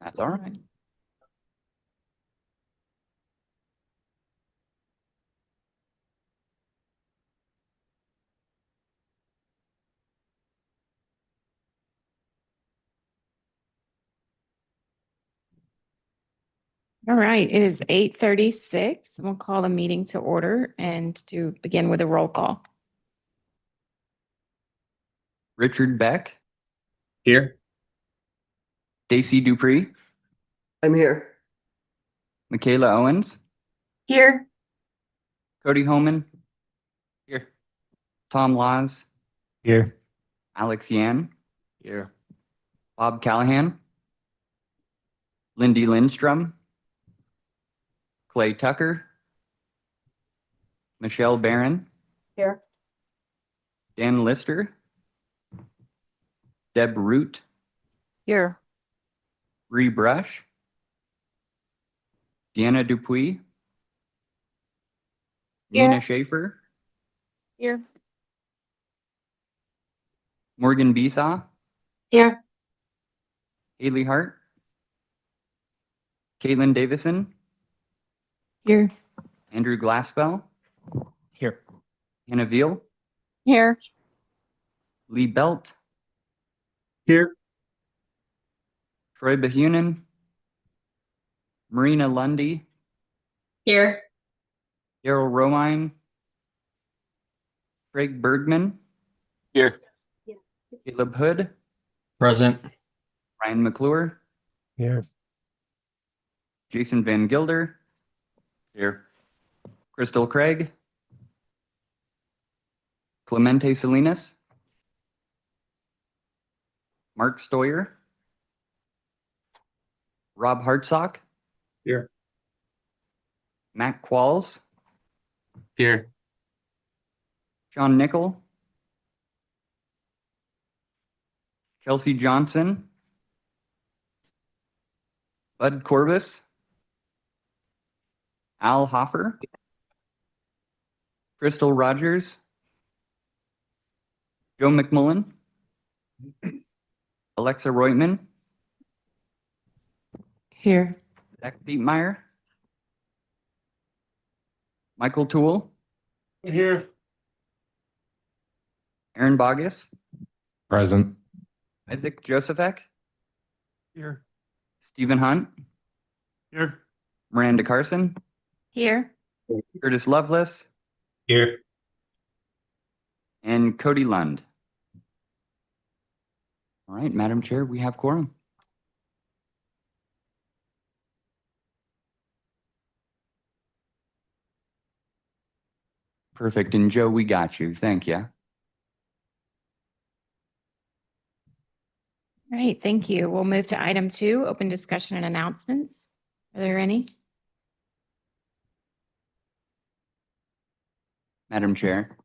That's all right. All right, it is 8:36. We'll call the meeting to order and to begin with a roll call. Richard Beck, Here. Stacy Dupree, I'm here. Michaela Owens, Here. Cody Homan, here. Tom Laws, Here. Alex Yan, here. Bob Callahan, Lindy Lindstrom, Clay Tucker, Michelle Barron, Here. Dan Lister, Deb Root, Here. Bree Brush, Deanna Dupuis, Here. Nina Schaefer, Here. Morgan Besaw, Here. Haley Hart, Caitlin Davison, Here. Andrew Glassbell, Here. Hannah Veal, Here. Lee Belt, Here. Troy Behunin, Marina Lundy, Here. Daryl Romine, Craig Bergman, Here. Caleb Hood, Present. Ryan McClure, Here. Jason Van Gilder, here. Crystal Craig, Clemente Salinas, Mark Stoyer, Rob Hartsock, Here. Matt Qualls, Here. Sean Nickel, Chelsea Johnson, Bud Corbus, Al Hoffer, Crystal Rogers, Joe McMullen, Alexa Reutman, Here. Zach Dietmeyer, Michael Toole, Here. Aaron Bogus, Present. Isaac Josephek, Here. Stephen Hunt, Here. Miranda Carson, Here. Curtis Lovelace, Here. and Cody Lund. All right, Madam Chair, we have quorum. Perfect. And Joe, we got you. Thank you. All right, thank you. We'll move to item 2, open discussion and announcements. Are there any? Madam Chair.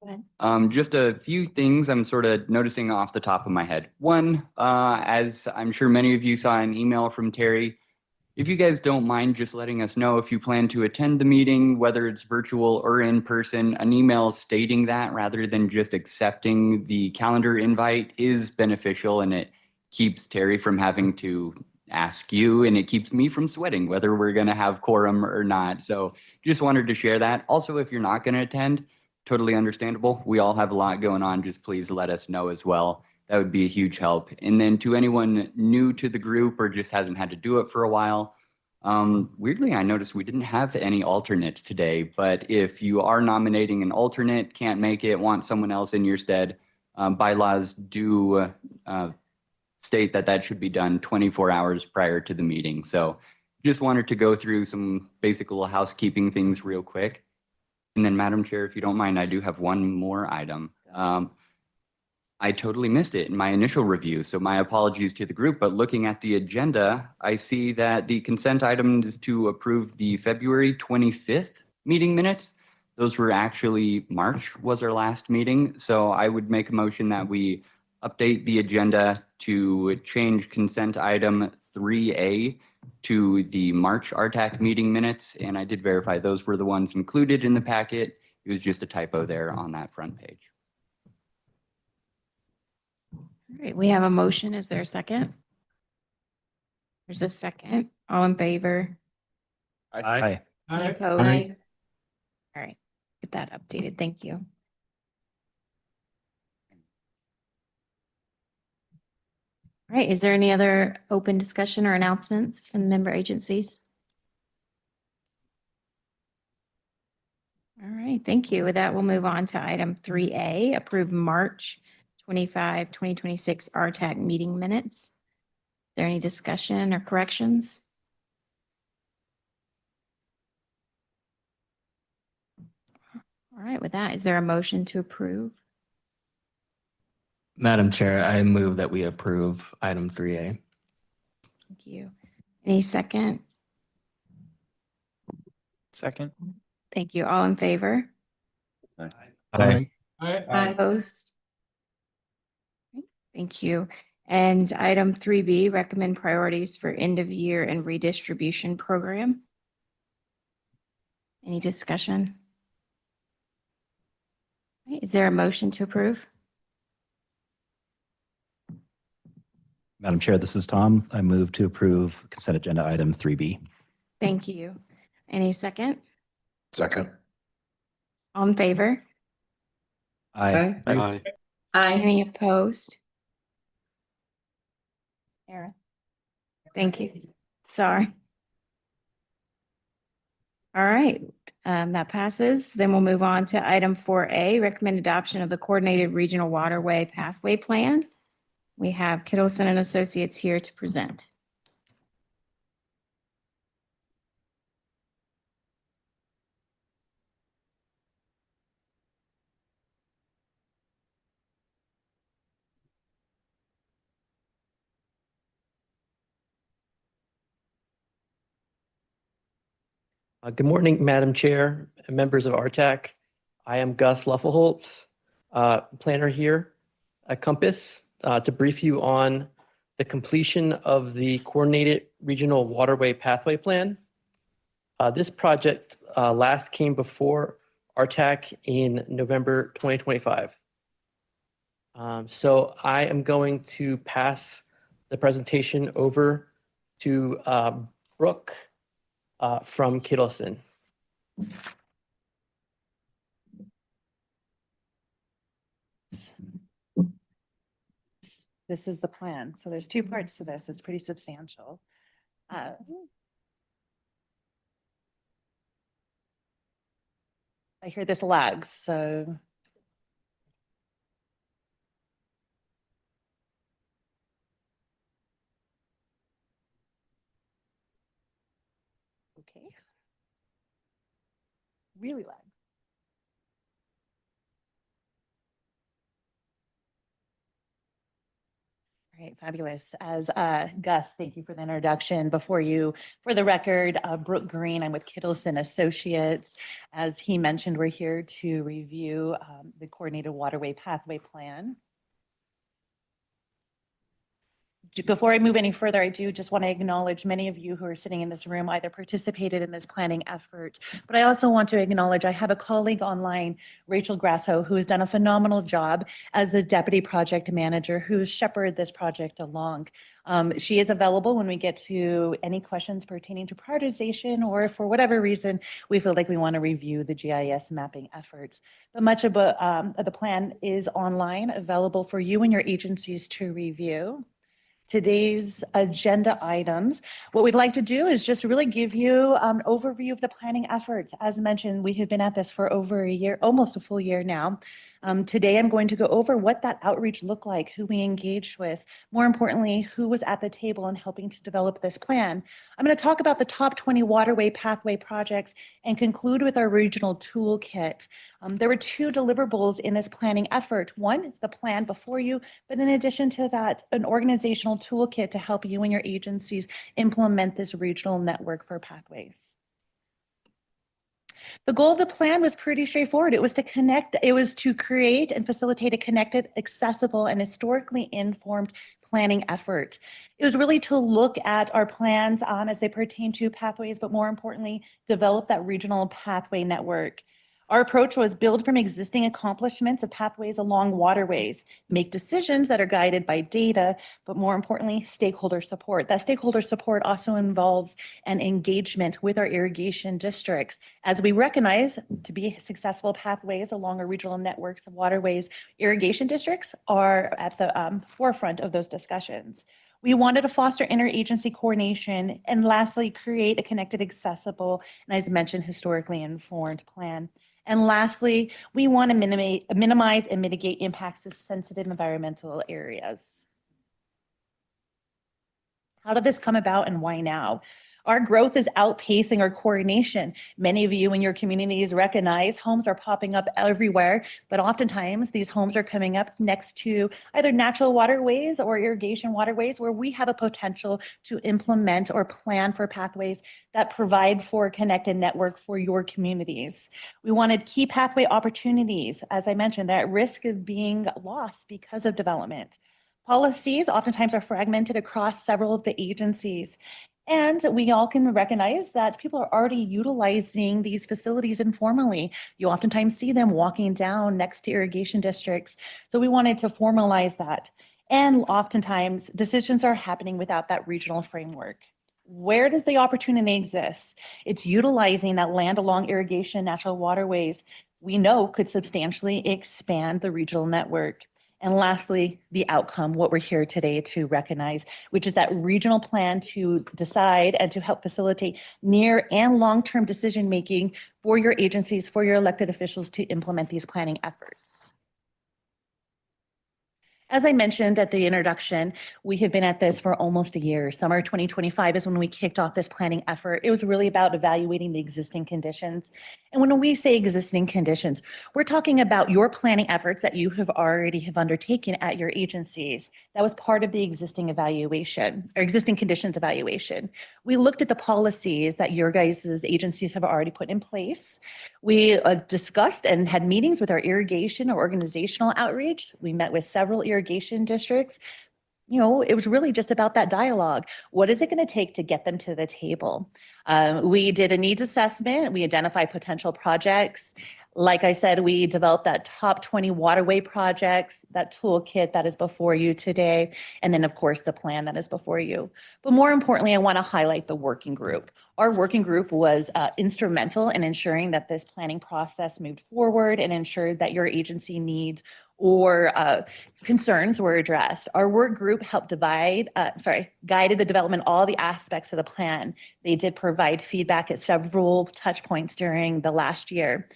Go ahead. Just a few things I'm sort of noticing off the top of my head. One, as I'm sure many of you saw an email from Terry, if you guys don't mind just letting us know if you plan to attend the meeting, whether it's virtual or in person, an email stating that rather than just accepting the calendar invite is beneficial, and it keeps Terry from having to ask you, and it keeps me from sweating whether we're going to have quorum or not. So just wanted to share that. Also, if you're not going to attend, totally understandable. We all have a lot going on. Just please let us know as well. That would be a huge help. And then to anyone new to the group or just hasn't had to do it for a while, weirdly, I noticed we didn't have any alternates today, but if you are nominating an alternate, can't make it, want someone else in your stead, bylaws do state that that should be done 24 hours prior to the meeting. So just wanted to go through some basic little housekeeping things real quick. And then, Madam Chair, if you don't mind, I do have one more item. I totally missed it in my initial review, so my apologies to the group, but looking at the agenda, I see that the consent item is to approve the February 25th meeting minutes. Those were actually March was our last meeting, so I would make a motion that we update the agenda to change consent item 3A to the March RTAC meeting minutes, and I did verify those were the ones included in the packet. It was just a typo there on that front page. All right, we have a motion. Is there a second? There's a second. All in favor? Aye. Any opposed? All right, get that updated. Thank you. All right, is there any other open discussion or announcements from the member agencies? All right, thank you. With that, we'll move on to item 3A, approve March 25, 2026 RTAC meeting minutes. Is there any discussion or corrections? All right, with that, is there a motion to approve? Madam Chair, I move that we approve item 3A. Thank you. Any second? Second. Thank you. All in favor? Aye. Opposed? Thank you. And item 3B, recommend priorities for end of year and redistribution program. Any discussion? All right, is there a motion to approve? Madam Chair, this is Tom. I move to approve consent agenda item 3B. Thank you. Any second? Second. All in favor? Aye. Aye. Any opposed? Aaron? Thank you. Sorry. All right, that passes. Then we'll move on to item 4A, recommend adoption of the Coordinated Regional Waterway Pathway Plan. We have Kittleson and Associates here to present. Good morning, Madam Chair and members of RTAC. I am Gus Luffelholtz, planner here at Compass, to brief you on the completion of the Coordinated Regional Waterway Pathway Plan. This project last came before RTAC in November 2025. So I am going to pass the presentation over to Brooke from Kittleson. This is the plan. So there's two parts to this. It's pretty substantial. I hear this lags, so. Okay. Really lag. All right, fabulous. As Gus, thank you for the introduction. Before you, for the record, Brooke Green, I'm with Kittleson Associates. As he mentioned, we're here to review the Coordinated Waterway Pathway Plan. Before I move any further, I do just want to acknowledge many of you who are sitting in this room either participated in this planning effort, but I also want to acknowledge I have a colleague online, Rachel Grasso, who has done a phenomenal job as the deputy project manager who shepherded this project along. She is available when we get to any questions pertaining to prioritization, or if for whatever reason we feel like we want to review the GIS mapping efforts. But much of the plan is online, available for you and your agencies to review. Today's agenda items. What we'd like to do is just really give you an overview of the planning efforts. As mentioned, we have been at this for over a year, almost a full year now. Today, I'm going to go over what that outreach looked like, who we engaged with, more importantly, who was at the table in helping to develop this plan. I'm going to talk about the top 20 waterway pathway projects and conclude with our regional toolkit. There were two deliverables in this planning effort. One, the plan before you, but in addition to that, an organizational toolkit to help you and your agencies implement this regional network for pathways. The goal of the plan was pretty straightforward. It was to create and facilitate a connected, accessible, and historically informed planning effort. It was really to look at our plans as they pertain to pathways, but more importantly, develop that regional pathway network. Our approach was build from existing accomplishments of pathways along waterways, make decisions that are guided by data, but more importantly, stakeholder support. That stakeholder support also involves an engagement with our irrigation districts. As we recognize, to be successful pathways along our regional networks of waterways, irrigation districts are at the forefront of those discussions. We wanted to foster interagency coordination and lastly, create a connected, accessible, and as mentioned, historically informed plan. And lastly, we want to minimize and mitigate impacts to sensitive environmental areas. How did this come about and why now? Our growth is outpacing our coordination. Many of you in your communities recognize homes are popping up everywhere, but oftentimes these homes are coming up next to either natural waterways or irrigation waterways where we have a potential to implement or plan for pathways that provide for a connected network for your communities. We wanted key pathway opportunities, as I mentioned, that risk of being lost because of development. Policies oftentimes are fragmented across several of the agencies. And we all can recognize that people are already utilizing these facilities informally. You oftentimes see them walking down next to irrigation districts. So we wanted to formalize that. And oftentimes decisions are happening without that regional framework. Where does the opportunity exist? It's utilizing that land along irrigation natural waterways we know could substantially expand the regional network. And lastly, the outcome, what we're here today to recognize, which is that regional plan to decide and to help facilitate near and long-term decision-making for your agencies, for your elected officials to implement these planning efforts. As I mentioned at the introduction, we have been at this for almost a year. Summer 2025 is when we kicked off this planning effort. It was really about evaluating the existing conditions. And when we say existing conditions, we're talking about your planning efforts that you have already undertaken at your agencies. That was part of the existing evaluation or existing conditions evaluation. We looked at the policies that your guys' agencies have already put in place. We discussed and had meetings with our irrigation or organizational outreach. We met with several irrigation districts. You know, it was really just about that dialogue. What is it going to take to get them to the table? We did a needs assessment. We identified potential projects. Like I said, we developed that top 20 waterway projects, that toolkit that is before you today, and then of course the plan that is before you. But more importantly, I want to highlight the working group. Our working group was instrumental in ensuring that this planning process moved forward and ensured that your agency needs or concerns were addressed. Our work group helped guided the development, all the aspects of the plan. They did provide feedback at several touch points during the last year.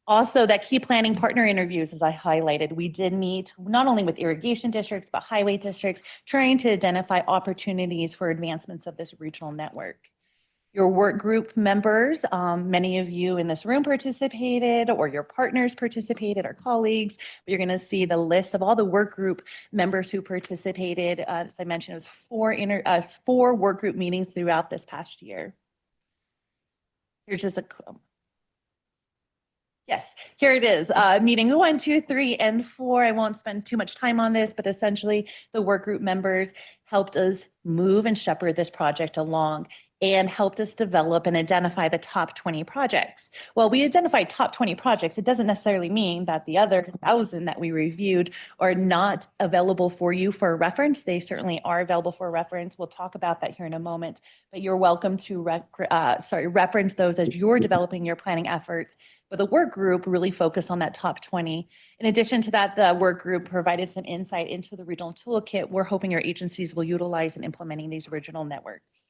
Also, that key planning partner interviews, as I highlighted, we did meet not only with irrigation districts, but highway districts, trying to identify opportunities for advancements of this regional network. Your work group members, many of you in this room participated, or your partners participated, or colleagues. But you're going to see the list of all the work group members who participated. As I mentioned, it was four work group meetings throughout this past year. Here's just a yes, here it is. Meeting 1, 2, 3, and 4. I won't spend too much time on this, but essentially the work group members helped us move and shepherd this project along and helped us develop and identify the top 20 projects. Well, we identified top 20 projects. It doesn't necessarily mean that the other 1,000 that we reviewed are not available for you for reference. They certainly are available for reference. We'll talk about that here in a moment, but you're welcome to reference those as you're developing your planning efforts. But the work group really focused on that top 20. In addition to that, the work group provided some insight into the regional toolkit we're hoping your agencies will utilize in implementing these regional networks.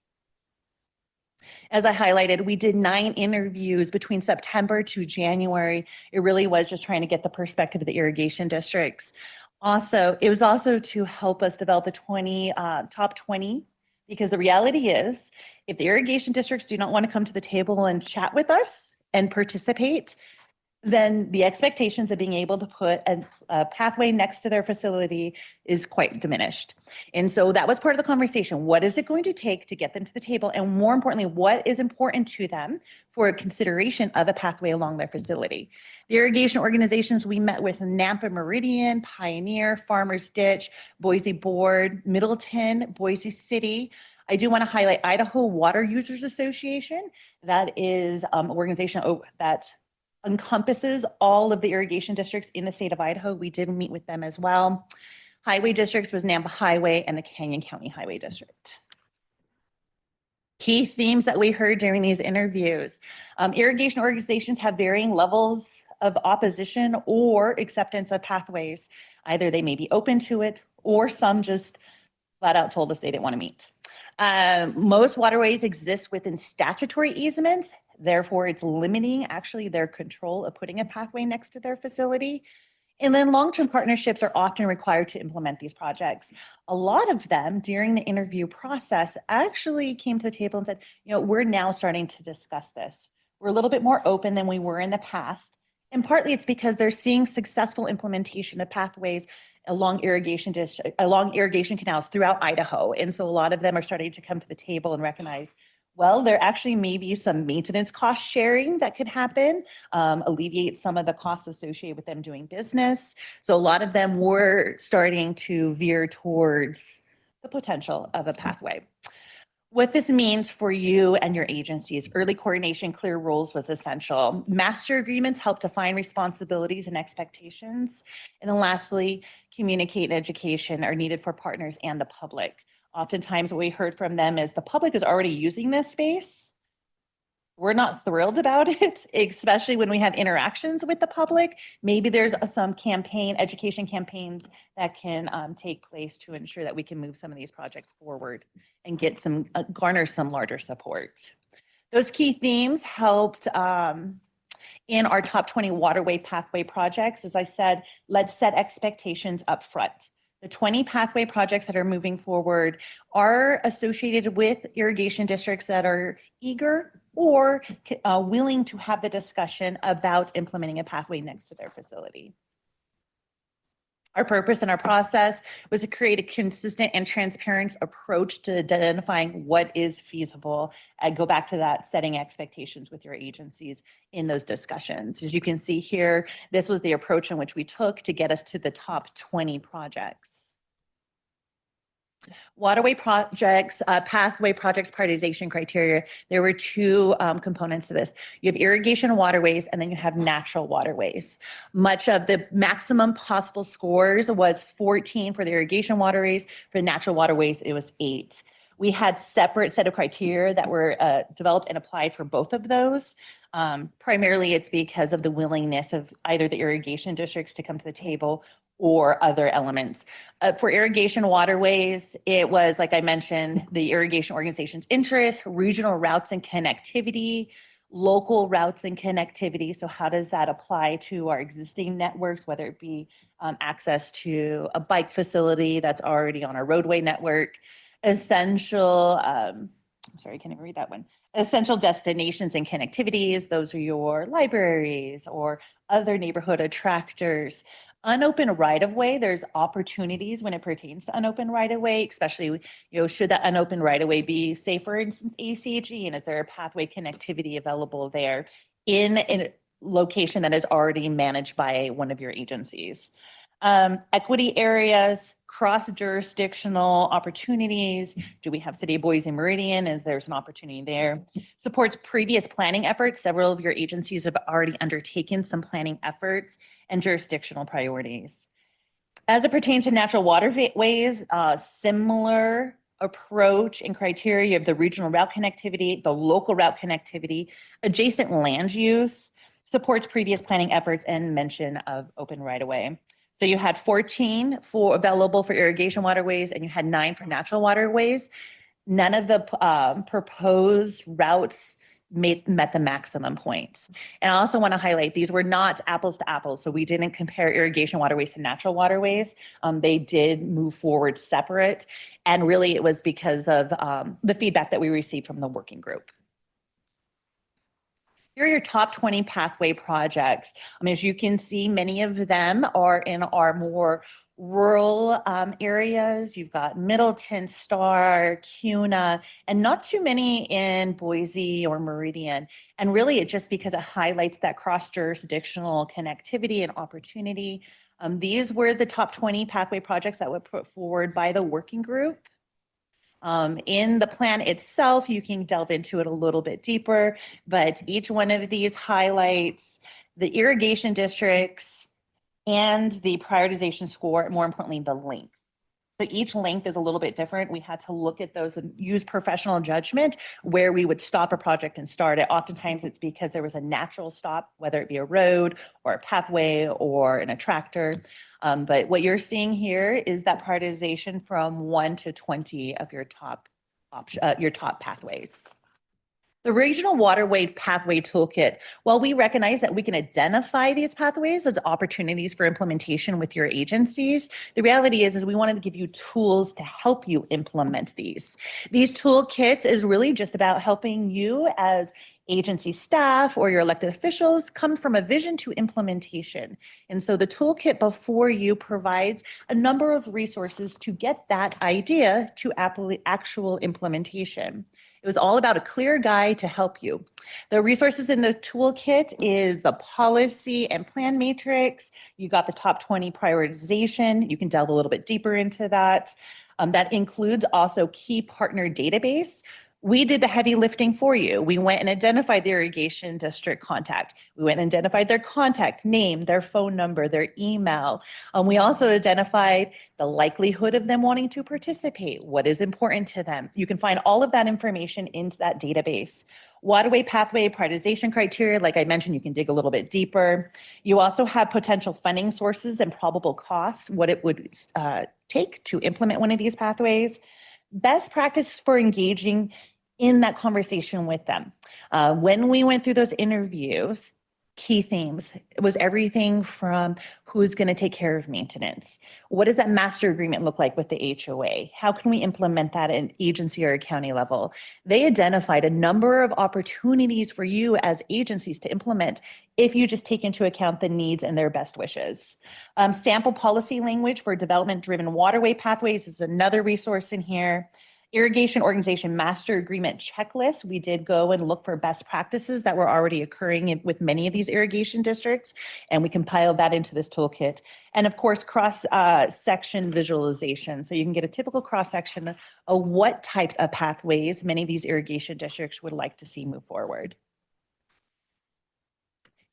As I highlighted, we did 9 interviews between September to January. It really was just trying to get the perspective of the irrigation districts. Also, it was also to help us develop the top 20, because the reality is, if the irrigation districts do not want to come to the table and chat with us and participate, then the expectations of being able to put a pathway next to their facility is quite diminished. And so that was part of the conversation. What is it going to take to get them to the table? And more importantly, what is important to them for a consideration of a pathway along their facility? The irrigation organizations we met with: Nampa Meridian, Pioneer, Farmers Ditch, Boise Board, Middleton, Boise City. I do want to highlight Idaho Water Users Association. That is an organization that encompasses all of the irrigation districts in the state of Idaho. We did meet with them as well. Highway districts was Nampa Highway and the Canyon County Highway District. Key themes that we heard during these interviews. Irrigation organizations have varying levels of opposition or acceptance of pathways. Either they may be open to it or some just flat out told us they didn't want to meet. Most waterways exist within statutory easements. Therefore, it's limiting actually their control of putting a pathway next to their facility. And then long-term partnerships are often required to implement these projects. A lot of them during the interview process actually came to the table and said, you know, we're now starting to discuss this. We're a little bit more open than we were in the past. And partly it's because they're seeing successful implementation of pathways along irrigation canals throughout Idaho. And so a lot of them are starting to come to the table and recognize, well, there actually may be some maintenance cost sharing that could happen, alleviate some of the costs associated with them doing business. So a lot of them were starting to veer towards the potential of a pathway. What this means for you and your agencies, early coordination, clear rules was essential. Master agreements help define responsibilities and expectations. And then lastly, communicate and education are needed for partners and the public. Oftentimes what we heard from them is the public is already using this space. We're not thrilled about it, especially when we have interactions with the public. Maybe there's some education campaigns that can take place to ensure that we can move some of these projects forward and get garner some larger support. Those key themes helped in our top 20 waterway pathway projects. As I said, let's set expectations up front. The 20 pathway projects that are moving forward are associated with irrigation districts that are eager or willing to have the discussion about implementing a pathway next to their facility. Our purpose and our process was to create a consistent and transparent approach to identifying what is feasible and go back to that setting expectations with your agencies in those discussions. As you can see here, this was the approach in which we took to get us to the top 20 projects. Waterway projects, pathway projects prioritization criteria. There were two components to this. You have irrigation waterways and then you have natural waterways. Much of the maximum possible scores was 14 for the irrigation waterways. For the natural waterways, it was 8. We had separate set of criteria that were developed and applied for both of those. Primarily, it's because of the willingness of either the irrigation districts to come to the table or other elements. For irrigation waterways, it was, like I mentioned, the irrigation organization's interest, regional routes and connectivity, local routes and connectivity. So how does that apply to our existing networks, whether it be access to a bike facility that's already on our roadway network, essential, I'm sorry, I can't even read that one. Essential destinations and connectivities. Those are your libraries or other neighborhood attractors. Unopened right-of-way, there's opportunities when it pertains to unopened right-of-way, especially, should that unopened right-of-way be, say, for instance, ACHE, and is there a pathway connectivity available there in a location that is already managed by one of your agencies? Equity areas, cross-jurisdictional opportunities. Do we have City of Boise Meridian? Is there's an opportunity there? Supports previous planning efforts. Several of your agencies have already undertaken some planning efforts and jurisdictional priorities. As it pertains to natural waterways, similar approach and criteria of the regional route connectivity, the local route connectivity, adjacent land use, supports previous planning efforts and mention of open right-of-way. So you had 14 available for irrigation waterways and you had 9 for natural waterways. None of the proposed routes met the maximum points. And I also want to highlight, these were not apples to apples. So we didn't compare irrigation waterways to natural waterways. They did move forward separate. And really it was because of the feedback that we received from the working group. Here are your top 20 pathway projects. As you can see, many of them are in our more rural areas. You've got Middleton, Star, Cuna, and not too many in Boise or Meridian. And really, it's just because it highlights that cross-jurisdictional connectivity and opportunity. These were the top 20 pathway projects that were put forward by the working group. In the plan itself, you can delve into it a little bit deeper, but each one of these highlights the irrigation districts, and the prioritization score, and more importantly, the length. So each length is a little bit different. We had to look at those and use professional judgment where we would stop a project and start it. Oftentimes it's because there was a natural stop, whether it be a road or a pathway or an attractor. But what you're seeing here is that prioritization from 1 to 20 of your top pathways. The Regional Waterway Pathway Toolkit, while we recognize that we can identify these pathways as opportunities for implementation with your agencies, the reality is we wanted to give you tools to help you implement these. These toolkits is really just about helping you as agency staff or your elected officials come from a vision to implementation. And so the toolkit before you provides a number of resources to get that idea to actual implementation. It was all about a clear guide to help you. The resources in the toolkit is the policy and plan matrix. You got the top 20 prioritization. You can delve a little bit deeper into that. That includes also key partner database. We did the heavy lifting for you. We went and identified the irrigation district contact. We went and identified their contact name, their phone number, their email. We also identified the likelihood of them wanting to participate, what is important to them. You can find all of that information into that database. Waterway pathway prioritization criteria, like I mentioned, you can dig a little bit deeper. You also have potential funding sources and probable costs, what it would take to implement one of these pathways. Best practice for engaging in that conversation with them. When we went through those interviews, key themes, it was everything from who's going to take care of maintenance. What does that master agreement look like with the HOA? How can we implement that at an agency or a county level? They identified a number of opportunities for you as agencies to implement if you just take into account the needs and their best wishes. Sample policy language for development-driven waterway pathways is another resource in here. Irrigation Organization Master Agreement Checklist. We did go and look for best practices that were already occurring with many of these irrigation districts, and we compiled that into this toolkit. And of course, cross-section visualization. So you can get a typical cross-section of what types of pathways many of these irrigation districts would like to see move forward.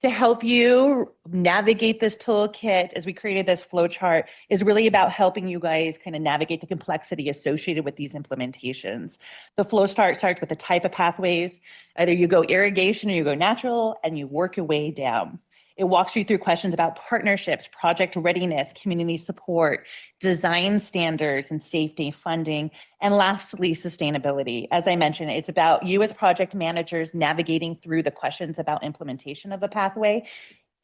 To help you navigate this toolkit, as we created this flow chart, is really about helping you guys kind of navigate the complexity associated with these implementations. The flow chart starts with the type of pathways. Either you go irrigation or you go natural, and you work your way down. It walks you through questions about partnerships, project readiness, community support, design standards and safety, funding, and lastly, sustainability. As I mentioned, it's about you as project managers navigating through the questions about implementation of a pathway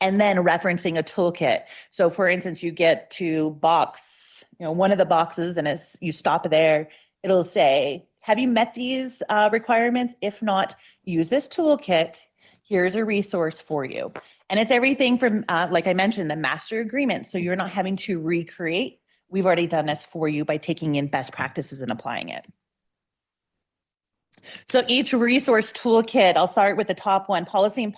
and then referencing a toolkit. So for instance, you get to box, one of the boxes, and as you stop there, it'll say, have you met these requirements? If not, use this toolkit. Here's a resource for you. And it's everything from, like I mentioned, the master agreement. So you're not having to recreate. We've already done this for you by taking in best practices and applying it. So each resource toolkit, I'll start with the top one, policy and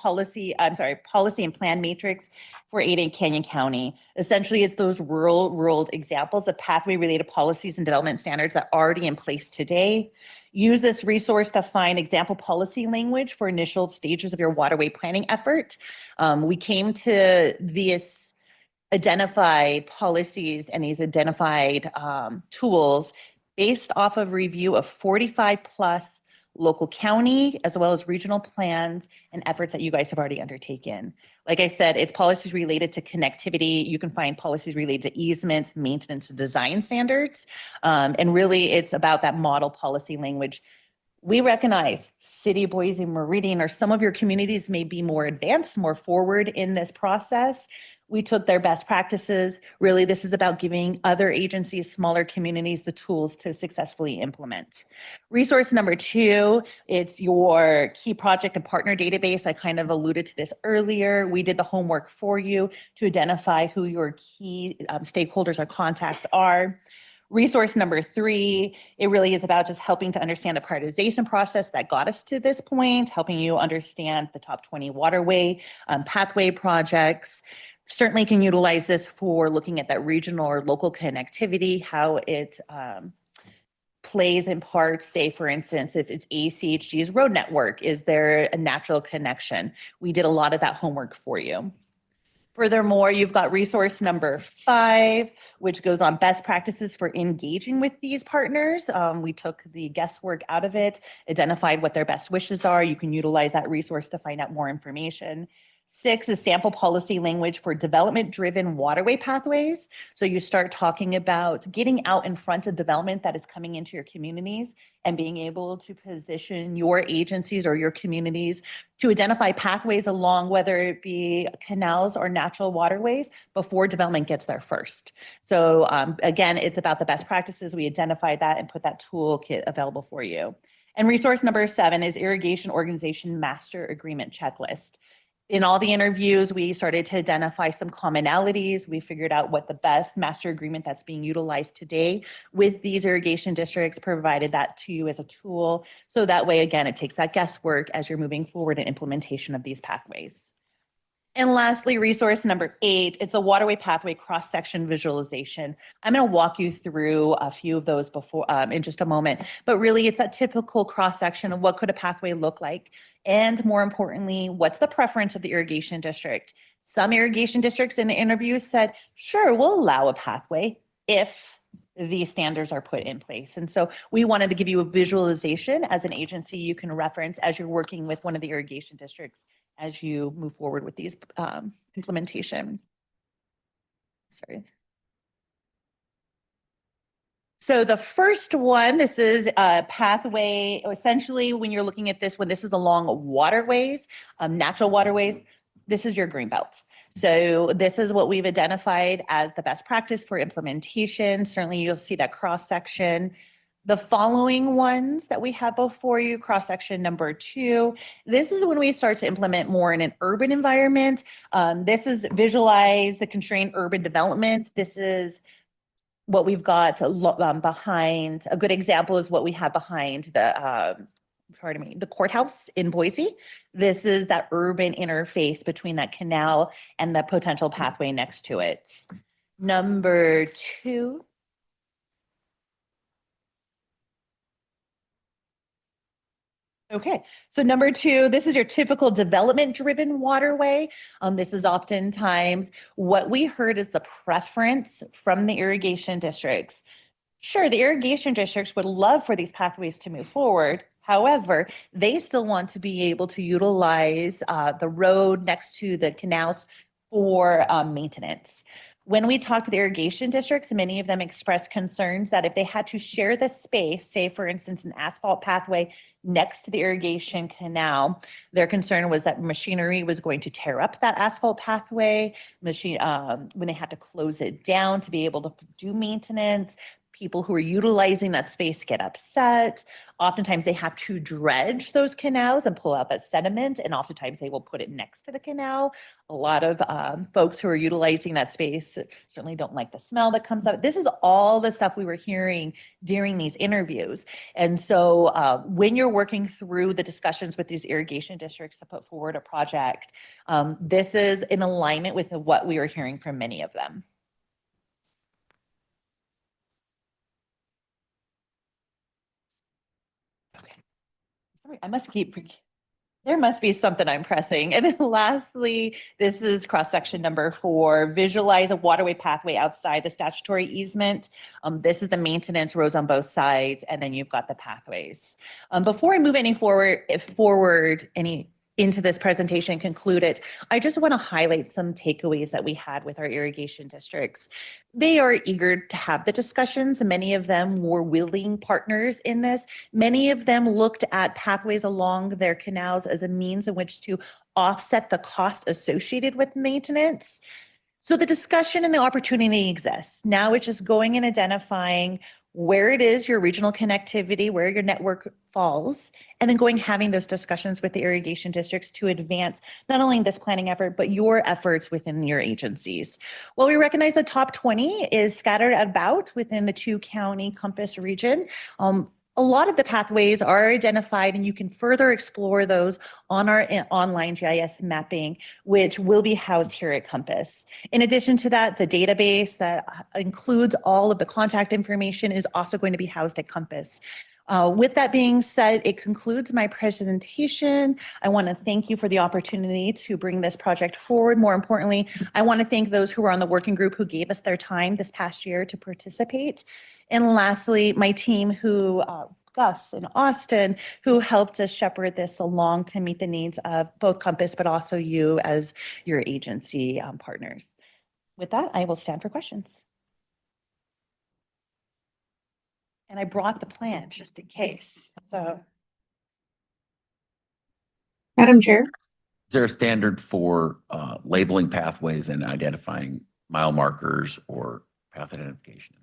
plan matrix for Ada and Canyon County. Essentially, it's those rural world examples of pathway related policies and development standards that are already in place today. Use this resource to find example policy language for initial stages of your waterway planning effort. We came to this identified policies and these identified tools based off of review of 45 plus local county, as well as regional plans and efforts that you guys have already undertaken. Like I said, it's policies related to connectivity. You can find policies related to easements, maintenance, design standards. And really it's about that model policy language. We recognize City of Boise, Meridian, or some of your communities may be more advanced, more forward in this process. We took their best practices. Really, this is about giving other agencies, smaller communities, the tools to successfully implement. Resource number 2, it's your key project and partner database. I kind of alluded to this earlier. We did the homework for you to identify who your key stakeholders or contacts are. Resource number 3, it really is about just helping to understand the prioritization process that got us to this point, helping you understand the top 20 waterway pathway projects. Certainly can utilize this for looking at that regional or local connectivity, how it plays in part, say, for instance, if it's ACHG's road network, is there a natural connection? We did a lot of that homework for you. Furthermore, you've got resource number 5, which goes on best practices for engaging with these partners. We took the guesswork out of it, identified what their best wishes are. You can utilize that resource to find out more information. 6 is sample policy language for development-driven waterway pathways. So you start talking about getting out in front of development that is coming into your communities and being able to position your agencies or your communities to identify pathways along, whether it be canals or natural waterways, before development gets there first. So again, it's about the best practices. We identified that and put that toolkit available for you. And resource number 7 is Irrigation Organization Master Agreement Checklist. In all the interviews, we started to identify some commonalities. We figured out what the best master agreement that's being utilized today with these irrigation districts, provided that to you as a tool. So that way, again, it takes that guesswork as you're moving forward in implementation of these pathways. And lastly, resource number 8, it's a waterway pathway cross-section visualization. I'm going to walk you through a few of those before in just a moment, but really it's that typical cross-section of what could a pathway look like. And more importantly, what's the preference of the irrigation district? Some irrigation districts in the interview said, sure, we'll allow a pathway if the standards are put in place. And so we wanted to give you a visualization as an agency you can reference as you're working with one of the irrigation districts as you move forward with these implementation. Sorry. So the first one, this is a pathway. Essentially, when you're looking at this one, this is along waterways, natural waterways. This is your green belt. So this is what we've identified as the best practice for implementation. Certainly you'll see that cross section. The following ones that we have before you, cross section number 2, this is when we start to implement more in an urban environment. This is visualize the constrained urban development. This is what we've got behind. A good example is what we have behind the courthouse in Boise. This is that urban interface between that canal and the potential pathway next to it. Number 2. Okay, so number 2, this is your typical development-driven waterway. This is oftentimes what we heard is the preference from the irrigation districts. Sure, the irrigation districts would love for these pathways to move forward. However, they still want to be able to utilize the road next to the canals for maintenance. When we talked to the irrigation districts, many of them expressed concerns that if they had to share the space, say for instance, an asphalt pathway next to the irrigation canal, their concern was that machinery was going to tear up that asphalt pathway, when they had to close it down to be able to do maintenance. People who are utilizing that space get upset. Oftentimes they have to dredge those canals and pull out that sediment, and oftentimes they will put it next to the canal. A lot of folks who are utilizing that space certainly don't like the smell that comes out. This is all the stuff we were hearing during these interviews. And so when you're working through the discussions with these irrigation districts to put forward a project, this is in alignment with what we were hearing from many of them. I must keep, there must be something I'm pressing. And then lastly, this is cross-section number 4, visualize a waterway pathway outside the statutory easement. This is the maintenance roads on both sides, and then you've got the pathways. Before I move any forward into this presentation, conclude it, I just want to highlight some takeaways that we had with our irrigation districts. They are eager to have the discussions. Many of them were willing partners in this. Many of them looked at pathways along their canals as a means in which to offset the cost associated with maintenance. So the discussion and the opportunity exists. Now it's just going and identifying where it is your regional connectivity, where your network falls, and then going having those discussions with the irrigation districts to advance not only this planning effort, but your efforts within your agencies. Well, we recognize the top 20 is scattered about within the 2-county Compass region. A lot of the pathways are identified, and you can further explore those on our online GIS mapping, which will be housed here at Compass. In addition to that, the database that includes all of the contact information is also going to be housed at Compass. With that being said, it concludes my presentation. I want to thank you for the opportunity to bring this project forward. More importantly, I want to thank those who were on the working group who gave us their time this past year to participate. And lastly, my team who, Gus and Austin, who helped us shepherd this along to meet the needs of both Compass, but also you as your agency partners. With that, I will stand for questions. And I brought the plan just in case, so. Madam Chair, Is there a standard for labeling pathways and identifying mile markers or path identification?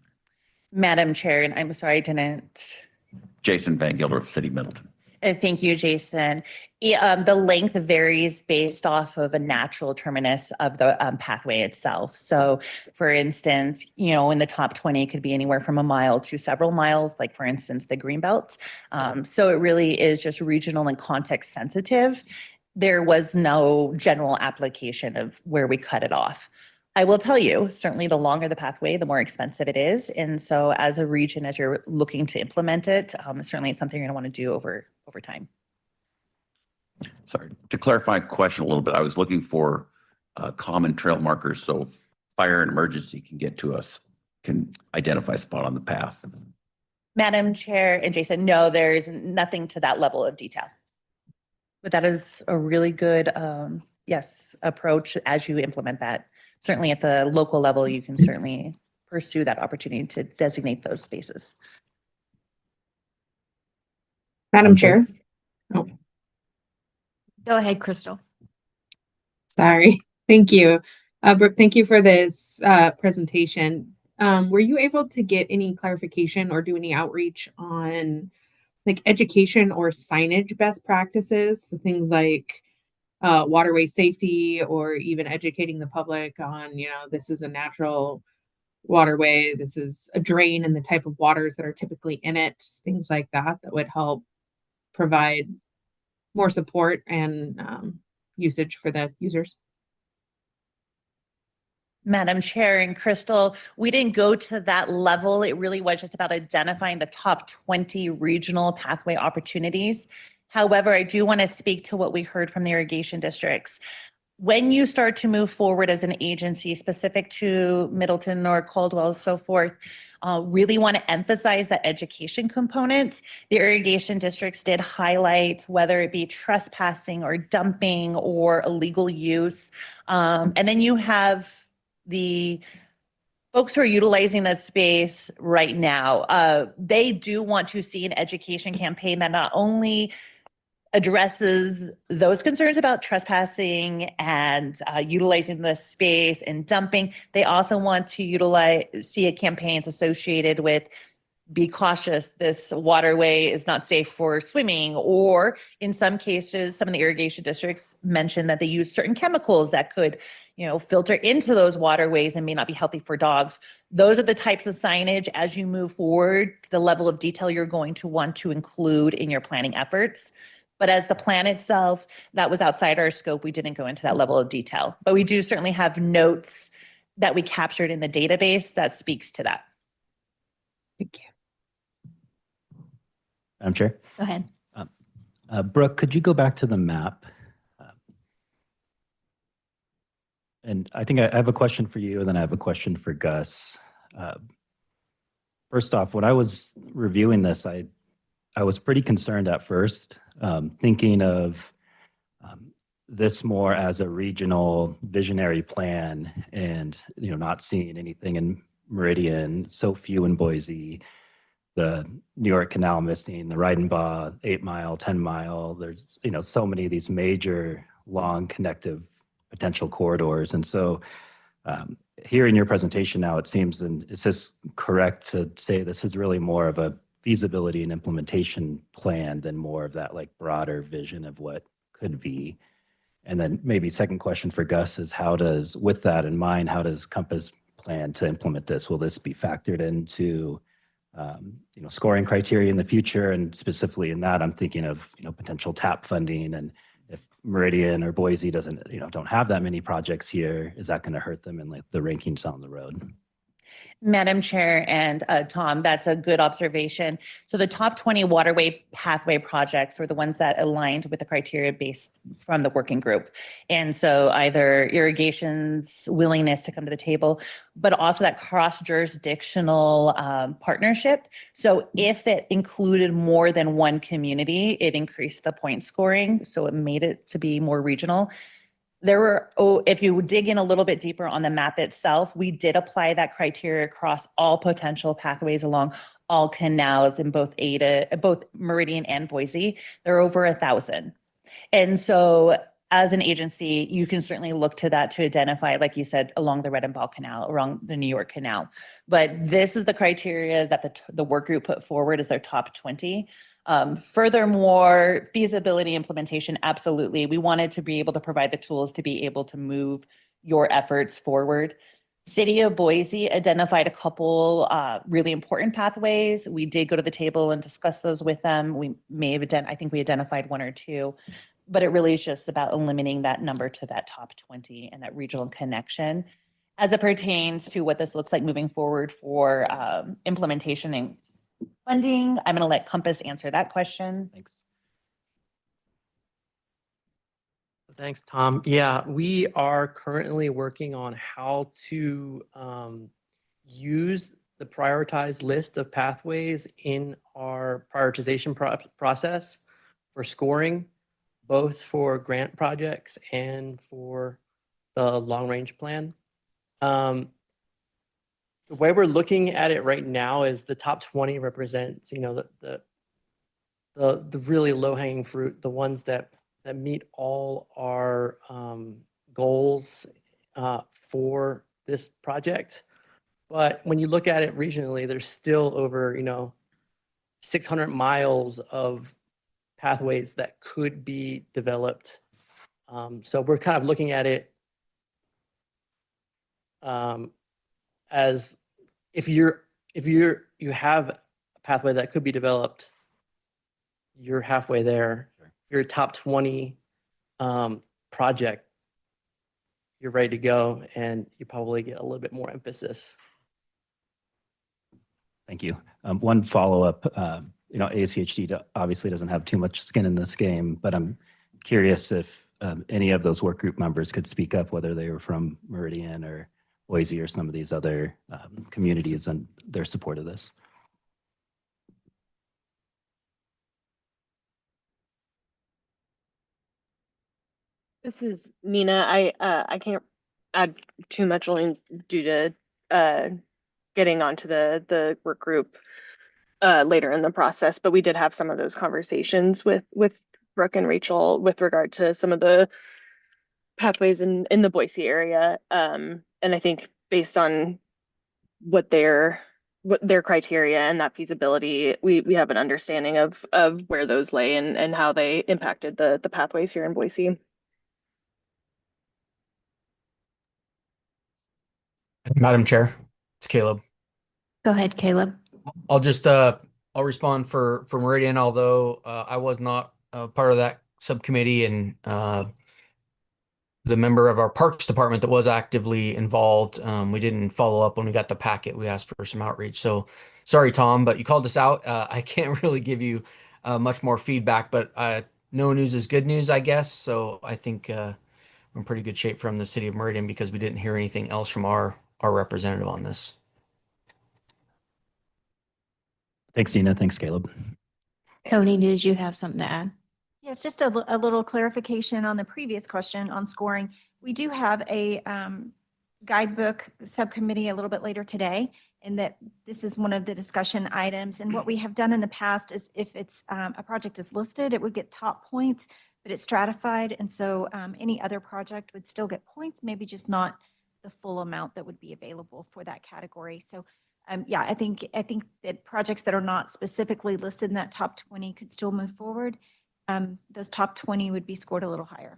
Madam Chair, and I'm sorry I didn't. Jason Van Gilder, City Middleton. Thank you, Jason. The length varies based off of a natural terminus of the pathway itself. So for instance, in the top 20, it could be anywhere from a mile to several miles, like for instance, the Greenbelt. So it really is just regional and context sensitive. There was no general application of where we cut it off. I will tell you, certainly the longer the pathway, the more expensive it is. And so as a region, as you're looking to implement it, certainly it's something you're going to want to do over time. Sorry, to clarify a question a little bit, I was looking for common trail markers so fire and emergency can get to us, can identify a spot on the path. Madam Chair and Jason, no, there's nothing to that level of detail. But that is a really good, approach as you implement that. Certainly at the local level, you can certainly pursue that opportunity to designate those spaces. Madam Chair. Oh, Go ahead, Crystal. sorry. Thank you. Brooke, thank you for this presentation. Were you able to get any clarification or do any outreach on like education or signage best practices? So things like waterway safety or even educating the public on, this is a natural waterway, this is a drain and the type of waters that are typically in it, things like that would help provide more support and usage for the users. Madam Chair and Crystal, we didn't go to that level. It really was just about identifying the top 20 regional pathway opportunities. However, I do want to speak to what we heard from the irrigation districts. When you start to move forward as an agency specific to Middleton or Caldwell, so forth, really want to emphasize that education component. The irrigation districts did highlight whether it be trespassing or dumping or illegal use. And then you have the folks who are utilizing the space right now. They do want to see an education campaign that not only addresses those concerns about trespassing and utilizing the space and dumping. They also want to see campaigns associated with be cautious, this waterway is not safe for swimming, or in some cases, some of the irrigation districts mentioned that they use certain chemicals that could, filter into those waterways and may not be healthy for dogs. Those are the types of signage as you move forward, the level of detail you're going to want to include in your planning efforts. But as the plan itself, that was outside our scope. We didn't go into that level of detail, but we do certainly have notes that we captured in the database that speaks to that. Thank you. Madam Chair. Go ahead. Brooke, could you go back to the map? And I think I have a question for you, and then I have a question for Gus. First off, when I was reviewing this, I was pretty concerned at first, thinking of this more as a regional visionary plan and, not seeing anything in Meridian, so few in Boise, the New York Canal missing, the Reidenbaugh 8 mile, 10 mile. There's, so many of these major long connective potential corridors. And so here in your presentation now, it seems, and it's just correct to say this is really more of a feasibility and implementation plan than more of that like broader vision of what could be. And then maybe second question for Gus is with that in mind, how does Compass plan to implement this? Will this be factored into scoring criteria in the future. And specifically in that, I'm thinking of, potential TAP funding. And if Meridian or Boise don't have that many projects here, is that going to hurt them in like the rankings down the road? Madam Chair and Tom, that's a good observation. So the top 20 waterway pathway projects were the ones that aligned with the criteria based from the working group. And so either irrigation's willingness to come to the table, but also that cross-jurisdictional partnership. So if it included more than one community, it increased the point scoring. So it made it to be more regional. There were, if you dig in a little bit deeper on the map itself, we did apply that criteria across all potential pathways along all canals in both Meridian and Boise. There are over 1,000. And so as an agency, you can certainly look to that to identify, like you said, along the Red and Ball Canal, along the New York Canal. But this is the criteria that the work group put forward as their top 20. Furthermore, feasibility implementation, absolutely. We wanted to be able to provide the tools to be able to move your efforts forward. City of Boise identified a couple really important pathways. We did go to the table and discuss those with them. We may have I think we identified one or two, but it really is just about eliminating that number to that top 20 and that regional connection. As it pertains to what this looks like moving forward for implementation and funding, I'm going to let Compass answer that question. Thanks. Thanks, Tom. Yeah, we are currently working on how to use the prioritized list of pathways in our prioritization process for scoring, both for grant projects and for the long-range plan. The way we're looking at it right now is the top 20 represents, the really low-hanging fruit, the ones that meet all our goals for this project. But when you look at it regionally, there's still over, 600 miles of pathways that could be developed. So we're kind of looking at it as if you have a pathway that could be developed, you're halfway there. Your top 20 project, you're ready to go, and you probably get a little bit more emphasis. Thank you. One follow-up, ACHD obviously doesn't have too much skin in this game, but I'm curious if any of those work group members could speak up, whether they were from Meridian or Boise or some of these other communities and their support of this. This is Nina. I can't add too much only due to getting onto the work group later in the process, but we did have some of those conversations with Brooke and Rachel with regard to some of the pathways in the Boise area. And I think based on what their criteria and that feasibility, we have an understanding of where those lay and how they impacted the pathways here in Boise. Madam Chair, it's Caleb. Go ahead, Caleb. I'll just I'll respond for Meridian, although I was not part of that subcommittee, and the member of our Parks Department that was actively involved, we didn't follow up when we got the packet. We asked for some outreach. So sorry, Tom, but you called us out. I can't really give you much more feedback, but no news is good news, I guess. So I think we're in pretty good shape from the city of Meridian because we didn't hear anything else from our representative on this. Thanks, Nina. Thanks, Caleb. Tony, did you have something to add? Yes, just a little clarification on the previous question on scoring. We do have a guidebook subcommittee a little bit later today, and that this is one of the discussion items. And what we have done in the past is if it's a project is listed, it would get top points, but it's stratified. And so any other project would still get points, maybe just not the full amount that would be available for that category. So yeah, I think that projects that are not specifically listed in that top 20 could still move forward. Those top 20 would be scored a little higher.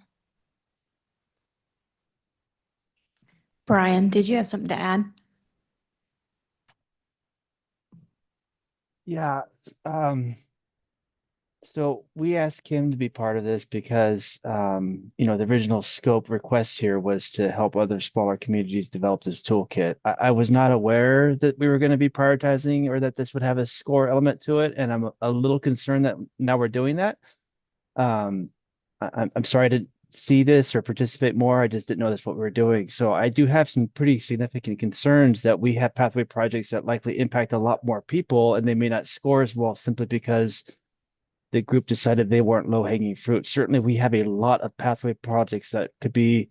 Brian, did you have something to add? Yeah. So we asked him to be part of this because, the original scope request here was to help other smaller communities develop this toolkit. I was not aware that we were going to be prioritizing or that this would have a score element to it. And I'm a little concerned that now we're doing that. I'm sorry to see this or participate more. I just didn't know that's what we were doing. So I do have some pretty significant concerns that we have pathway projects that likely impact a lot more people and they may not score as well simply because the group decided they weren't low hanging fruit. Certainly, we have a lot of pathway projects that could be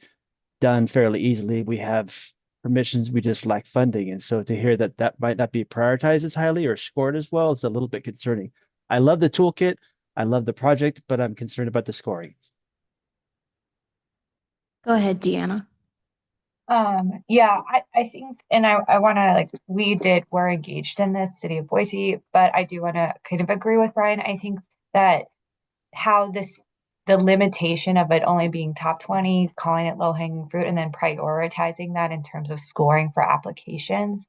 done fairly easily. We have permissions, we just lack funding. And so to hear that that might not be prioritized as highly or scored as well is a little bit concerning. I love the toolkit. I love the project, but I'm concerned about the scoring. Go ahead, Deanna. Yeah, I think, and I want to we're engaged in this, City of Boise, but I do want to kind of agree with Brian. I think that the limitation of it only being top 20, calling it low hanging fruit, and then prioritizing that in terms of scoring for applications.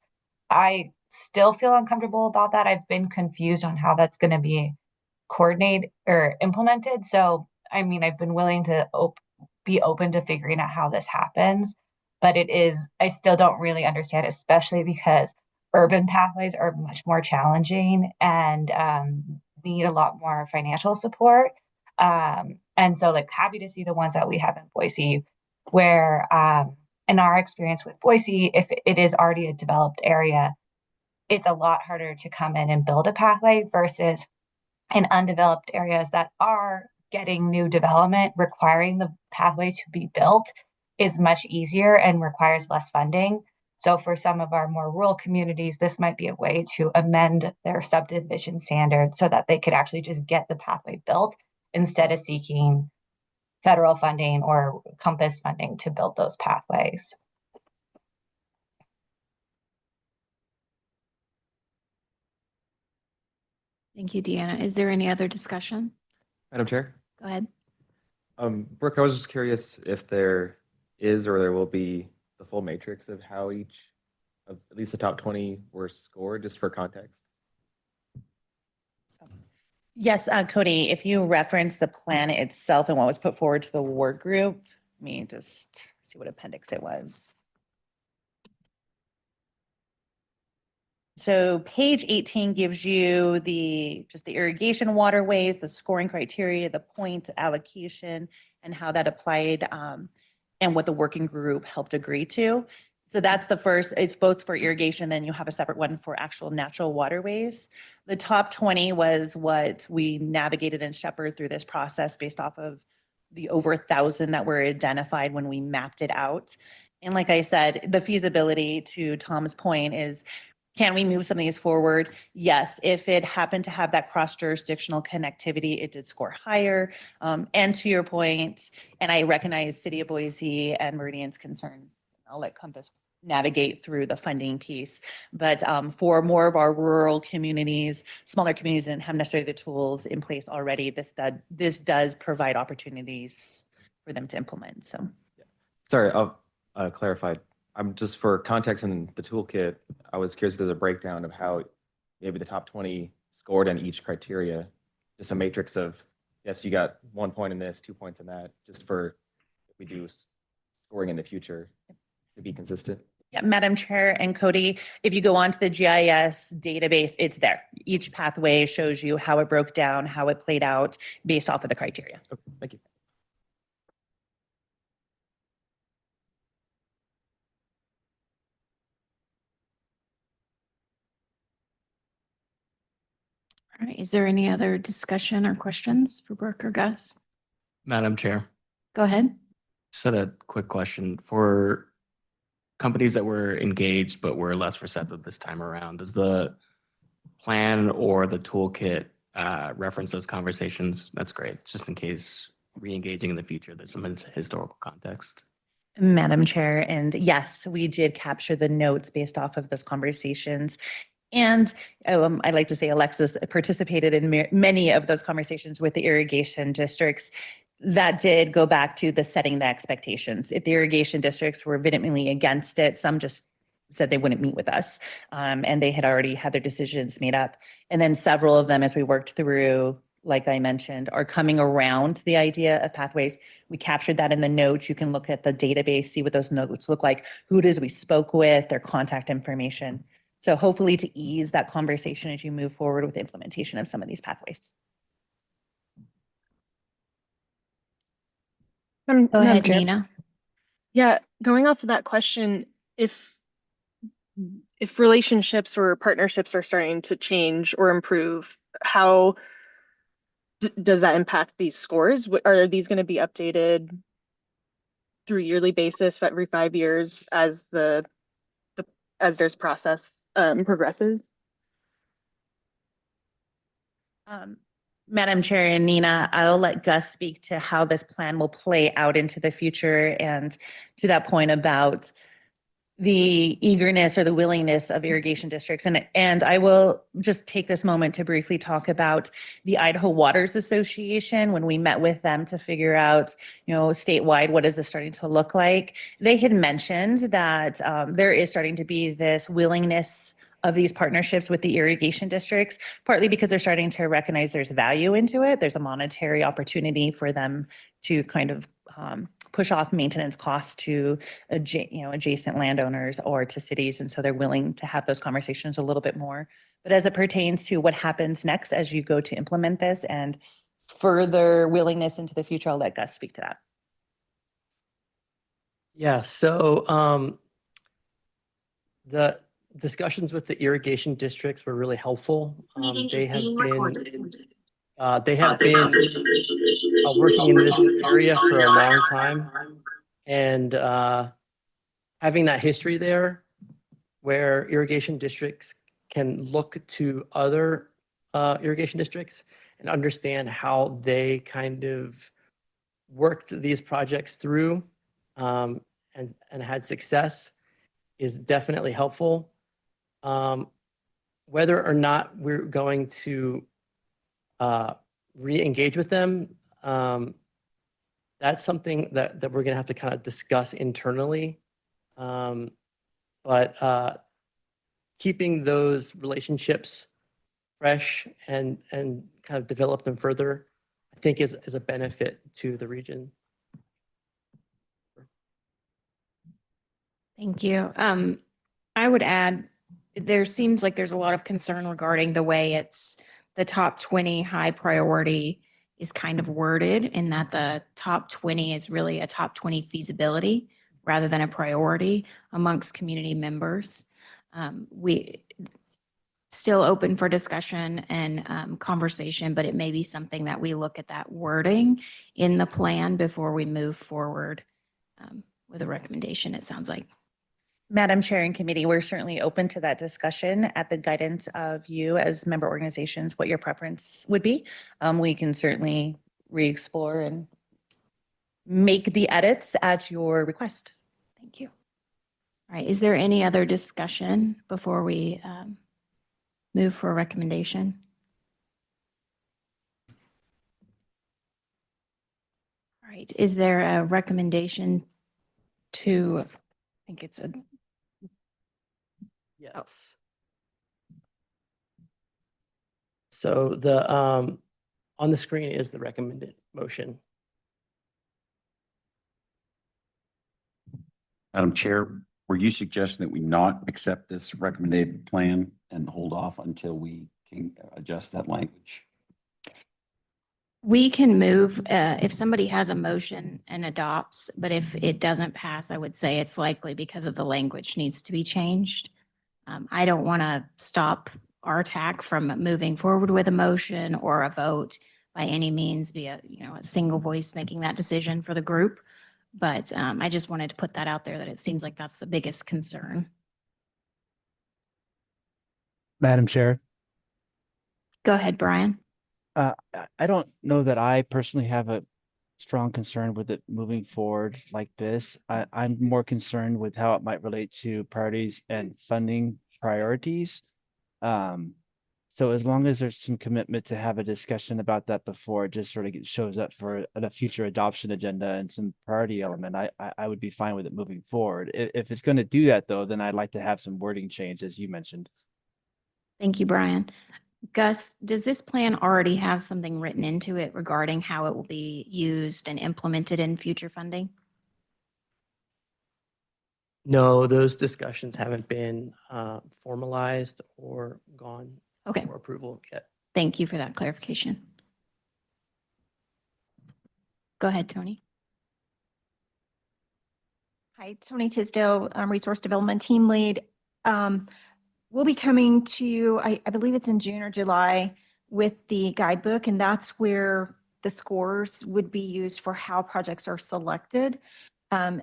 I still feel uncomfortable about that. I've been confused on how that's going to be coordinated or implemented. So, I mean, I've been willing to be open to figuring out how this happens, but I still don't really understand, especially because urban pathways are much more challenging and need a lot more financial support. And so happy to see the ones that we have in Boise, where in our experience with Boise, if it is already a developed area, it's a lot harder to come in and build a pathway versus in undeveloped areas that are getting new development, requiring the pathway to be built is much easier and requires less funding. So for some of our more rural communities, this might be a way to amend their subdivision standards so that they could actually just get the pathway built instead of seeking federal funding or Compass funding to build those pathways. Thank you, Deanna. Is there any other discussion? Madam Chair? Go ahead. Brooke, I was just curious if there is or there will be the full matrix of how each of at least the top 20 were scored, just for context. Yes, Cody, if you reference the plan itself and what was put forward to the work group, let me just see what appendix it was. So page 18 gives you just the irrigation waterways, the scoring criteria, the point allocation, and how that applied, and what the working group helped agree to. So that's the first, it's both for irrigation, then you have a separate one for actual natural waterways. The top 20 was what we navigated and shepherded through this process based off of the over 1,000 that were identified when we mapped it out. And like I said, the feasibility, to Tom's point, is can we move some of these forward? Yes, if it happened to have that cross-jurisdictional connectivity, it did score higher. And to your point, and I recognize City of Boise and Meridian's concerns, I'll let Compass navigate through the funding piece. But for more of our rural communities, smaller communities that didn't have necessarily the tools in place already, this does provide opportunities for them to implement. So, Sorry, I'll clarify. I'm just for context in the toolkit, I was curious if there's a breakdown of how maybe the top 20 scored on each criteria, just a matrix of, yes, you got 1 point in this, 2 points in that, just for if we do scoring in the future to be consistent. yeah, Madam Chair and Cody, if you go onto the GIS database, it's there. Each pathway shows you how it broke down, how it played out based off of the criteria. Okay, thank you. All right. Is there any other discussion or questions for Brooke or Gus? Madam Chair, Go ahead. just had a quick question for companies that were engaged but were less receptive this time around. Does the plan or the toolkit reference those conversations? That's great. It's just in case re-engaging in the future, there's some historical context. Madam Chair, and yes, we did capture the notes based off of those conversations. And I'd like to say Alexis participated in many of those conversations with the irrigation districts. That did go back to the setting the expectations. If the irrigation districts were vehemently against it, some just said they wouldn't meet with us. And they had already had their decisions made up. And then several of them, as we worked through, like I mentioned, are coming around the idea of pathways. We captured that in the notes. You can look at the database, see what those notes look like, who it is we spoke with, their contact information. So hopefully to ease that conversation as you move forward with implementation of some of these pathways. Go Madam ahead, Chair. Nina. Yeah, going off of that question, if relationships or partnerships are starting to change or improve, how does that impact these scores? Are these going to be updated through yearly basis every 5 years as as there's process progresses? Madam Chair and Nina, I'll let Gus speak to how this plan will play out into the future, and to that point about the eagerness or the willingness of irrigation districts. And I will just take this moment to briefly talk about the Idaho Waters Association. When we met with them to figure out, statewide, what is this starting to look like? They had mentioned that there is starting to be this willingness of these partnerships with the irrigation districts, partly because they're starting to recognize there's value into it. There's a monetary opportunity for them to kind of push off maintenance costs to adjacent landowners or to cities. And so they're willing to have those conversations a little bit more. But as it pertains to what happens next as you go to implement this and further willingness into the future, I'll let Gus speak to that. Yeah, so the discussions with the irrigation districts were really helpful. They have been working in this area for a long time, and having that history there where irrigation districts can look to other irrigation districts and understand how they kind of worked these projects through and had success is definitely helpful. Whether or not we're going to re-engage with them, that's something that we're going to have to kind of discuss internally. But keeping those relationships fresh and kind of develop them further, I think is a benefit to the region. Thank you. I would add, there seems like there's a lot of concern regarding the way the top 20 high priority is kind of worded, in that the top 20 is really a top 20 feasibility rather than a priority amongst community members. We still open for discussion and conversation, but it may be something that we look at that wording in the plan before we move forward with a recommendation, it sounds like. Madam Chair and Committee, we're certainly open to that discussion at the guidance of you as member organizations, what your preference would be. We can certainly re-explore and make the edits at your request. Thank you. All right, is there any other discussion before we move for a recommendation? All right, is there a recommendation to, I think it's a, Yes. So the on the screen is the recommended motion. Madam Chair, were you suggesting that we not accept this recommended plan and hold off until we can adjust that language? we can move, if somebody has a motion and adopts, but if it doesn't pass, I would say it's likely because of the language needs to be changed. I don't want to stop RTAC from moving forward with a motion or a vote by any means via, a single voice making that decision for the group. But I just wanted to put that out there, that it seems like that's the biggest concern. Madam Chair, Go ahead, Brian. I don't know that I personally have a strong concern with it moving forward like this. I'm more concerned with how it might relate to priorities and funding priorities. So as long as there's some commitment to have a discussion about that before it just sort of shows up for a future adoption agenda and some priority element, I would be fine with it moving forward. If it's going to do that though, then I'd like to have some wording change, as you mentioned. Thank you, Brian. Gus, does this plan already have something written into it regarding how it will be used and implemented in future funding? No, those discussions haven't been formalized or gone Okay, for approval yet. thank you for that clarification. Go ahead, Tony. Hi, Tony Tisdale, Resource Development Team Lead. We'll be coming to you, I believe it's in June or July, with the guidebook, and that's where the scores would be used for how projects are selected.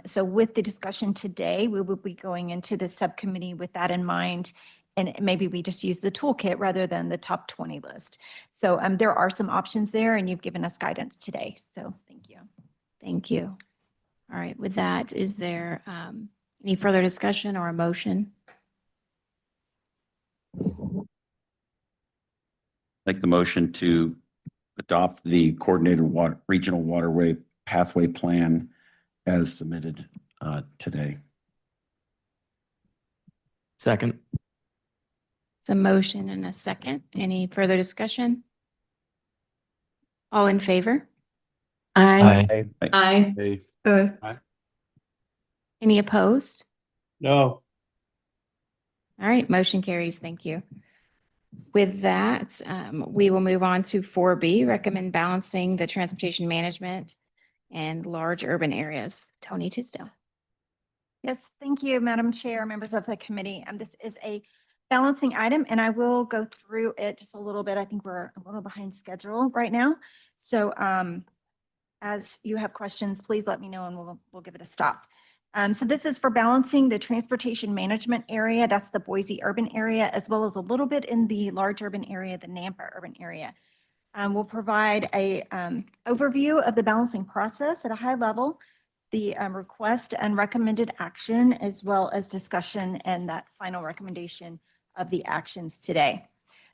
So with the discussion today, we will be going into the subcommittee with that in mind, and maybe we just use the toolkit rather than the top 20 list. So there are some options there, and you've given us guidance today. So thank you. Thank you. All right, with that, is there any further discussion or a motion? Make the motion to adopt the coordinated regional waterway pathway plan as submitted today. Second. It's a motion and a second. Any further discussion? All in favor? Aye. Aye. Any opposed? No. All right, motion carries. Thank you. With that, we will move on to 4B, recommend balancing the transportation management and large urban areas. Tony Tisdale. Yes, thank you, Madam Chair, members of the committee. This is a balancing item, and I will go through it just a little bit. I think we're a little behind schedule right now. So as you have questions, please let me know and we'll give it a stop. So this is for balancing the transportation management area. That's the Boise urban area, as well as a little bit in the large urban area, the Nampa urban area. We'll provide a overview of the balancing process at a high level, the request and recommended action, as well as discussion and that final recommendation of the actions today.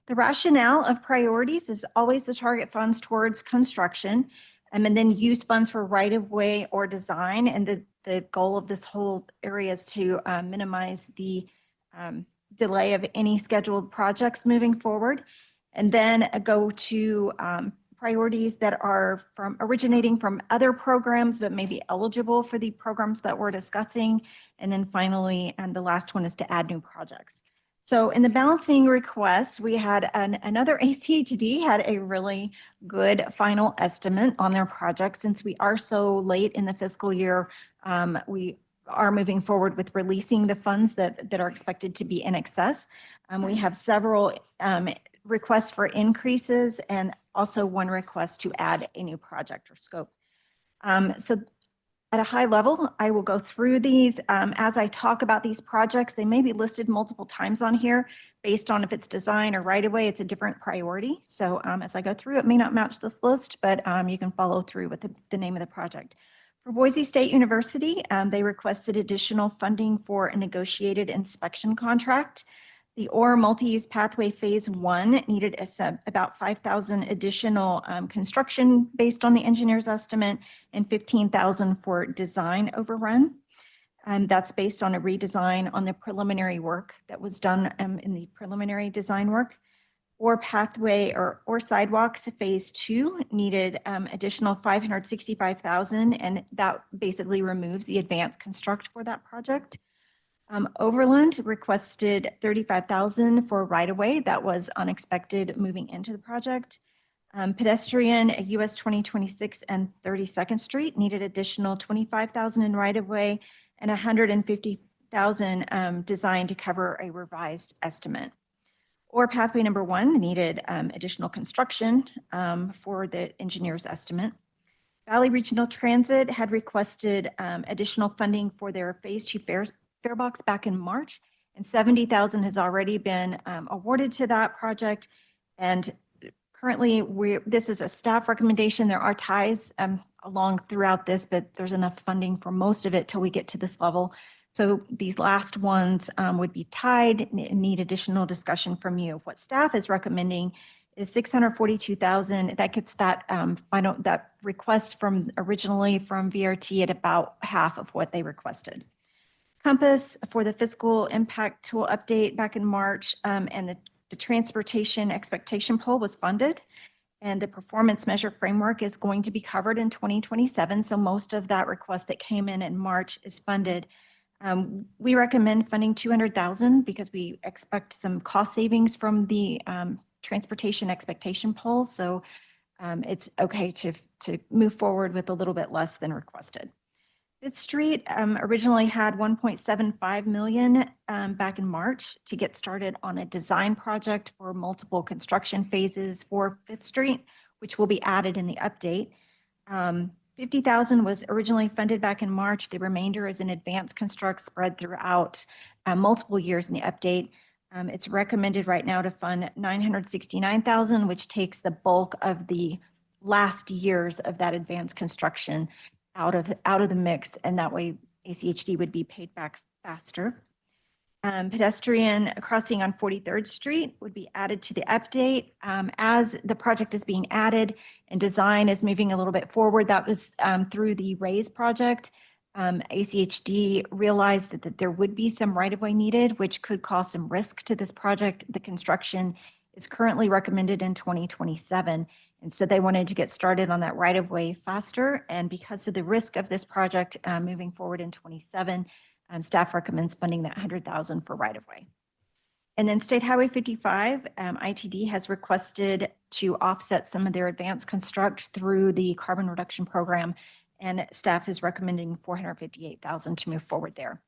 The rationale of priorities is always to target funds towards construction and then use funds for right-of-way or design. And the goal of this whole area is to minimize the delay of any scheduled projects moving forward. And then go to priorities that are originating from other programs, but may be eligible for the programs that we're discussing. And then finally, and the last one is to add new projects. So in the balancing request, we had another ACHD had a really good final estimate on their project. Since we are so late in the fiscal year, we are moving forward with releasing the funds that are expected to be in excess. We have several requests for increases and also one request to add a new project or scope. So at a high level, I will go through these. As I talk about these projects, they may be listed multiple times on here based on if it's design or right away, it's a different priority. So as I go through, it may not match this list, but you can follow through with the name of the project. For Boise State University, they requested additional funding for a negotiated inspection contract. The OR multi-use pathway phase 1 needed about 5,000 additional construction based on the engineer's estimate and 15,000 for design overrun. That's based on a redesign on the preliminary work that was done in the preliminary design work. Or pathway or sidewalks phase 2 needed additional 565,000, and that basically removes the advanced construct for that project. Overland requested 35,000 for right-of-way. That was unexpected moving into the project. Pedestrian US 2026 and 32nd Street needed additional 25,000 in right-of-way and 150,000 designed to cover a revised estimate. Or pathway number 1 needed additional construction for the engineer's estimate. Valley Regional Transit had requested additional funding for their phase 2 fare box back in March, and 70,000 has already been awarded to that project. And currently, this is a staff recommendation. There are ties along throughout this, but there's enough funding for most of it till we get to this level. So these last ones would be tied and need additional discussion from you. What staff is recommending is 642,000. That gets that that request from originally from VRT at about half of what they requested. Compass for the fiscal impact tool update back in March, and the transportation expectation poll was funded, and the performance measure framework is going to be covered in 2027. So most of that request that came in March is funded. We recommend funding 200,000 because we expect some cost savings from the transportation expectation poll. So it's okay to move forward with a little bit less than requested. Fifth Street originally had 1.75 million back in March to get started on a design project for multiple construction phases for Fifth Street, which will be added in the update. 50,000 was originally funded back in March. The remainder is an advanced construct spread throughout multiple years in the update. It's recommended right now to fund 969,000, which takes the bulk of the last years of that advanced construction out of the mix, and that way ACHD would be paid back faster. Pedestrian crossing on 43rd Street would be added to the update. As the project is being added and design is moving a little bit forward, that was through the RAISE project. ACHD realized that there would be some right-of-way needed, which could cause some risk to this project. The construction is currently recommended in 2027. And so they wanted to get started on that right-of-way faster. And because of the risk of this project moving forward in 27, staff recommends funding that 100,000 for right-of-way. And then State Highway 55, ITD has requested to offset some of their advanced construct through the carbon reduction program, and staff is recommending 458,000 to move forward there.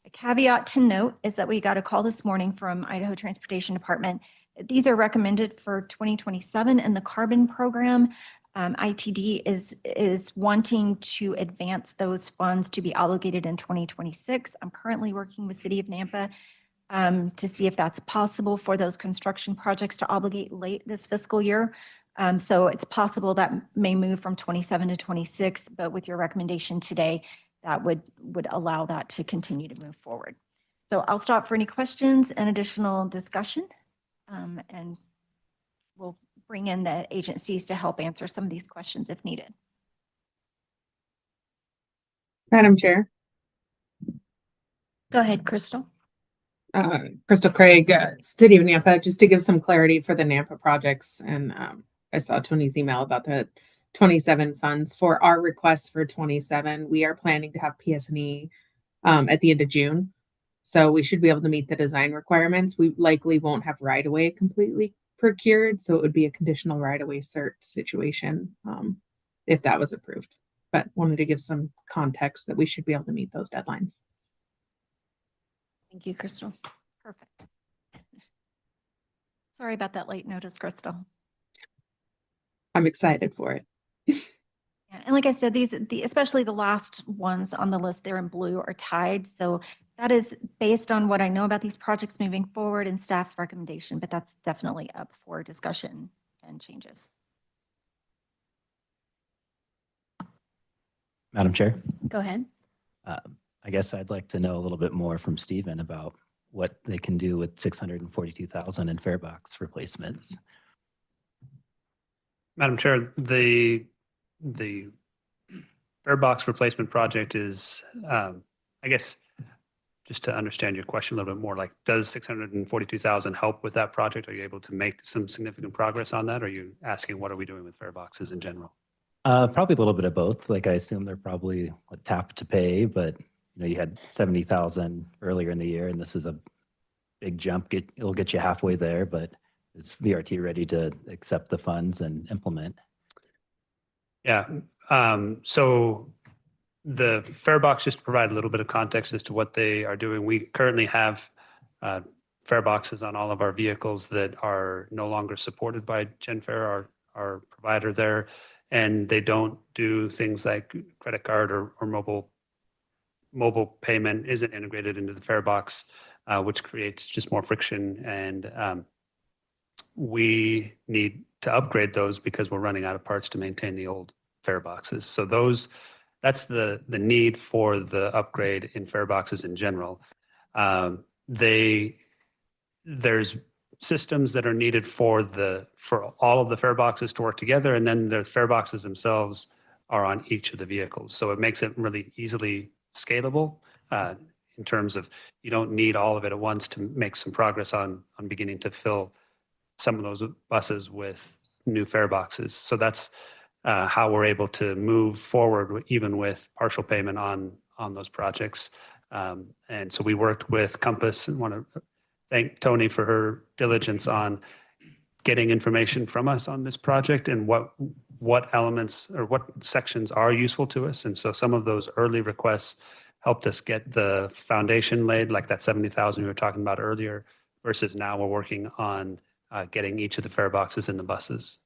A caveat to note is that we got a call this morning from Idaho Transportation Department. These are recommended for 2027 in the carbon program. ITD is wanting to advance those funds to be obligated in 2026. I'm currently working with City of Nampa to see if that's possible for those construction projects to obligate late this fiscal year. So it's possible that may move from 27 to 26, but with your recommendation today, that would allow that to continue to move forward. So I'll stop for any questions and additional discussion, and we'll bring in the agencies to help answer some of these questions if needed. Madam Chair. Go ahead, Crystal. Crystal Craig, City of Nampa, just to give some clarity for the Nampa projects. And I saw Tony's email about the 27 funds. For our request for 27, we are planning to have PS&E at the end of June. So we should be able to meet the design requirements. We likely won't have right-of-way completely procured, so it would be a conditional right-of-way cert situation if that was approved. But wanted to give some context that we should be able to meet those deadlines. Thank you, Crystal. Perfect. Sorry about that late notice, Crystal. I'm excited for it. Yeah, and like I said, especially the last ones on the list, they're in blue or tied. So that is based on what I know about these projects moving forward and staff's recommendation, but that's definitely up for discussion and changes. Madam Chair, Go ahead. I guess I'd like to know a little bit more from Stephen about what they can do with 642,000 in fare box replacements. Madam Chair, the fare box replacement project is, I guess, just to understand your question a little bit more, like, does 642,000 help with that project? Are you able to make some significant progress on that? Or are you asking what are we doing with fare boxes in general? Probably a little bit of both. Like, I assume they're probably tap to pay, but you had 70,000 earlier in the year, and this is a big jump. It'll get you halfway there, but is VRT ready to accept the funds and implement? Yeah. So the fare box, just to provide a little bit of context as to what they are doing, we currently have fare boxes on all of our vehicles that are no longer supported by GenFare, our provider there, and they don't do things like credit card or mobile payment isn't integrated into the fare box, which creates just more friction. And we need to upgrade those because we're running out of parts to maintain the old fare boxes. So those that's the need for the upgrade in fare boxes in general. There's systems that are needed for all of the fare boxes to work together, and then the fare boxes themselves are on each of the vehicles. So it makes it really easily scalable in terms of you don't need all of it at once to make some progress on beginning to fill some of those buses with new fare boxes. So that's how we're able to move forward even with partial payment on those projects. And so we worked with Compass and want to thank Tony for her diligence on getting information from us on this project and what elements or what sections are useful to us. And so some of those early requests helped us get the foundation laid, like that 70,000 we were talking about earlier, versus now we're working on getting each of the fare boxes in the buses.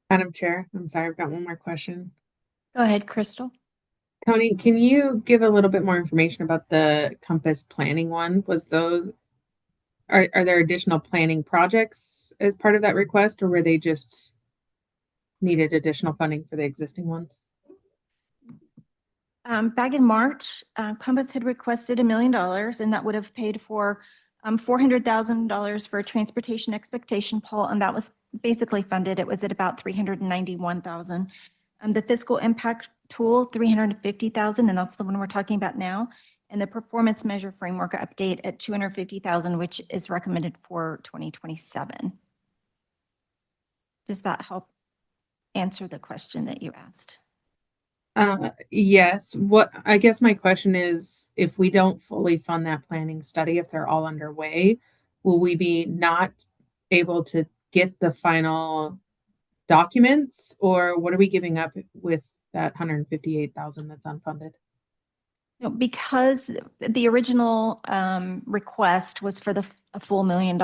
Madam Chair, I'm sorry, I've got one more question. Go ahead, Crystal. Tony, can you give a little bit more information about the Compass planning one? Are there additional planning projects as part of that request, or were they just needed additional funding for the existing ones? Back in March, Compass had requested $1 million, and that would have paid for $400,000 for a transportation expectation poll, and that was basically funded. It was at about $391,000. The fiscal impact tool, $350,000, and that's the one we're talking about now. And the performance measure framework update at $250,000, which is recommended for 2027. Does that help answer the question that you asked? Yes. I guess my question is, if we don't fully fund that planning study, if they're all underway, will we be not able to get the final documents, or what are we giving up with that $158,000 that's unfunded? No, because the original request was for a full $1 million.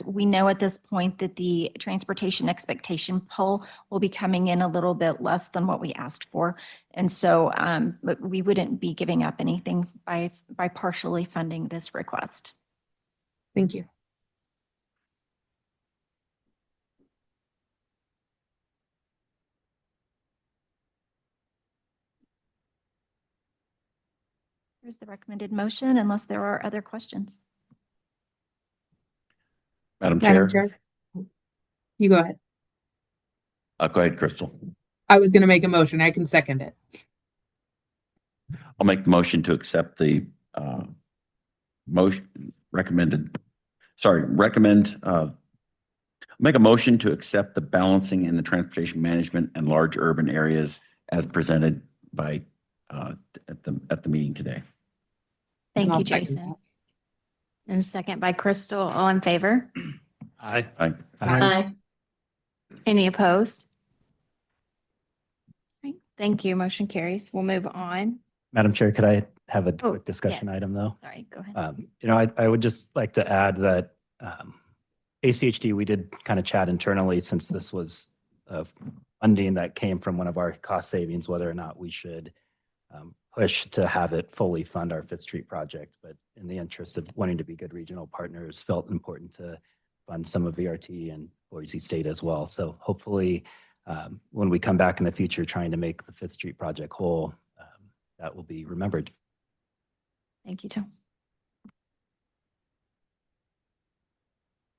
We know at this point that the transportation expectation poll will be coming in a little bit less than what we asked for. And so but we wouldn't be giving up anything by partially funding this request. Thank you. Here's the recommended motion, unless there are other questions. Madam Chair. You go ahead. Go ahead, Crystal. I was going to make a motion. I can second it. I'll make the motion to accept the make a motion to accept the balancing in the transportation management and large urban areas as presented by at the meeting today. Thank I'll you, second Jason. that. And a second by Crystal. All in favor? Aye. Aye. Any opposed? Right. Thank you. Motion carries. We'll move on. Madam Chair, could I have a Oh, quick discussion item though? Sorry, go ahead. I would just like to add that ACHD, we did kind of chat internally since this was funding that came from one of our cost savings, whether or not we should push to have it fully fund our Fifth Street project. But in the interest of wanting to be good regional partners, felt important to fund some of VRT and Boise State as well. So hopefully when we come back in the future trying to make the Fifth Street project whole, that will be remembered. Thank you, Tom.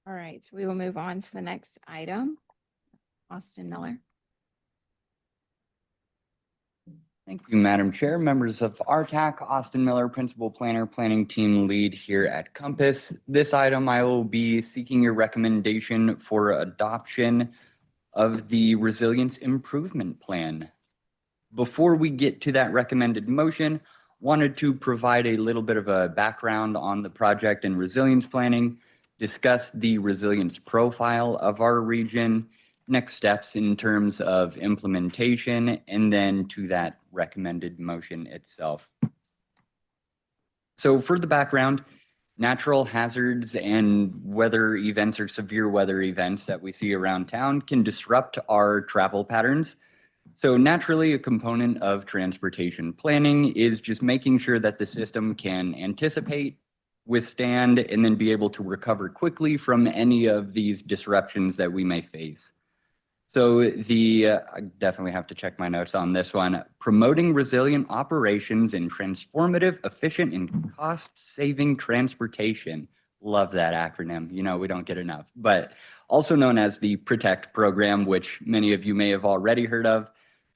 All right, so we will move on to the next item. Austin Miller. Thank you, Madam Chair. Members of RTAC, Austin Miller, Principal Planner, Planning Team Lead here at Compass. This item, I will be seeking your recommendation for adoption of the Resilience Improvement Plan. Before we get to that recommended motion, wanted to provide a little bit of a background on the project and resilience planning, discuss the resilience profile of our region, next steps in terms of implementation, and then to that recommended motion itself. So for the background, natural hazards and weather events or severe weather events that we see around town can disrupt our travel patterns. So naturally, a component of transportation planning is just making sure that the system can anticipate withstand, and then be able to recover quickly from any of these disruptions that we may face. So I definitely have to check my notes on this one. Promoting resilient operations in transformative, efficient, and cost-saving transportation. Love that acronym. You know, we don't get enough. But also known as the PROTECT program, which many of you may have already heard of.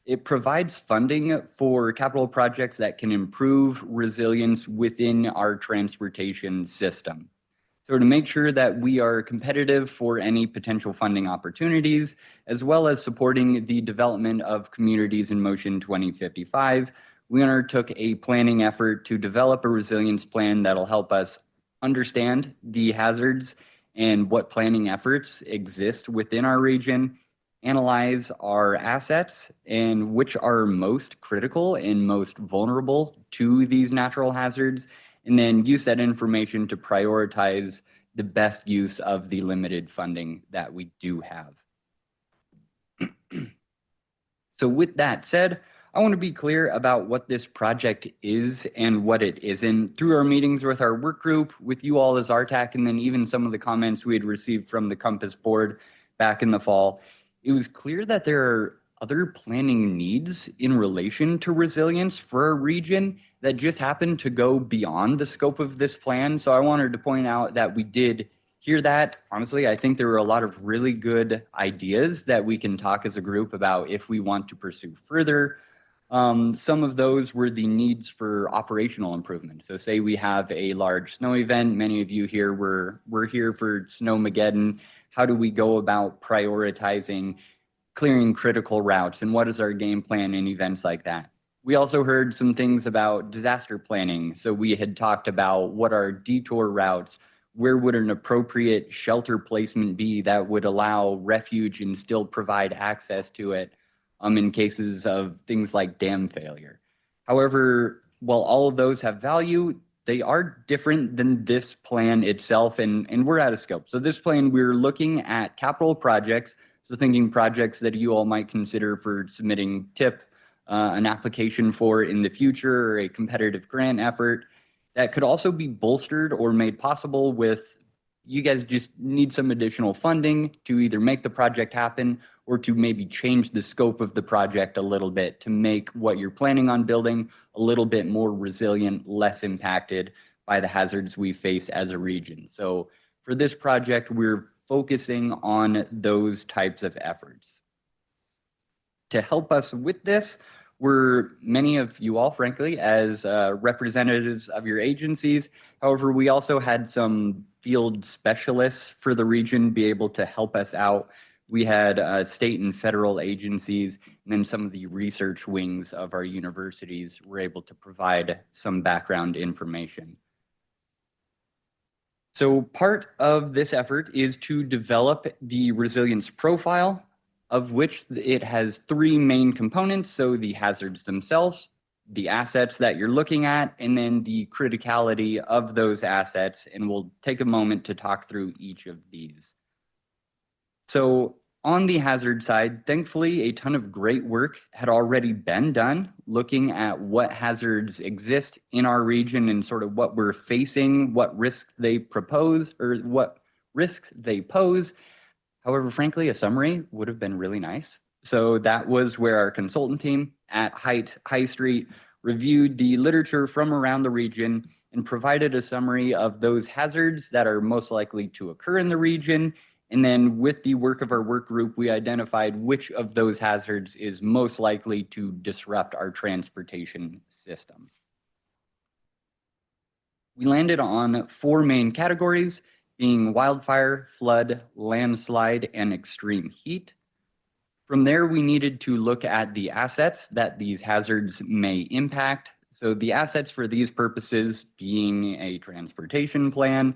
It provides funding for capital projects that can improve resilience within our transportation system. So to make sure that we are competitive for any potential funding opportunities, as well as supporting the development of Communities in Motion 2055, we undertook a planning effort to develop a resilience plan that'll help us understand the hazards and what planning efforts exist within our region, analyze our assets and which are most critical and most vulnerable to these natural hazards, and then use that information to prioritize the best use of the limited funding that we do have. So with that said, I want to be clear about what this project is and what it isn't. Through our meetings with our work group, with you all as RTAC, and then even some of the comments we had received from the Compass board back in the fall, it was clear that there are other planning needs in relation to resilience for our region that just happen to go beyond the scope of this plan. So I wanted to point out that we did hear that. Honestly, I think there were a lot of really good ideas that we can talk as a group about if we want to pursue further. Some of those were the needs for operational improvements. So say we have a large snow event, many of you here we're here for Snowmageddon. How do we go about prioritizing clearing critical routes, and what is our game plan in events like that? We also heard some things about disaster planning. So we had talked about what are detour routes, where would an appropriate shelter placement be that would allow refuge and still provide access to it in cases of things like dam failure. However, while all of those have value, they are different than this plan itself, and we're out of scope. So this plan, we're looking at capital projects, so thinking projects that you all might consider for submitting TIP, an application for in the future, or a competitive grant effort that could also be bolstered or made possible with you guys just need some additional funding to either make the project happen or to maybe change the scope of the project a little bit to make what you're planning on building a little bit more resilient, less impacted by the hazards we face as a region. So for this project, we're focusing on those types of efforts. To help us with this, many of you all, frankly, as representatives of your agencies. However, we also had some field specialists for the region be able to help us out. We had state and federal agencies, and then some of the research wings of our universities were able to provide some background information. So part of this effort is to develop the resilience profile, of which it has three main components. So the hazards themselves, the assets that you're looking at, and then the criticality of those assets. And we'll take a moment to talk through each of these. So on the hazard side, thankfully, a ton of great work had already been done looking at what hazards exist in our region and sort of what we're facing, what risks they propose or what risks they pose. However, frankly, a summary would have been really nice. So that was where our consultant team at High Street reviewed the literature from around the region and provided a summary of those hazards that are most likely to occur in the region. And then with the work of our work group, we identified which of those hazards is most likely to disrupt our transportation system. We landed on four main categories, being wildfire, flood, landslide, and extreme heat. From there, we needed to look at the assets that these hazards may impact. So the assets for these purposes being a transportation plan,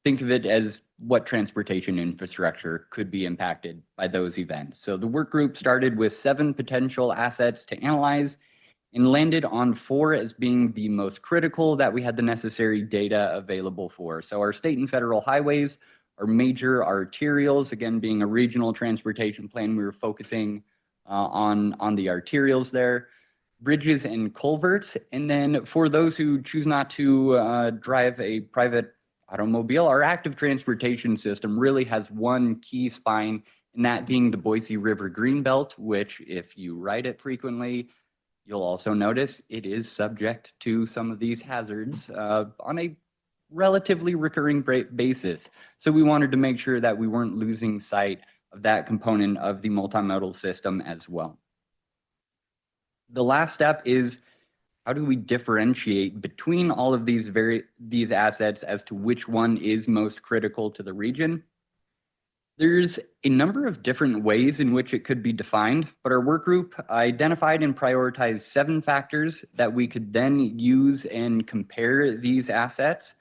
think of it as what transportation infrastructure could be impacted by those events. So the work group started with 7 potential assets to analyze and landed on 4 as being the most critical that we had the necessary data available for. So our state and federal highways, our major arterials, again, being a regional transportation plan, we were focusing on the arterials there. bridges and culverts. And then for those who choose not to drive a private automobile, our active transportation system really has one key spine, and that being the Boise River Greenbelt, which if you ride it frequently, you'll also notice it is subject to some of these hazards on a relatively recurring basis. So we wanted to make sure that we weren't losing sight of that component of the multimodal system as well. The last step is, how do we differentiate between all of these assets as to which one is most critical to the region? There's a number of different ways in which it could be defined, but our work group identified and prioritized 7 factors that we could then use and compare these assets.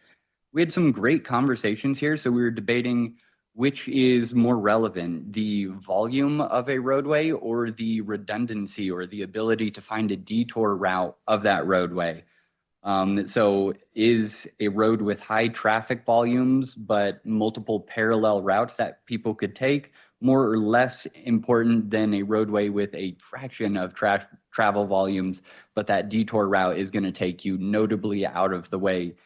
We had some great conversations here, so we were debating which is more relevant, the volume of a roadway or the redundancy or the ability to find a detour route of that roadway. So is a road with high traffic volumes but multiple parallel routes that people could take more or less important than a roadway with a fraction of travel volumes, but that detour route is going to take you notably out of the way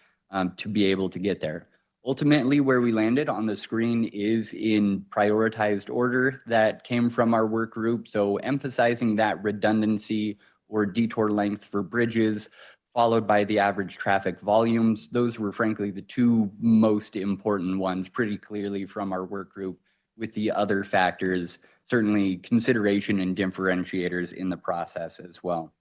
to be able to get there? Ultimately, where we landed on the screen is in prioritized order that came from our work group. So emphasizing that redundancy or detour length for bridges, followed by the average traffic volumes. Those were frankly the 2 most important ones, pretty clearly from our work group, with the other factors, certainly consideration and differentiators in the process as well.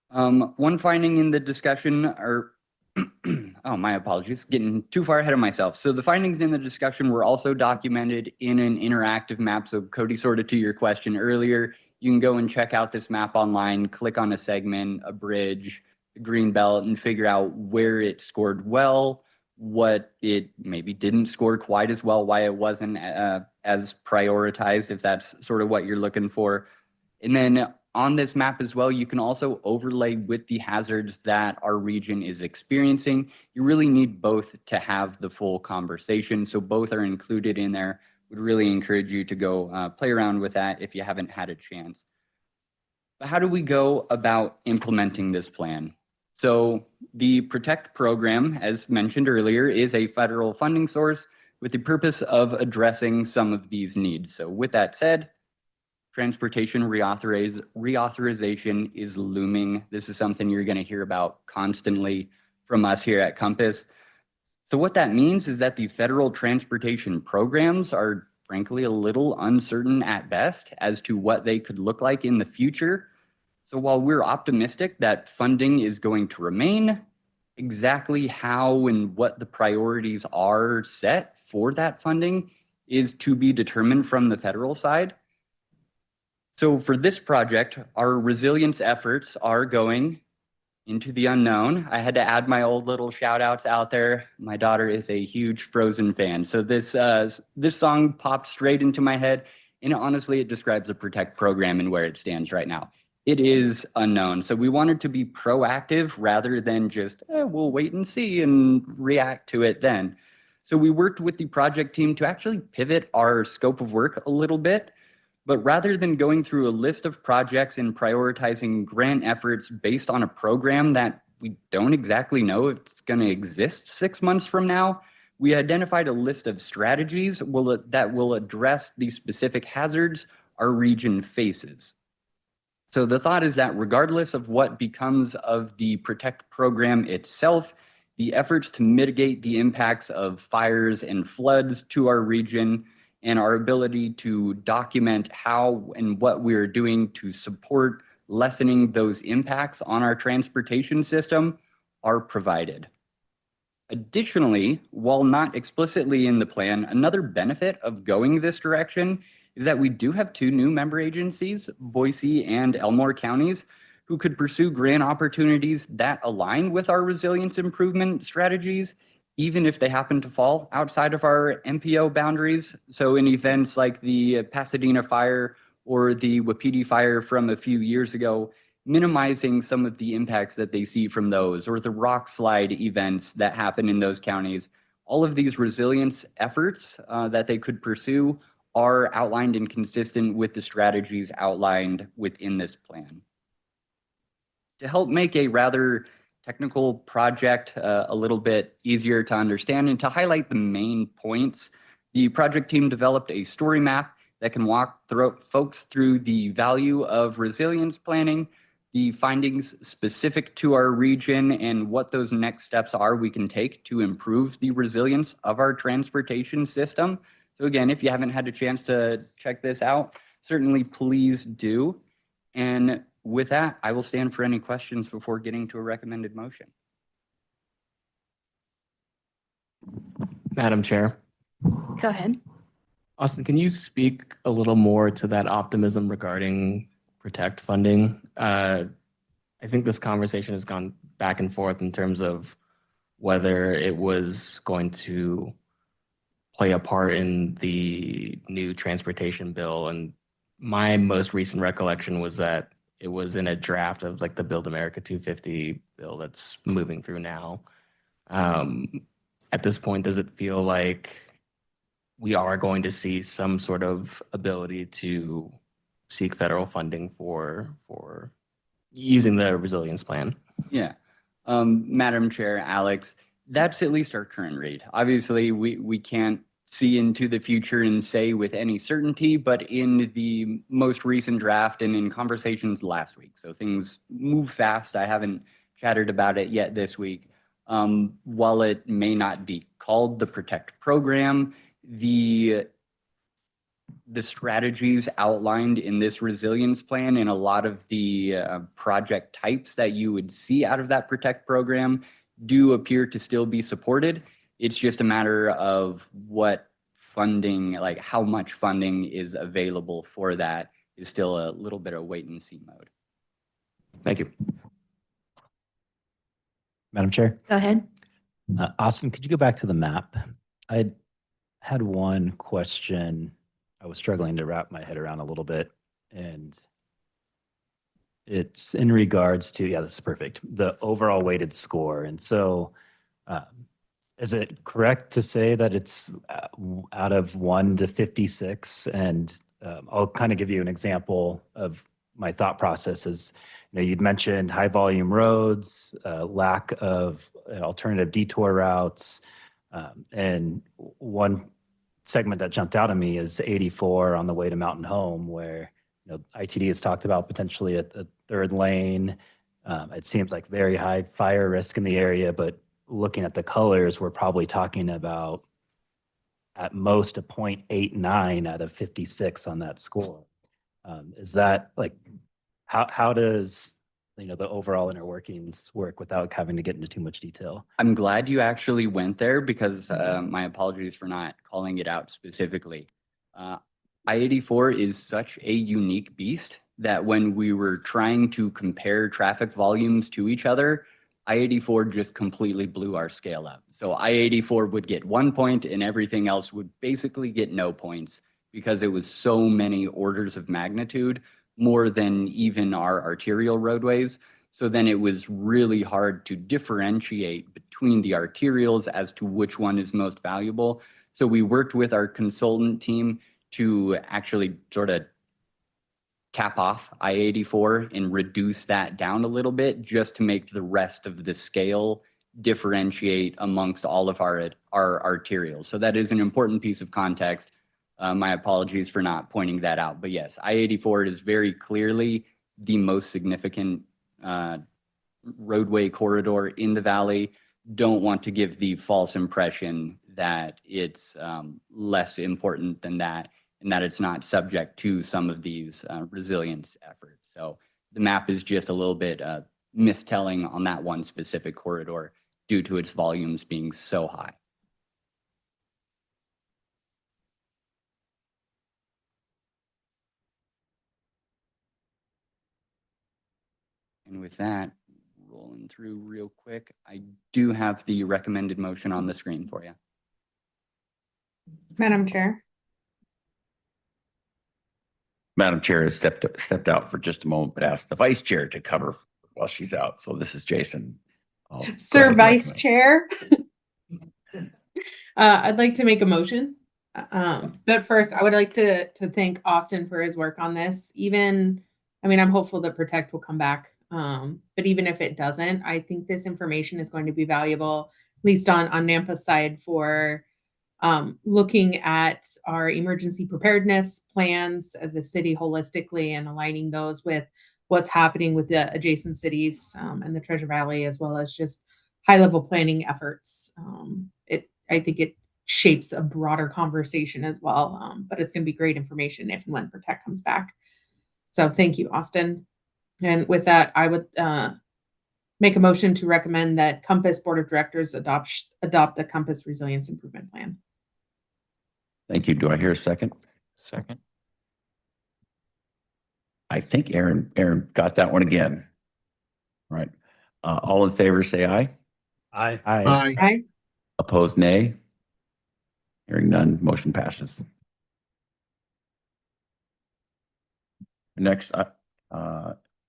One finding in the discussion are, oh, my apologies, getting too far ahead of myself. So the findings in the discussion were also documented in an interactive map. So Cody, sort of to your question earlier, you can go and check out this map online, click on a segment, a bridge, the green belt, and figure out where it scored well, what it maybe didn't score quite as well, why it wasn't as prioritized, if that's sort of what you're looking for. And then on this map as well, you can also overlay with the hazards that our region is experiencing. You really need both to have the full conversation. So both are included in there. Would really encourage you to go play around with that if you haven't had a chance. But how do we go about implementing this plan? So the PROTECT program, as mentioned earlier, is a federal funding source with the purpose of addressing some of these needs. So with that said, transportation reauthorization is looming. This is something you're going to hear about constantly from us here at Compass. So what that means is that the federal transportation programs are frankly a little uncertain at best as to what they could look like in the future. So while we're optimistic that funding is going to remain, exactly how and what the priorities are set for that funding is to be determined from the federal side. So for this project, our resilience efforts are going into the unknown. I had to add my old little shout outs out there. My daughter is a huge Frozen fan. So this song popped straight into my head. And honestly, it describes the PROTECT program and where it stands right now. It is unknown. So we wanted to be proactive rather than just, we'll wait and see and react to it then. So we worked with the project team to actually pivot our scope of work a little bit. But rather than going through a list of projects and prioritizing grant efforts based on a program that we don't exactly know if it's going to exist 6 months from now, we identified a list of strategies that will address the specific hazards our region faces. So the thought is that regardless of what becomes of the PROTECT program itself, the efforts to mitigate the impacts of fires and floods to our region and our ability to document how and what we are doing to support lessening those impacts on our transportation system are provided. Additionally, while not explicitly in the plan, another benefit of going this direction is that we do have 2 new member agencies, Boise and Elmore counties, who could pursue grant opportunities that align with our resilience improvement strategies, even if they happen to fall outside of our MPO boundaries. So in events like the Pasadena fire or the Wapiti fire from a few years ago, minimizing some of the impacts that they see from those, or the rock slide events that happen in those counties, all of these resilience efforts that they could pursue are outlined and consistent with the strategies outlined within this plan. To help make a rather technical project a little bit easier to understand and to highlight the main points, the project team developed a story map that can walk folks through the value of resilience planning, the findings specific to our region, and what those next steps are we can take to improve the resilience of our transportation system. So again, if you haven't had a chance to check this out, certainly please do. And with that, I will stand for any questions before getting to a recommended motion. Madam Chair. Go ahead. Austin, can you speak a little more to that optimism regarding protect funding? I think this conversation has gone back and forth in terms of whether it was going to play a part in the new transportation bill. And my most recent recollection was that it was in a draft of like the Build America 250 bill that's moving through now. At this point, does it feel like we are going to see some sort of ability to seek federal funding for using the resilience plan? Yeah. Madam Chair, Alex, that's at least our current read. Obviously, we can't see into the future and say with any certainty, but in the most recent draft and in conversations last week, so things move fast. I haven't chatted about it yet this week. While it may not be called the Protect program, the strategies outlined in this resilience plan and a lot of the project types that you would see out of that Protect program do appear to still be supported. It's just a matter of what funding, like how much funding is available for that is still a little bit of wait and see mode. Thank you. Madam Chair. Go ahead. Austin, could you go back to the map? I had one question I was struggling to wrap my head around a little bit, and it's in regards to, yeah, this is perfect, the overall weighted score. And so is it correct to say that it's out of 1 to 56? And I'll kind of give you an example of my thought processes. You know, you'd mentioned high volume roads, lack of alternative detour routes, and one segment that jumped out at me is 84 on the way to Mountain Home, where ITD has talked about potentially a third lane. It seems like very high fire risk in the area, but looking at the colors, we're probably talking about at most a 0.89 out of 56 on that score. Is that like, how does the overall inner workings work without having to get into too much detail? I'm glad you actually went there because my apologies for not calling it out specifically. I-84 is such a unique beast that when we were trying to compare traffic volumes to each other, I-84 just completely blew our scale up. So I-84 would get 1 point and everything else would basically get no points because it was so many orders of magnitude more than even our arterial roadways. So then it was really hard to differentiate between the arterials as to which one is most valuable. So we worked with our consultant team to actually sort of cap off I-84 and reduce that down a little bit just to make the rest of the scale differentiate amongst all of our arterials. So that is an important piece of context. My apologies for not pointing that out. But yes, I-84 is very clearly the most significant roadway corridor in the valley. Don't want to give the false impression that it's less important than that and that it's not subject to some of these resilience efforts. So the map is just a little bit mistelling on that one specific corridor due to its volumes being so high. And with that, rolling through real quick, I do have the recommended motion on the screen for you. Madam Chair. Madam Chair has stepped out for just a moment, but asked the Vice Chair to cover while she's out. So this is Jason. Sir Vice Chair. I'd like to make a motion But first, I would like to thank Austin for his work on this. Even, I mean, I'm hopeful that Protect will come back. But even if it doesn't, I think this information is going to be valuable, at least on Nampa's side, for looking at our emergency preparedness plans as a city holistically and aligning those with what's happening with the adjacent cities and the Treasure Valley, as well as just high level planning efforts. I think it shapes a broader conversation as well. But it's going to be great information if and when Protect comes back. So thank you, Austin. And with that, I would make a motion to recommend that Compass Board of Directors adopt the Compass Resilience Improvement Plan. Thank you. Do I hear a second? Second. I think Aaron got that one again. All right. All in favor, say aye. Aye. Aye. Opposed, nay. Hearing none, motion passes. Next,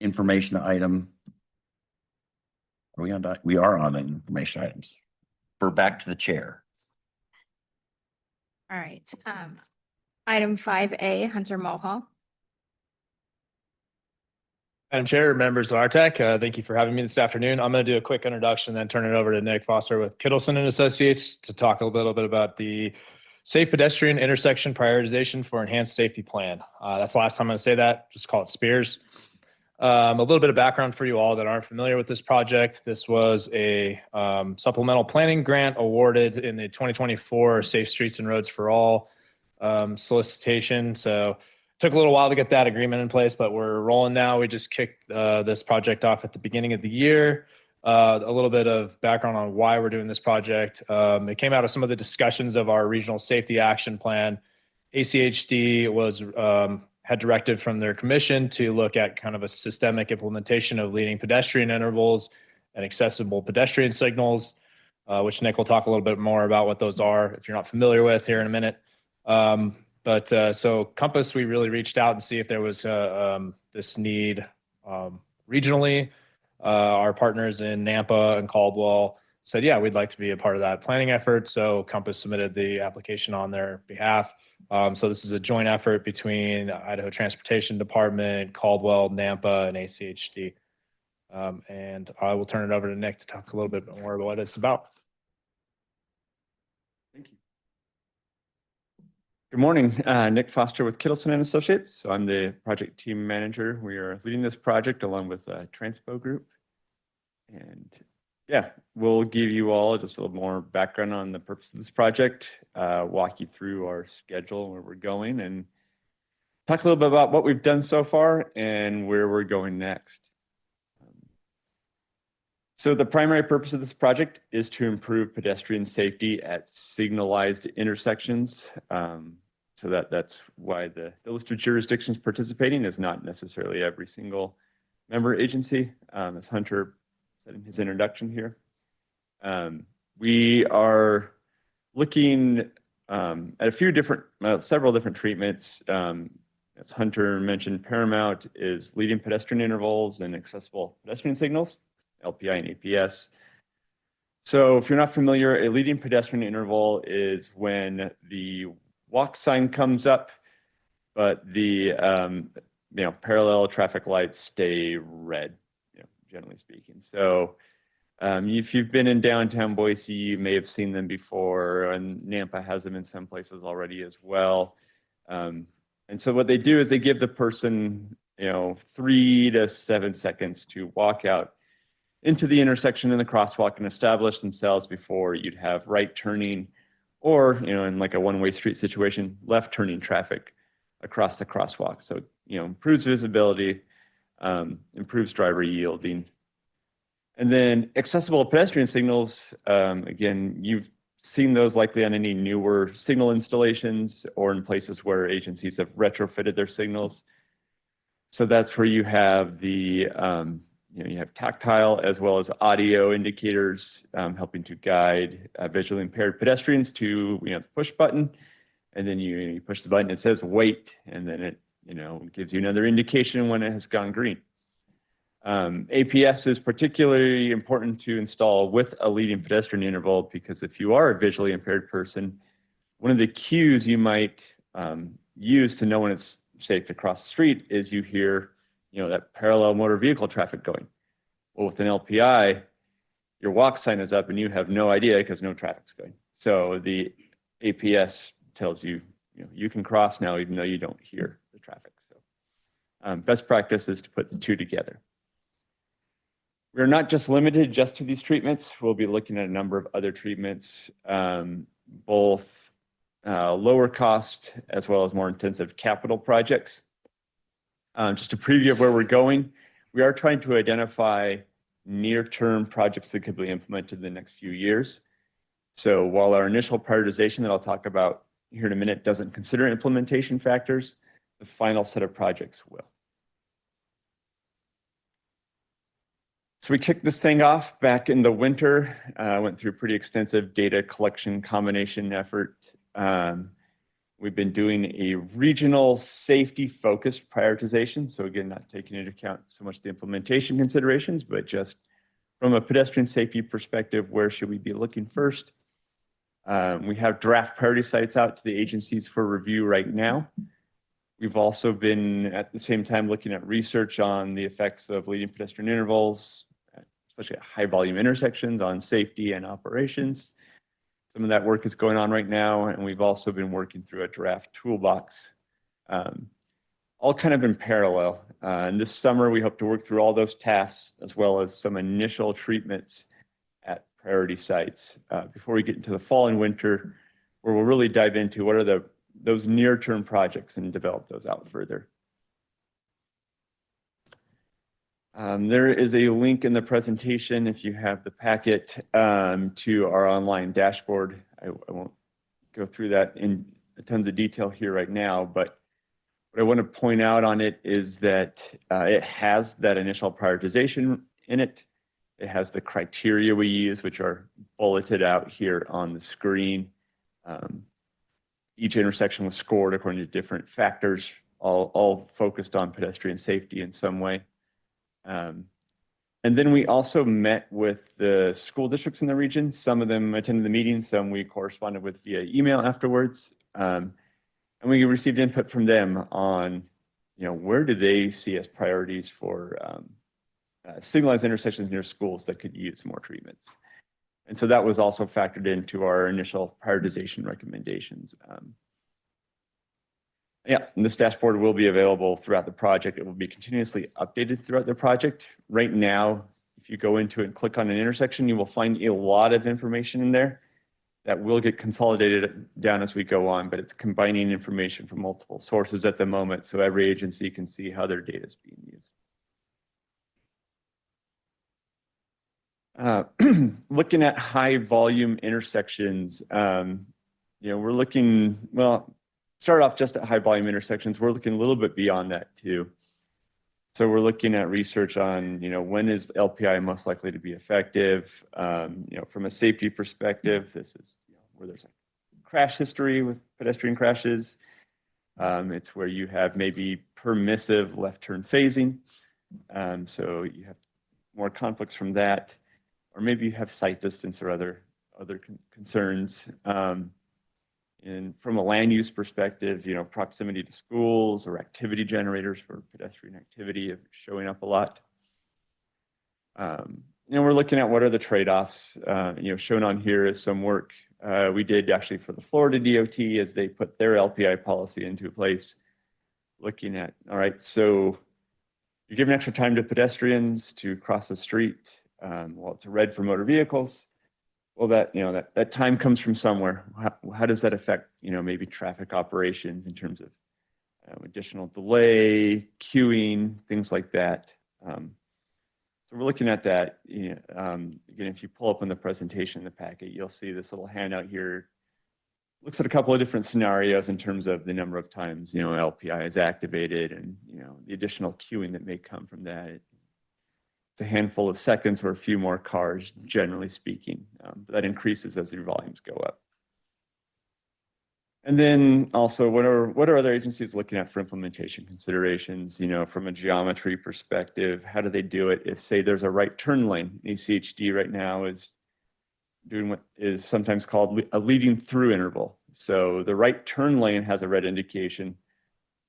information item. Are we on? We are on the information items. We're back to the chair. All right. Item 5A, Hunter Mulhall. Madam Chair, members of RTAC, thank you for having me this afternoon. I'm going to do a quick introduction, then turn it over to Nick Foster with Kittleson and Associates to talk a little bit about the Safe Pedestrian Intersection Prioritization for Enhanced Safety Plan. That's the last time I'm going to say that. Just call it SPEARS. A little bit of background for you all that aren't familiar with this project. This was a supplemental planning grant awarded in the 2024 Safe Streets and Roads for All solicitation. So took a little while to get that agreement in place, but we're rolling now. We just kicked this project off at the beginning of the year. A little bit of background on why we're doing this project. It came out of some of the discussions of our Regional Safety Action Plan. ACHD was had directed from their commission to look at kind of a systemic implementation of leading pedestrian intervals and accessible pedestrian signals, which Nick will talk a little bit more about what those are if you're not familiar with here in a minute. So Compass, we really reached out and see if there was this need regionally. Our partners in Nampa and Caldwell said, yeah, we'd like to be a part of that planning effort. So Compass submitted the application on their behalf. So this is a joint effort between Idaho Transportation Department, Caldwell, Nampa, and ACHD. And I will turn it over to Nick to talk a little bit more about what it's about. Thank you. Good morning, Nick Foster with Kittleson and Associates. So I'm the project team manager. We are leading this project along with Transpo Group. And yeah, we'll give you all just a little more background on the purpose of this project, walk you through our schedule, where we're going, and talk a little bit about what we've done so far and where we're going next. So the primary purpose of this project is to improve pedestrian safety at signalized intersections. So that's why the list of jurisdictions participating is not necessarily every single member agency, as Hunter said in his introduction here. We are looking at a few different, several different treatments. As Hunter mentioned, paramount is leading pedestrian intervals and accessible pedestrian signals, LPI and APS. So if you're not familiar, a leading pedestrian interval is when the walk sign comes up, but the parallel traffic lights stay red, generally speaking. So if you've been in downtown Boise, you may have seen them before, and Nampa has them in some places already as well. And so what they do is they give the person, 3 to 7 seconds to walk out into the intersection in the crosswalk and establish themselves before you'd have right turning or, in like a one-way street situation, left turning traffic across the crosswalk. So, improves visibility, improves driver yielding. And then accessible pedestrian signals, again, you've seen those likely on any newer signal installations or in places where agencies have retrofitted their signals. So that's where you have the, you have tactile as well as audio indicators helping to guide visually impaired pedestrians to, the push button. And then you push the button, it says wait, and then it, gives you another indication when it has gone green. APS is particularly important to install with a leading pedestrian interval because if you are a visually impaired person, One of the cues you might use to know when it's safe to cross the street is you hear, that parallel motor vehicle traffic going. Well, with an LPI, your walk sign is up and you have no idea because no traffic's going. So the APS tells you, you can cross now even though you don't hear the traffic. So best practice is to put the two together. We're not just limited just to these treatments. We'll be looking at a number of other treatments, both lower cost as well as more intensive capital projects. Just a preview of where we're going, we are trying to identify near-term projects that could be implemented in the next few years. So while our initial prioritization that I'll talk about here in a minute doesn't consider implementation factors, the final set of projects will. So we kicked this thing off back in the winter. Went through a pretty extensive data collection combination effort. We've been doing a regional safety focused prioritization. So again, not taking into account so much the implementation considerations, but just from a pedestrian safety perspective, where should we be looking first? We have draft priority sites out to the agencies for review right now. We've also been at the same time looking at research on the effects of leading pedestrian intervals, especially at high volume intersections, on safety and operations. Some of that work is going on right now, and we've also been working through a draft toolbox, all kind of in parallel. And this summer, we hope to work through all those tasks as well as some initial treatments at priority sites before we get into the fall and winter, where we'll really dive into what are those near-term projects and develop those out further. There is a link in the presentation, if you have the packet, to our online dashboard. I won't go through that in tons of detail here right now, but what I want to point out on it is that it has that initial prioritization in it. It has the criteria we use, which are bulleted out here on the screen. Each intersection was scored according to different factors, all focused on pedestrian safety in some way. And then we also met with the school districts in the region. Some of them attended the meeting, some we corresponded with via email afterwards. And we received input from them on, where do they see as priorities for signalized intersections near schools that could use more treatments. And so that was also factored into our initial prioritization recommendations. Yeah, and this dashboard will be available throughout the project. It will be continuously updated throughout the project. Right now, if you go into it and click on an intersection, you will find a lot of information in there that will get consolidated down as we go on, but it's combining information from multiple sources at the moment, so every agency can see how their data is being used. Looking at high volume intersections, we're looking, start off just at high volume intersections. We're looking a little bit beyond that too. So we're looking at research on, when is LPI most likely to be effective? From a safety perspective, this is where there's a crash history with pedestrian crashes. It's where you have maybe permissive left turn phasing. So you have more conflicts from that, or maybe you have sight distance or other concerns. And from a land use perspective, proximity to schools or activity generators for pedestrian activity are showing up a lot. We're looking at what are the trade-offs. Shown on here is some work we did actually for the Florida DOT as they put their LPI policy into place, looking at, all right, so you're giving extra time to pedestrians to cross the street. Well, it's a red for motor vehicles. Well, that time comes from somewhere. How does that affect, maybe traffic operations in terms of additional delay, queuing, things like that? So we're looking at that. Again, if you pull up on the presentation in the packet, you'll see this little handout here. Looks at a couple of different scenarios in terms of the number of times, LPI is activated and, the additional queuing that may come from that. It's a handful of seconds or a few more cars, generally speaking, but that increases as your volumes go up. And then also, what are other agencies looking at for implementation considerations? From a geometry perspective, how do they do it? If, say, there's a right turn lane, ACHD right now is doing what is sometimes called a leading through interval. So the right turn lane has a red indication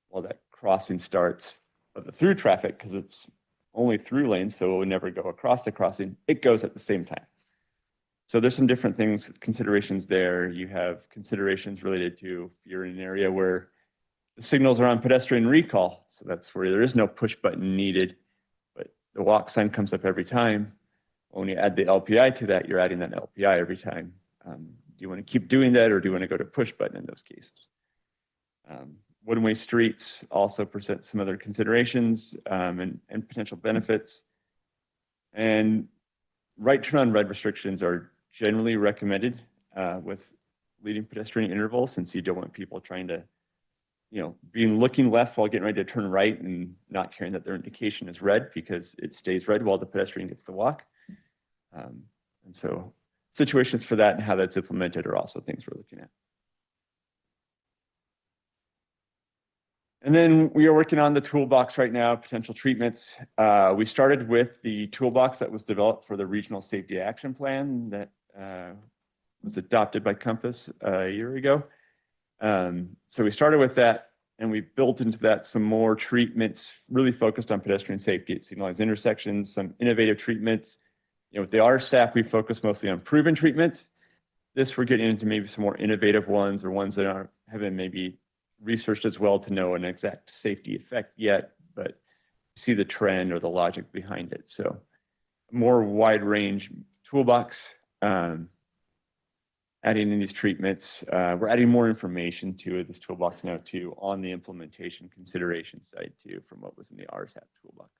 while that crossing starts, but the through traffic, because it's only through lanes, so it would never go across the crossing, it goes at the same time. So there's some different things, considerations there. You have considerations related to if you're in an area where the signals are on pedestrian recall. So that's where there is no push button needed, but the walk sign comes up every time. When you add the LPI to that, you're adding that LPI every time. Do you want to keep doing that, or do you want to go to push button in those cases? One-way streets also present some other considerations and potential benefits. And right turn on red restrictions are generally recommended with leading pedestrian intervals, since you don't want people trying to, being looking left while getting ready to turn right and not caring that their indication is red, because it stays red while the pedestrian gets the walk. And so situations for that and how that's implemented are also things we're looking at. And then we are working on the toolbox right now, potential treatments. We started with the toolbox that was developed for the Regional Safety Action Plan that was adopted by Compass a year ago. So we started with that, and we built into that some more treatments really focused on pedestrian safety at signalized intersections, some innovative treatments. With the RSAP, we focus mostly on proven treatments. This, we're getting into maybe some more innovative ones, or ones that haven't maybe researched as well to know an exact safety effect yet, but see the trend or the logic behind it. So a more wide range toolbox, adding in these treatments. We're adding more information to this toolbox now too, on the implementation consideration side too, from what was in the RSAP toolbox.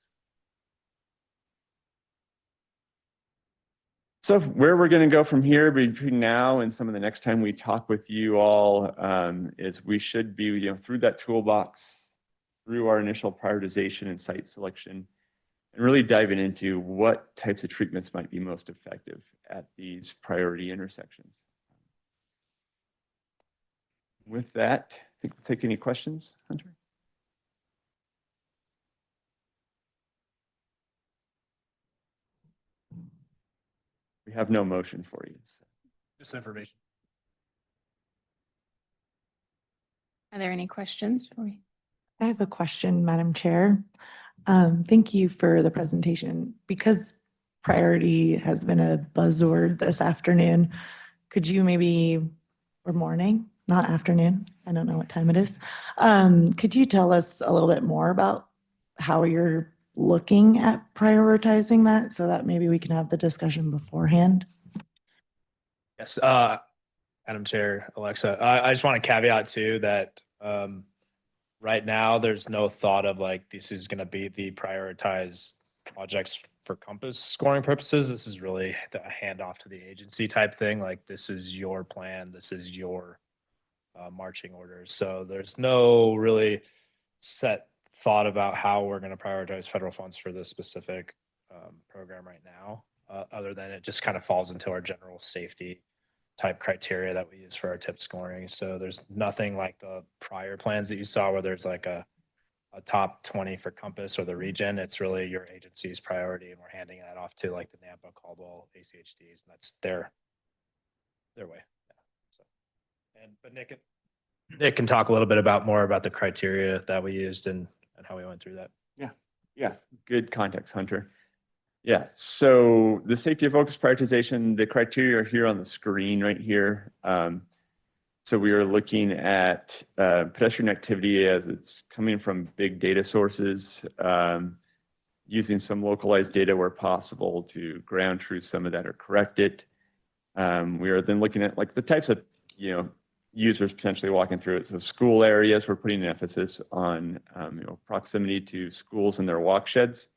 So where we're going to go from here between now and some of the next time we talk with you all is we should be through that toolbox, through our initial prioritization and site selection, and really diving into what types of treatments might be most effective at these priority intersections. With that, I think we'll take any questions, Hunter. We have no motion for you. So. Just information. Are there any questions for me? I have a question, Madam Chair. Thank you for the presentation. Because priority has been a buzzword this afternoon, could you maybe, or morning, not afternoon, I don't know what time it is. Could you tell us a little bit more about how you're looking at prioritizing that, so that maybe we can have the discussion beforehand? Yes, Madam Chair, Alexa, I just want to caveat too that right now there's no thought of like this is going to be the prioritized projects for Compass scoring purposes. This is really the handoff to the agency type thing. Like, this is your plan, this is your marching orders. So there's no really set thought about how we're going to prioritize federal funds for this specific program right now, other than it just kind of falls into our general safety type criteria that we use for our tip scoring. So there's nothing like the prior plans that you saw where there's like a top 20 for Compass or the region. It's really your agency's priority, and we're handing that off to like the NAMPA, Caldwell, ACHDs, and that's their way. Yeah. So, but Nick can talk a little bit more about the criteria that we used and how we went through that. Yeah, good context, Hunter. Yeah, so the safety of focus prioritization, the criteria are here on the screen right here. So we are looking at pedestrian activity as it's coming from big data sources, using some localized data where possible to ground truth some of that or correct it. We are then looking at like the types of users potentially walking through it. So school areas, we're putting an emphasis on proximity to schools and their walk sheds.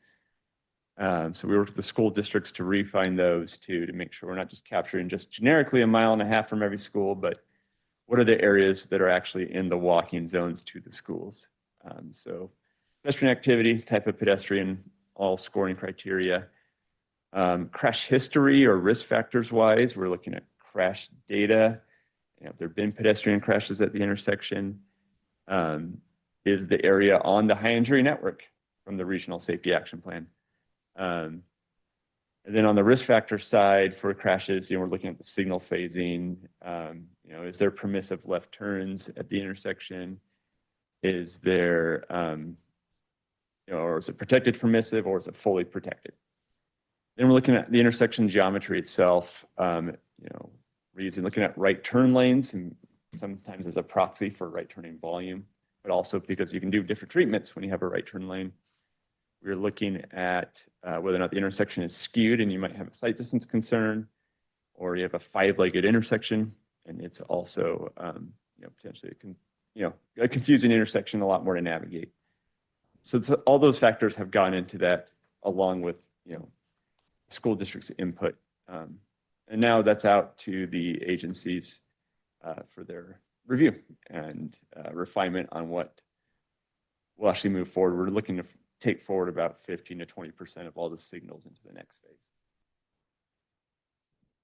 So we work with the school districts to refine those too, to make sure we're not just capturing just generically 1.5 miles from every school, but what are the areas that are actually in the walking zones to the schools. So pedestrian activity, type of pedestrian, all scoring criteria. Crash history or risk factors wise, we're looking at crash data. If there have been pedestrian crashes at the intersection, is the area on the high injury network from the Regional Safety Action Plan. And then on the risk factor side for crashes, we're looking at the signal phasing. Is there permissive left turns at the intersection? Is there, or is it protected permissive, or is it fully protected? Then we're looking at the intersection geometry itself. We're looking at right turn lanes, and sometimes as a proxy for right turning volume, but also because you can do different treatments when you have a right turn lane. We're looking at whether or not the intersection is skewed, and you might have a sight distance concern, or you have a 5-legged intersection, and it's also potentially a confusing intersection, a lot more to navigate. So all those factors have gone into that, along with school district's input, and now that's out to the agencies for their review and refinement on what will actually move forward. We're looking to take forward about 15 to 20% of all the signals into the next phase.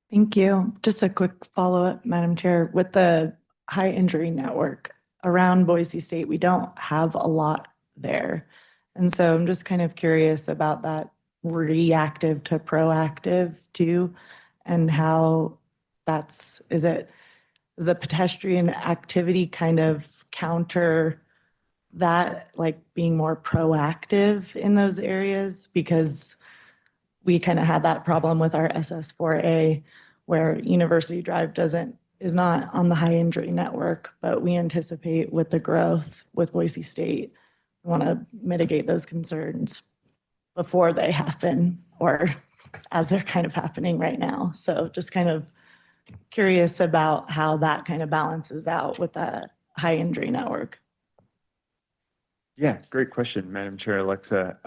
Thank you. Just a quick follow-up, Madam Chair. With the high injury network around Boise State, we don't have a lot there. And so I'm just kind of curious about that reactive to proactive too, and how is the pedestrian activity kind of counter that, like being more proactive in those areas? Because we kind of had that problem with our SS4A, where University Drive is not on the high injury network, but we anticipate with the growth with Boise State, we want to mitigate those concerns before they happen, or as they're kind of happening right now. So just kind of curious about how that kind of balances out with that high injury network. Yeah, great question, Madam Chair Alexa.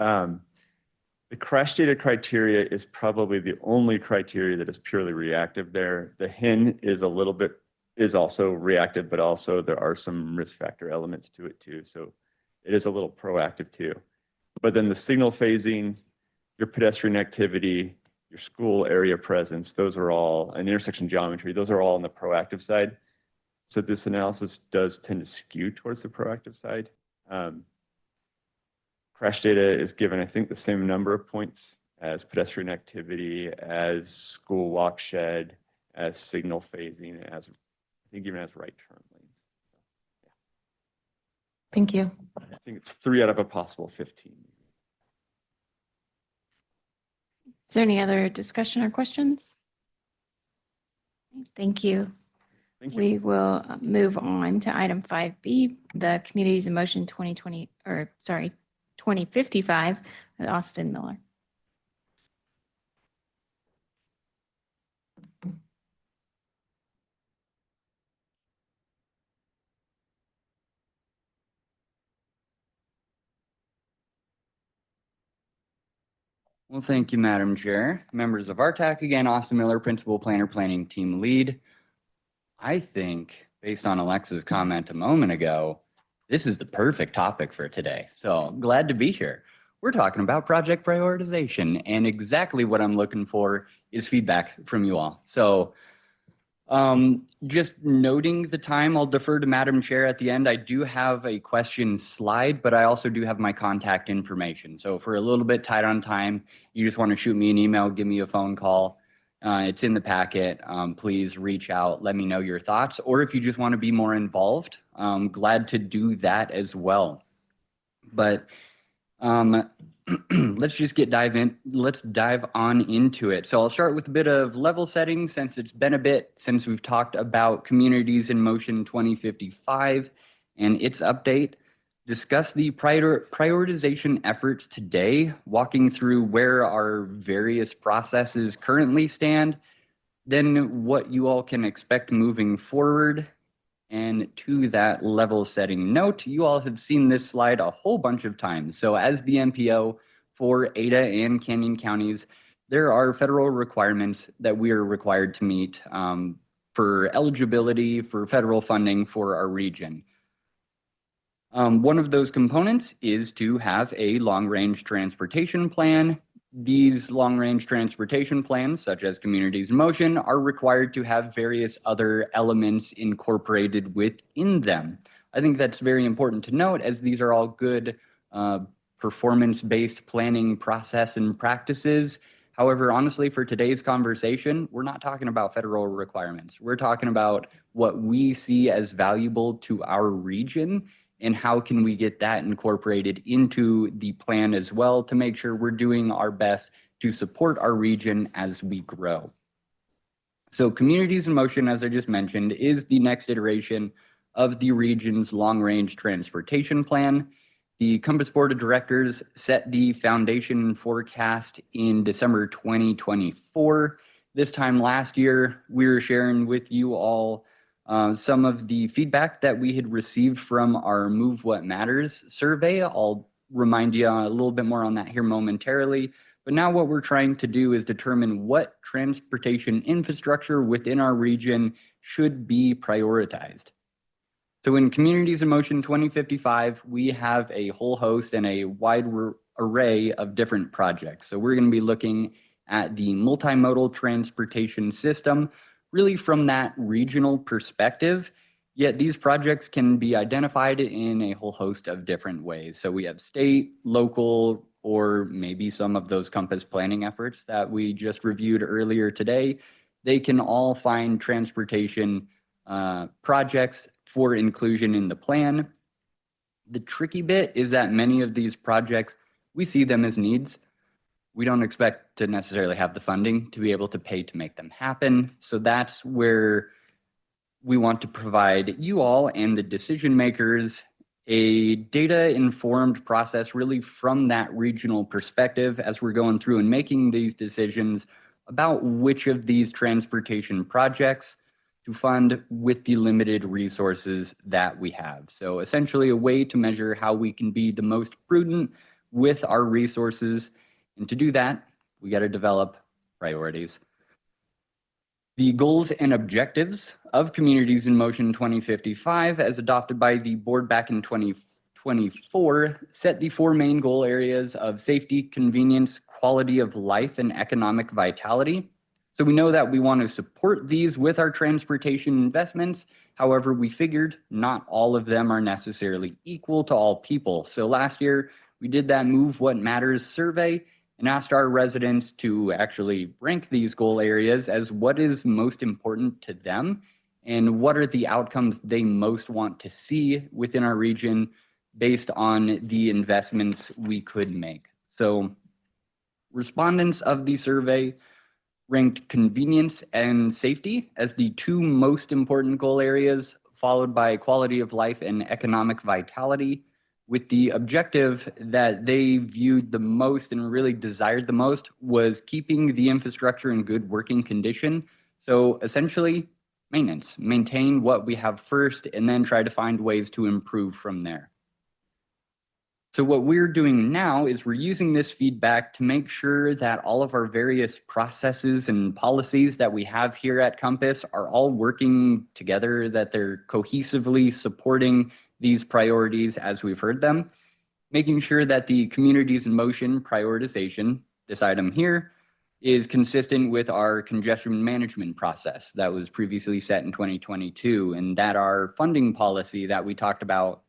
The crash data criteria is probably the only criteria that is purely reactive there. The HIN is also reactive, but also there are some risk factor elements to it too. So it is a little proactive too. But then the signal phasing, your pedestrian activity, your school area presence, those are all, and intersection geometry, those are all on the proactive side. So this analysis does tend to skew towards the proactive side. Crash data is given, I think, the same number of points as pedestrian activity, as school walk shed, as signal phasing, as I think even as right turn lanes. So, yeah. Thank you. I think it's 3 out of a possible 15. Is there any other discussion or questions? Thank you. Thank you. We will move on to item 5B, the Communities in Motion 2055 with Austin Miller. Well, thank you, Madam Chair. Members of RTAC, again, Austin Miller, Principal Planner Planning Team Lead. I think, based on Alexa's comment a moment ago, this is the perfect topic for today. So glad to be here. We're talking about project prioritization, and exactly what I'm looking for is feedback from you all. So just noting the time, I'll defer to Madam Chair at the end. I do have a question slide, but I also do have my contact information. So if we're a little bit tight on time, you just want to shoot me an email, give me a phone call. It's in the packet. Please reach out, let me know your thoughts. Or if you just want to be more involved, I'm glad to do that as well. But let's just let's dive on into it. So I'll start with a bit of level setting, since it's been a bit since we've talked about Communities in Motion 2055 and its update. Discuss the prioritization efforts today, walking through where our various processes currently stand, then what you all can expect moving forward. And to that level setting note, you all have seen this slide a whole bunch of times. So as the MPO for Ada and Canyon counties, there are federal requirements that we are required to meet for eligibility for federal funding for our region. One of those components is to have a long-range transportation plan. These long-range transportation plans, such as Communities in Motion, are required to have various other elements incorporated within them. I think that's very important to note, as these are all good performance-based planning process and practices However, honestly, for today's conversation, we're not talking about federal requirements. We're talking about what we see as valuable to our region and how can we get that incorporated into the plan as well to make sure we're doing our best to support our region as we grow. So Communities in Motion, as I just mentioned, is the next iteration of the region's long-range transportation plan. The Compass Board of Directors set the foundation forecast in December 2024. This time last year, we were sharing with you all some of the feedback that we had received from our Move What Matters survey. I'll remind you a little bit more on that here momentarily. But now what we're trying to do is determine what transportation infrastructure within our region should be prioritized. So in Communities in Motion 2055, we have a whole host and a wide array of different projects. So we're going to be looking at the multimodal transportation system, really from that regional perspective. Yet these projects can be identified in a whole host of different ways. So we have state, local, or maybe some of those Compass planning efforts that we just reviewed earlier today. They can all find transportation projects for inclusion in the plan. The tricky bit is that many of these projects, we see them as needs. We don't expect to necessarily have the funding to be able to pay to make them happen. So that's where we want to provide you all and the decision makers a data-informed process really from that regional perspective as we're going through and making these decisions about which of these transportation projects to fund with the limited resources that we have. So essentially a way to measure how we can be the most prudent with our resources. And to do that, we got to develop priorities. The goals and objectives of Communities in Motion 2055, as adopted by the board back in 2024, set the four main goal areas of safety, convenience, quality of life, and economic vitality. So we know that we want to support these with our transportation investments. However, we figured not all of them are necessarily equal to all people. So last year, we did that Move What Matters survey and asked our residents to actually rank these goal areas as what is most important to them and what are the outcomes they most want to see within our region based on the investments we could make. So respondents of the survey ranked convenience and safety as the two most important goal areas, followed by quality of life and economic vitality, with the objective that they viewed the most and really desired the most was keeping the infrastructure in good working condition. So essentially, maintenance, maintain what we have first and then try to find ways to improve from there. So what we're doing now is we're using this feedback to make sure that all of our various processes and policies that we have here at Compass are all working together, that they're cohesively supporting these priorities as we've heard them, making sure that the Communities in Motion prioritization, this item here, is consistent with our congestion management process that was previously set in 2022, and that our funding policy that we talked about,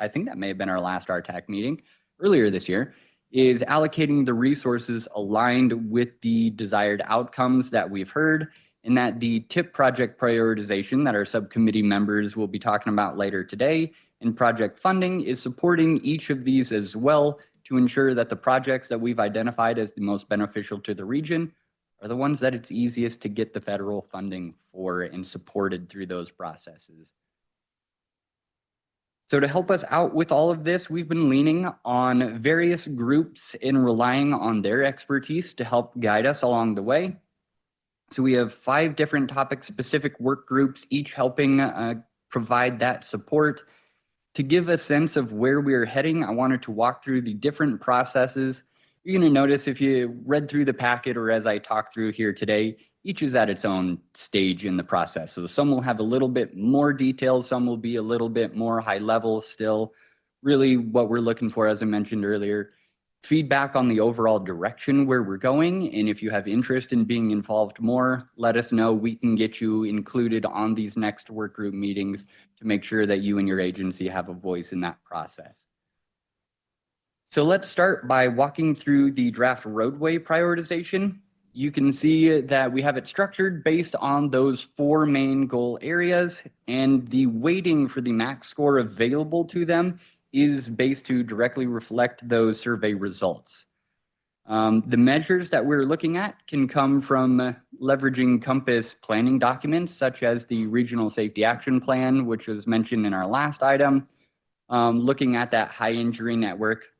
I think that may have been our last RTAC meeting earlier this year, is allocating the resources aligned with the desired outcomes that we've heard, and that the TIP project prioritization that our subcommittee members will be talking about later today and project funding is supporting each of these as well to ensure that the projects that we've identified as the most beneficial to the region are the ones that it's easiest to get the federal funding for and supported through those processes. So to help us out with all of this, we've been leaning on various groups and relying on their expertise to help guide us along the way. So we have 5 different topic-specific work groups, each helping provide that support. To give a sense of where we're heading, I wanted to walk through the different processes. You're going to notice if you read through the packet or as I talk through here today, each is at its own stage in the process. So some will have a little bit more detail, some will be a little bit more high level still. Really what we're looking for, as I mentioned earlier, feedback on the overall direction where we're going. And if you have interest in being involved more, let us know. We can get you included on these next work group meetings to make sure that you and your agency have a voice in that process. So let's start by walking through the draft roadway prioritization. You can see that we have it structured based on those 4 main goal areas, and the weighting for the max score available to them is based to directly reflect those survey results. The measures that we're looking at can come from leveraging Compass planning documents, such as the Regional Safety Action Plan, which was mentioned in our last item, looking at that high injury network.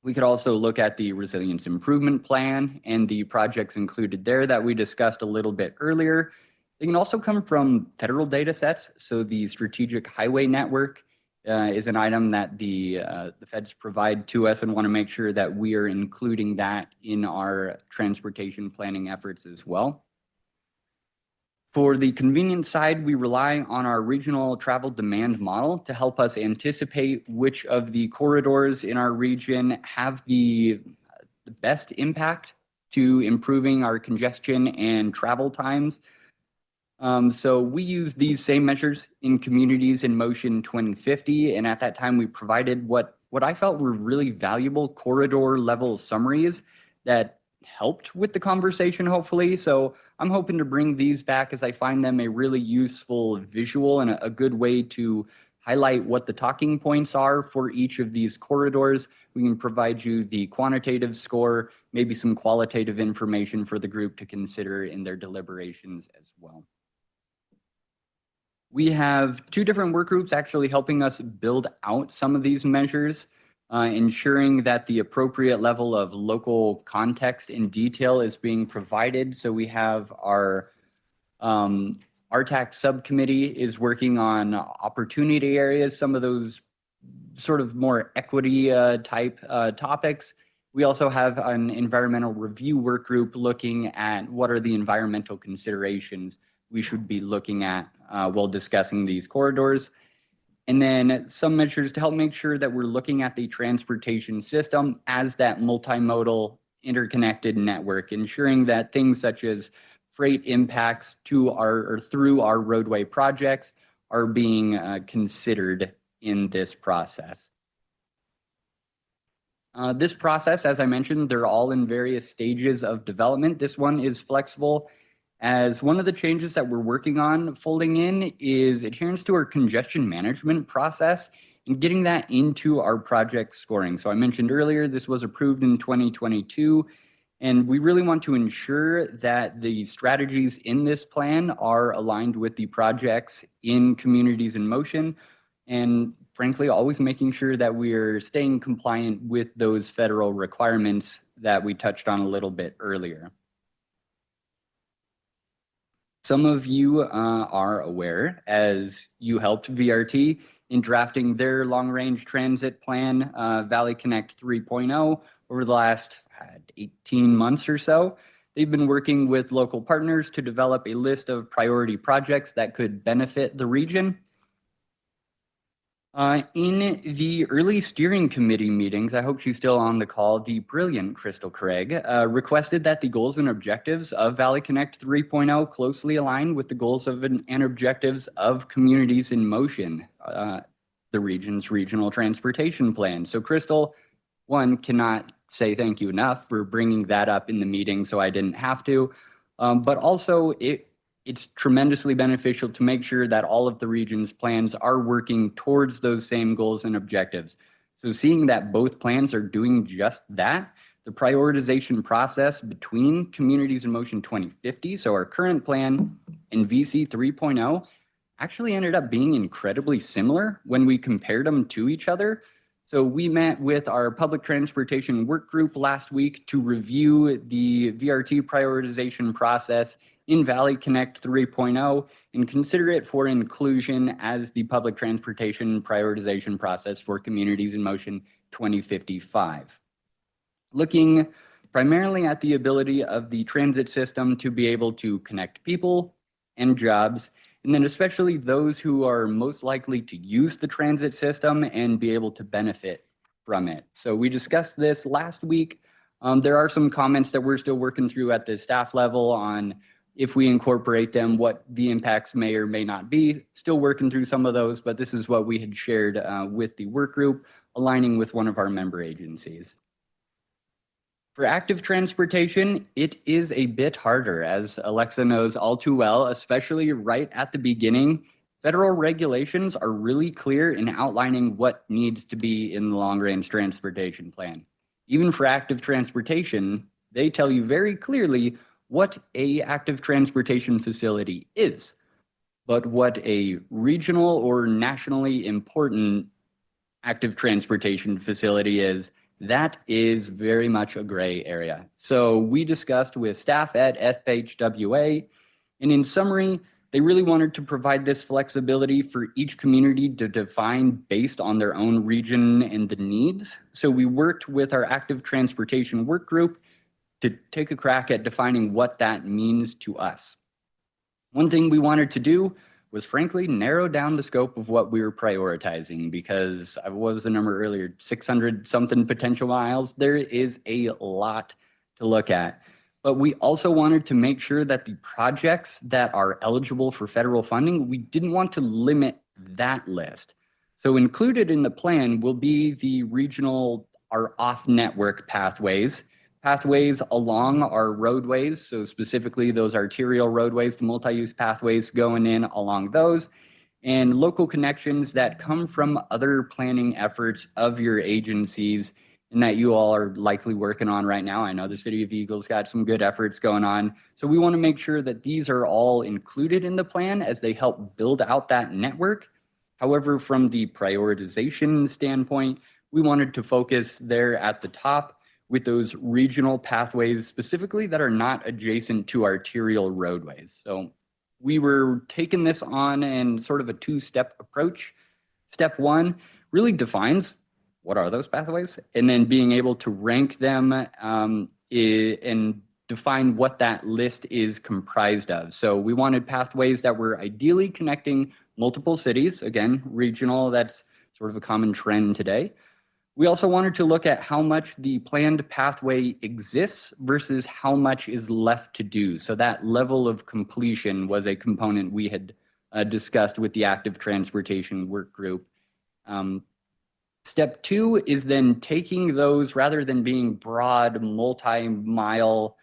We could also look at the Resilience Improvement Plan and the projects included there that we discussed a little bit earlier. They can also come from federal data sets. So the Strategic Highway Network is an item that the feds provide to us, and want to make sure that we are including that in our transportation planning efforts as well. For the convenience side, we rely on our regional travel demand model to help us anticipate which of the corridors in our region have the best impact to improving our congestion and travel times. So we use these same measures in Communities in Motion 2050, and at that time we provided what I felt were really valuable corridor level summaries that helped with the conversation, hopefully. So I'm hoping to bring these back, as I find them a really useful visual and a good way to highlight what the talking points are for each of these corridors. We can provide you the quantitative score, maybe some qualitative information for the group to consider in their deliberations as well. We have 2 different work groups actually helping us build out some of these measures, ensuring that the appropriate level of local context and detail is being provided. So we have our RTAC subcommittee is working on opportunity areas, some of those sort of more equity type topics. We also have an environmental review work group looking at what are the environmental considerations we should be looking at while discussing these corridors. And then some measures to help make sure that we're looking at the transportation system as that multimodal interconnected network, ensuring that things such as freight impacts to or through our roadway projects are being considered in this process. This process, as I mentioned, they're all in various stages of development. This one is flexible, as one of the changes that we're working on folding in is adherence to our congestion management process and getting that into our project scoring. So I mentioned earlier, this was approved in 2022, and we really want to ensure that the strategies in this plan are aligned with the projects in Communities in Motion, and frankly, always making sure that we're staying compliant with those federal requirements that we touched on a little bit earlier. Some of you are aware, as you helped VRT in drafting their long-range transit plan, Valley Connect 3.0, over the last 18 months or so. They've been working with local partners to develop a list of priority projects that could benefit the region. In the early steering committee meetings, I hope she's still on the call, the brilliant Crystal Craig requested that the goals and objectives of Valley Connect 3.0 closely align with the goals of and objectives of Communities in Motion, the region's regional transportation plan. So Crystal, one, cannot say thank you enough for bringing that up in the meeting, so I didn't have to, but also it's tremendously beneficial to make sure that all of the region's plans are working towards those same goals and objectives. So seeing that both plans are doing just that, the prioritization process between Communities in Motion 2050, so our current plan, and VC 3.0 actually ended up being incredibly similar when we compared them to each other. So we met with our public transportation work group last week to review the VRT prioritization process in Valley Connect 3.0 and consider it for inclusion as the public transportation prioritization process for Communities in Motion 2055. Looking primarily at the ability of the transit system to be able to connect people and jobs, and then especially those who are most likely to use the transit system and be able to benefit from it. So we discussed this last week. There are some comments that we're still working through at the staff level on if we incorporate them, what the impacts may or may not be. Still working through some of those, but this is what we had shared with the work group. aligning with one of our member agencies. For active transportation, it is a bit harder, as Alexa knows all too well, especially right at the beginning. Federal regulations are really clear in outlining what needs to be in the long-range transportation plan. Even for active transportation, they tell you very clearly what a active transportation facility is, but what a regional or nationally important active transportation facility is, that is very much a gray area. So we discussed with staff at FHWA, and in summary, they really wanted to provide this flexibility for each community to define based on their own region and the needs. So we worked with our active transportation work group to take a crack at defining what that means to us. One thing we wanted to do was frankly narrow down the scope of what we were prioritizing, because what was the number earlier, 600 something potential miles. There is a lot to look at. But we also wanted to make sure that the projects that are eligible for federal funding, we didn't want to limit that list. So included in the plan will be the regional, our off-network pathways along our roadways. So specifically those arterial roadways, the multi-use pathways going in along those, and local connections that come from other planning efforts of your agencies and that you all are likely working on right now. I know the City of Eagle's got some good efforts going on. So we want to make sure that these are all included in the plan as they help build out that network. However, from the prioritization standpoint, we wanted to focus there at the top with those regional pathways specifically that are not adjacent to arterial roadways. So we were taking this on in sort of a two-step approach. Step one really defines what are those pathways, and then being able to rank them and define what that list is comprised of. So we wanted pathways that were ideally connecting multiple cities, again, regional, that's sort of a common trend today. We also wanted to look at how much the planned pathway exists versus how much is left to do. So that level of completion was a component we had discussed with the active transportation work group. Step two is then taking those, rather than being broad multi-mile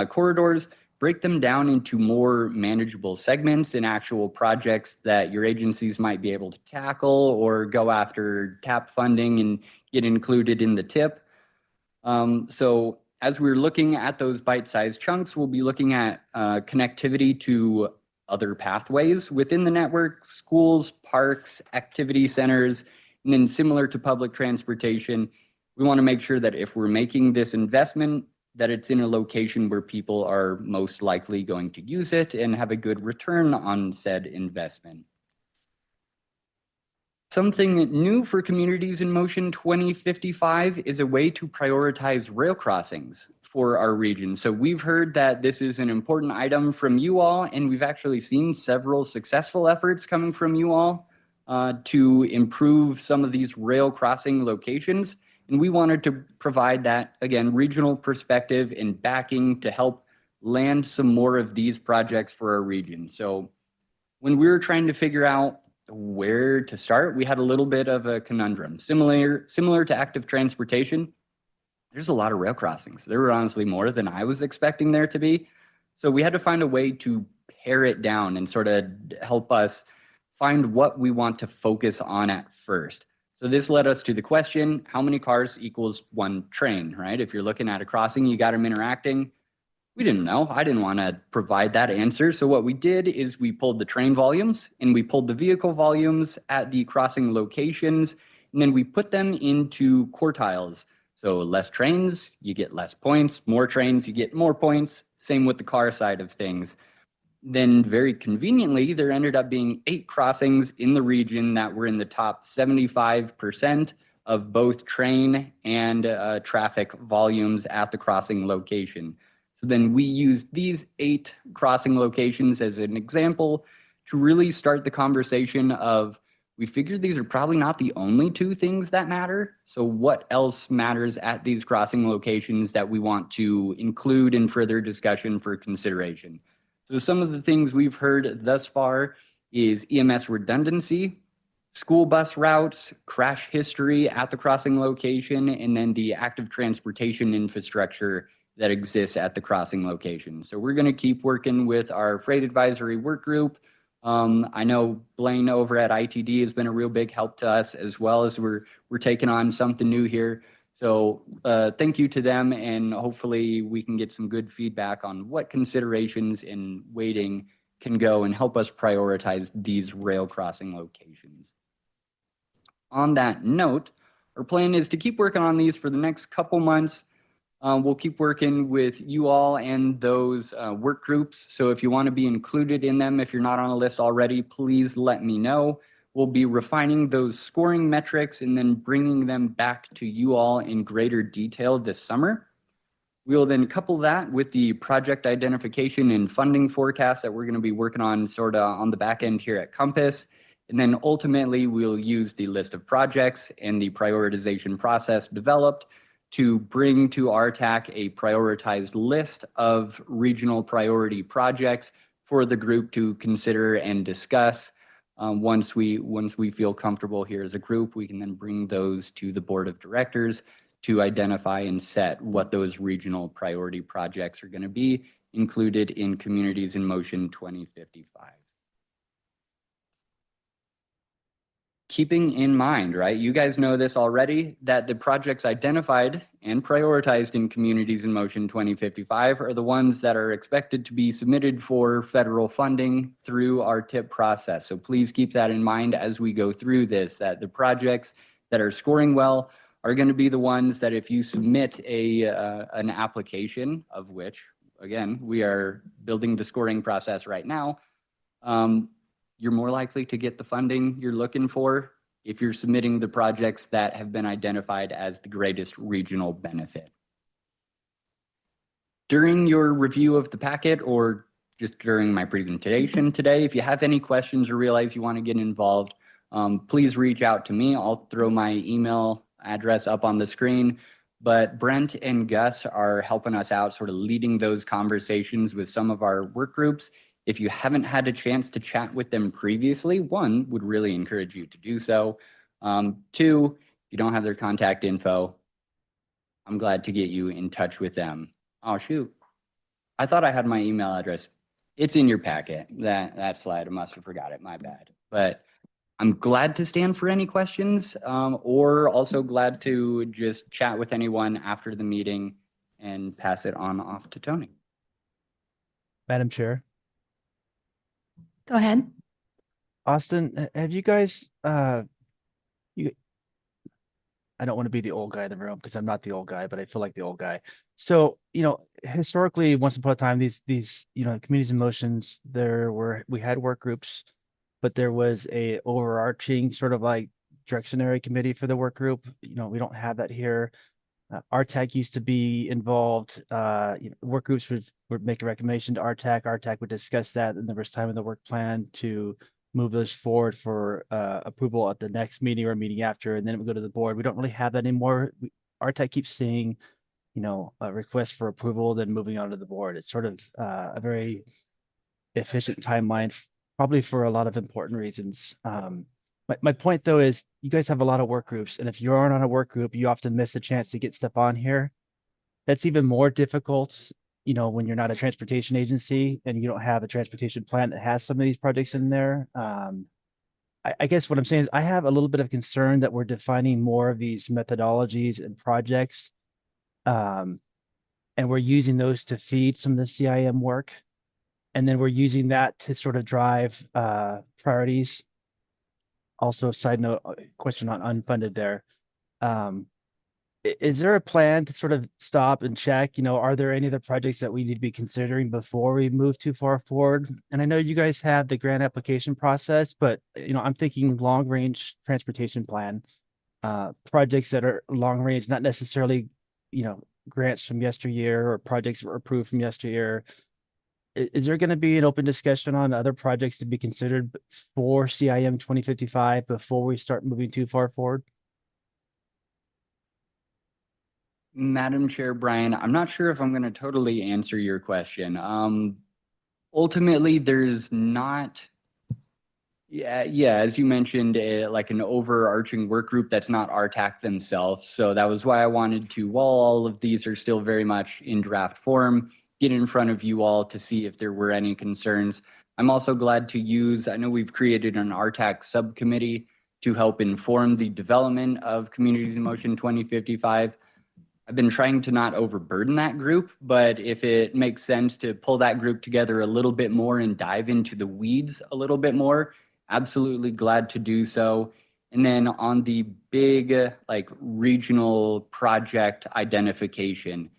corridors, break them down into more manageable segments and actual projects that your agencies might be able to tackle or go after TAP funding and get included in the TIP. So as we're looking at those bite-sized chunks, we'll be looking at connectivity to other pathways within the network, schools, parks, activity centers, and then similar to public transportation, we want to make sure that if we're making this investment, that it's in a location where people are most likely going to use it and have a good return on said investment. Something new for Communities in Motion 2055 is a way to prioritize rail crossings for our region. So we've heard that this is an important item from you all, and we've actually seen several successful efforts coming from you all to improve some of these rail crossing locations. And we wanted to provide that, again, regional perspective and backing to help land some more of these projects for our region. So when we were trying to figure out where to start, we had a little bit of a conundrum. Similar to active transportation, there's a lot of rail crossings. There were honestly more than I was expecting there to be. So we had to find a way to pare it down and sort of help us find what we want to focus on at first. So this led us to the question, how many cars equals one train, right? If you're looking at a crossing, you got them interacting. We didn't know. I didn't want to provide that answer. So what we did is we pulled the train volumes and we pulled the vehicle volumes at the crossing locations, and then we put them into quartiles. So less trains, you get less points. More trains, you get more points. Same with the car side of things. Then very conveniently, there ended up being 8 crossings in the region that were in the top 75% of both train and traffic volumes at the crossing location. So then we used these 8 crossing locations as an example to really start the conversation of, we figured these are probably not the only 2 things that matter. So what else matters at these crossing locations that we want to include in further discussion for consideration? So some of the things we've heard thus far is EMS redundancy. school bus routes, crash history at the crossing location, and then the active transportation infrastructure that exists at the crossing location. So we're going to keep working with our freight advisory work group. I know Blaine over at ITD has been a real big help to us, as well as we're taking on something new here. So thank you to them, and hopefully we can get some good feedback on what considerations in weighting can go and help us prioritize these rail crossing locations. On that note, our plan is to keep working on these for the next couple months. We'll keep working with you all and those work groups. So if you want to be included in them, if you're not on a list already, please let me know. We'll be refining those scoring metrics and then bringing them back to you all in greater detail this summer. We'll then couple that with the project identification and funding forecast that we're going to be working on sort of on the back end here at Compass. And then ultimately, we'll use the list of projects and the prioritization process developed to bring to RTAC a prioritized list of regional priority projects for the group to consider and discuss. Once we feel comfortable here as a group, we can then bring those to the board of directors to identify and set what those regional priority projects are going to be included in Communities in Motion 2055. Keeping in mind, right, you guys know this already, that the projects identified and prioritized in Communities in Motion 2055 are the ones that are expected to be submitted for federal funding through our TIP process. So please keep that in mind as we go through this, that the projects that are scoring well are going to be the ones that if you submit an application, of which, again, we are building the scoring process right now, you're more likely to get the funding you're looking for if you're submitting the projects that have been identified as the greatest regional benefit. During your review of the packet or just during my presentation today, if you have any questions or realize you want to get involved, please reach out to me. I'll throw my email address up on the screen. But Brent and Gus are helping us out, sort of leading those conversations with some of our work groups. If you haven't had a chance to chat with them previously, one, would really encourage you to do so. Two, if you don't have their contact info, I'm glad to get you in touch with them. Oh, shoot. I thought I had my email address. It's in your packet. That slide, I must have forgot it. My bad. But I'm glad to stand for any questions, or also glad to just chat with anyone after the meeting and pass it on off to Tony. Madam Chair. Go ahead. Austin, have you guys, I don't want to be the old guy in the room because I'm not the old guy, but I feel like the old guy. So, historically, once upon a time, these, communities in motions, we had work groups, but there was a overarching sort of like directionary committee for the work group. We don't have that here. RTAC used to be involved. Work groups would make a recommendation to RTAC. RTAC would discuss that, and there was time in the work plan to move those forward for approval at the next meeting or meeting after, and then it would go to the board. We don't really have that anymore. RTAC keeps seeing, a request for approval, then moving on to the board. It's sort of a very efficient timeline, probably for a lot of important reasons. My point though is you guys have a lot of work groups, and if you aren't on a work group, you often miss a chance to get stuff on here. That's even more difficult, when you're not a transportation agency and you don't have a transportation plan that has some of these projects in there. I guess what I'm saying is I have a little bit of concern that we're defining more of these methodologies and projects, and we're using those to feed some of the CIM work. And then we're using that to sort of drive priorities. Also, side note, question on unfunded there. Is there a plan to sort of stop and check, are there any other projects that we need to be considering before we move too far forward? And I know you guys have the grant application process, but, I'm thinking long range transportation plan, projects that are long range, not necessarily, grants from yesteryear or projects that were approved from yesteryear. Is there going to be an open discussion on other projects to be considered for CIM 2055 before we start moving too far forward? Madam Chair Brian, I'm not sure if I'm going to totally answer your question. Ultimately, there's not, Yeah. As you mentioned, like an overarching work group that's not RTAC themselves. So that was why I wanted to, while all of these are still very much in draft form, get in front of you all to see if there were any concerns. I'm also glad to use, I know we've created an RTAC subcommittee to help inform the development of Communities in Motion 2055. I've been trying to not overburden that group, but if it makes sense to pull that group together a little bit more and dive into the weeds a little bit more, absolutely glad to do so. And then on the big like regional project identification,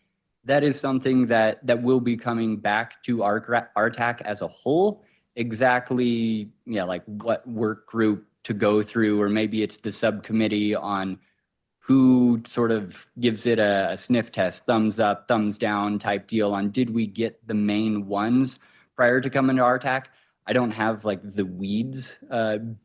that is something that will be coming back to RTAC as a whole. Exactly, yeah, like what work group to go through, or maybe it's the subcommittee on who sort of gives it a sniff test, thumbs up, thumbs down type deal on did we get the main ones prior to coming to RTAC. I don't have like the weeds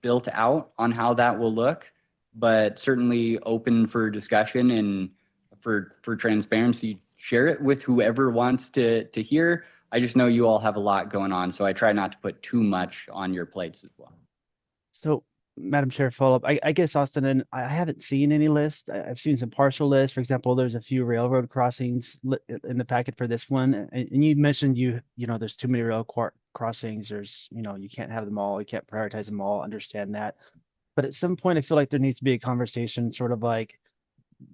built out on how that will look, but certainly open for discussion and for transparency. Share it with whoever wants to hear. I just know you all have a lot going on, so I try not to put too much on your plates as well. So, Madam Chair, follow up. I guess, Austin, and I haven't seen any list. I've seen some partial lists. For example, there's a few railroad crossings in the packet for this one. And you mentioned you know, there's too many crossings. There's, you know, you can't have them all. You can't prioritize them all. Understand that. But at some point, I feel like there needs to be a conversation sort of like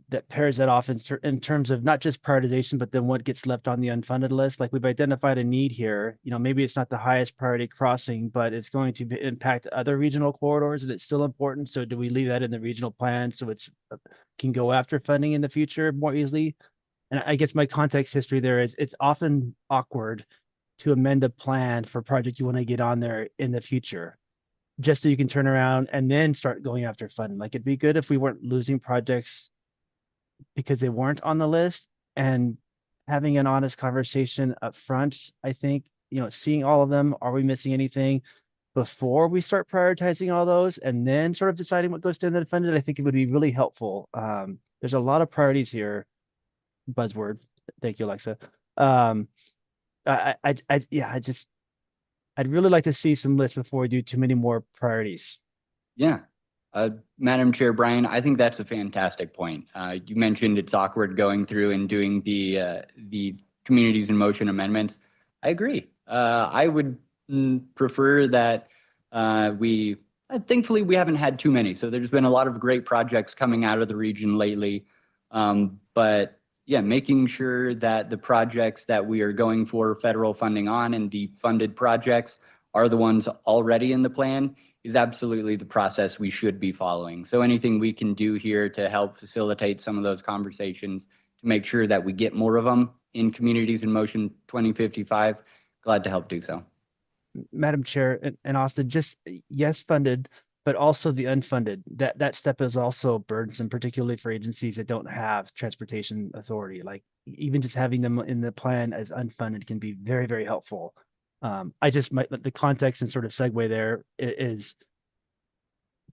that pairs that off in terms of not just prioritization, but then what gets left on the unfunded list. Like we've identified a need here, you know, maybe it's not the highest priority crossing, but it's going to impact other regional corridors and it's still important. So do we leave that in the regional plan so it's can go after funding in the future more easily? And I guess my context history there is it's often awkward to amend a plan for a project you want to get on there in the future, just so you can turn around and then start going after funding. Like it'd be good if we weren't losing projects because they weren't on the list, and having an honest conversation up front. I think, you know, seeing all of them, are we missing anything before we start prioritizing all those and then sort of deciding what goes to the unfunded, I think it would be really helpful. There's a lot of priorities here. Buzzword. Thank you, Alexa. I'd really like to see some lists before we do too many more priorities. Yeah. Madam Chair Brian, I think that's a fantastic point. You mentioned it's awkward going through and doing the Communities in Motion amendments. I agree. I would prefer that thankfully we haven't had too many. So there's been a lot of great projects coming out of the region lately. But yeah, making sure that the projects that we are going for federal funding on and the funded projects are the ones already in the plan is absolutely the process we should be following. So anything we can do here to help facilitate some of those conversations to make sure that we get more of them in Communities in Motion 2055, glad to help do so. Madam Chair and Austin, just yes, funded, but also the unfunded. That step is also burdensome, particularly for agencies that don't have transportation authority. Like even just having them in the plan as unfunded can be very, very helpful. The context and sort of segue there is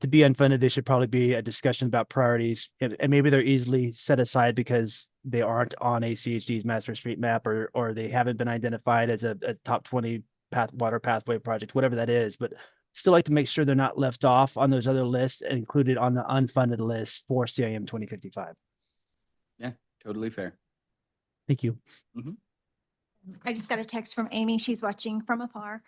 to be unfunded, they should probably be a discussion about priorities, and maybe they're easily set aside because they aren't on ACHD's master street map or they haven't been identified as a top 20 water pathway project, whatever that is. But still like to make sure they're not left off on those other lists and included on the unfunded list for CIM 2055. Yeah, totally fair. Thank you. Mm-hmm. I just got a text from Amy. She's watching from afar.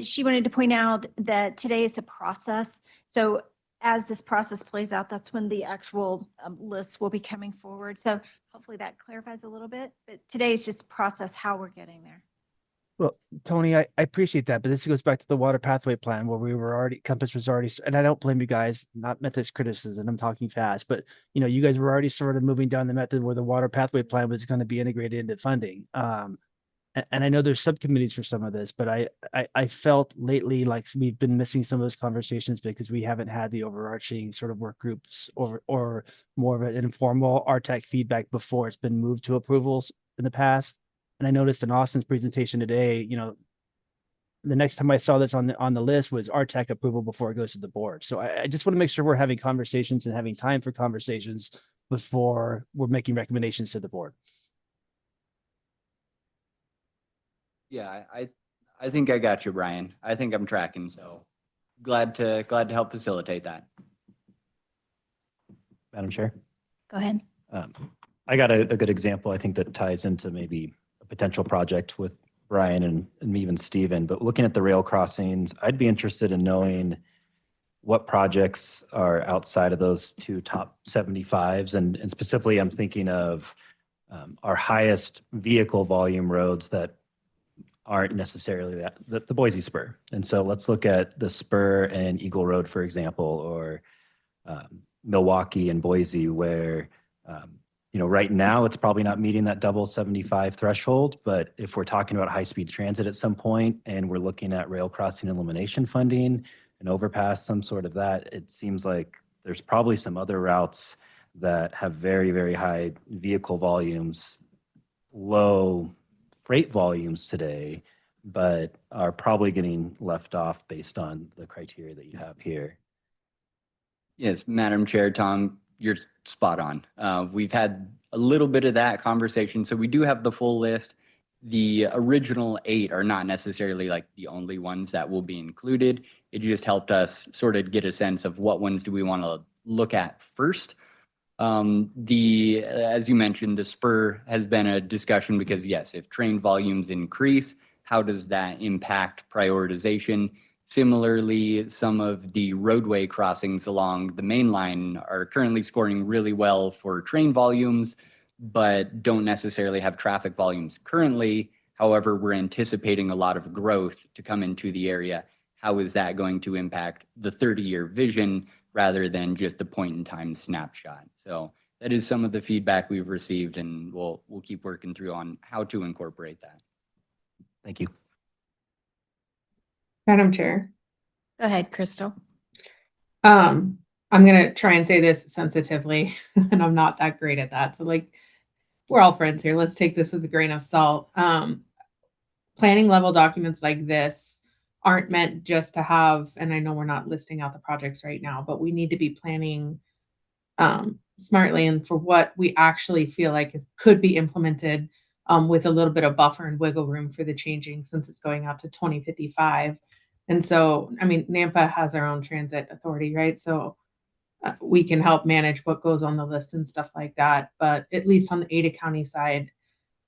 She wanted to point out that today is the process. So as this process plays out, that's when the actual lists will be coming forward. So hopefully that clarifies a little bit, but today is just process how we're getting there. Well, Tony, I appreciate that, but this goes back to the water pathway plan where Compass was already, and I don't blame you guys, not meant as criticism, I'm talking fast, but you know, you guys were already sort of moving down the method where the water pathway plan was going to be integrated into funding. And I know there's subcommittees for some of this, but I felt lately like we've been missing some of those conversations because we haven't had the overarching sort of work groups or more of an informal RTAC feedback before it's been moved to approvals in the past. And I noticed in Austin's presentation today, you know, the next time I saw this on the list was RTAC approval before it goes to the board. So I just want to make sure we're having conversations and having time for conversations before we're making recommendations to the board. Yeah, I think I got you, Brian. I think I'm tracking. So glad to help facilitate that. Madam Chair. Go ahead. I got a good example, I think, that ties into maybe a potential project with Brian and even Steven. But looking at the rail crossings, I'd be interested in knowing what projects are outside of those two top 75s. And specifically, I'm thinking of our highest vehicle volume roads that aren't necessarily the Boise Spur. And so let's look at the Spur and Eagle Road, for example, or Milwaukee and Boise, where right now it's probably not meeting that double 75 threshold. But if we're talking about high-speed transit at some point and we're looking at rail crossing elimination funding, an overpass, some sort of that, it seems like there's probably some other routes that have very, very high vehicle volumes, low freight volumes today, but are probably getting left off based on the criteria that you have here. Yes, Madam Chair, Tom, you're spot on. We've had a little bit of that conversation. So we do have the full list. The original 8 are not necessarily like the only ones that will be included. It just helped us sort of get a sense of what ones do we want to look at first. As you mentioned, the Spur has been a discussion because yes, if train volumes increase, how does that impact prioritization? Similarly, some of the roadway crossings along the main line are currently scoring really well for train volumes, but don't necessarily have traffic volumes currently. However, we're anticipating a lot of growth to come into the area. How is that going to impact the 30-year vision rather than just a point-in-time snapshot? So that is some of the feedback we've received, and we'll keep working through on how to incorporate that. Thank you. Madam Chair. Go ahead, Crystal. I'm going to try and say this sensitively, and I'm not that great at that. So we're all friends here. Let's take this with a grain of salt. Planning level documents like this aren't meant just to have, and I know we're not listing out the projects right now, but we need to be planning smartly and for what we actually feel like could be implemented with a little bit of buffer and wiggle room for the changing, since it's going out to 2055. And so, I mean, NAMPA has their own transit authority, right? So we can help manage what goes on the list and stuff like that. But at least on the Ada County side,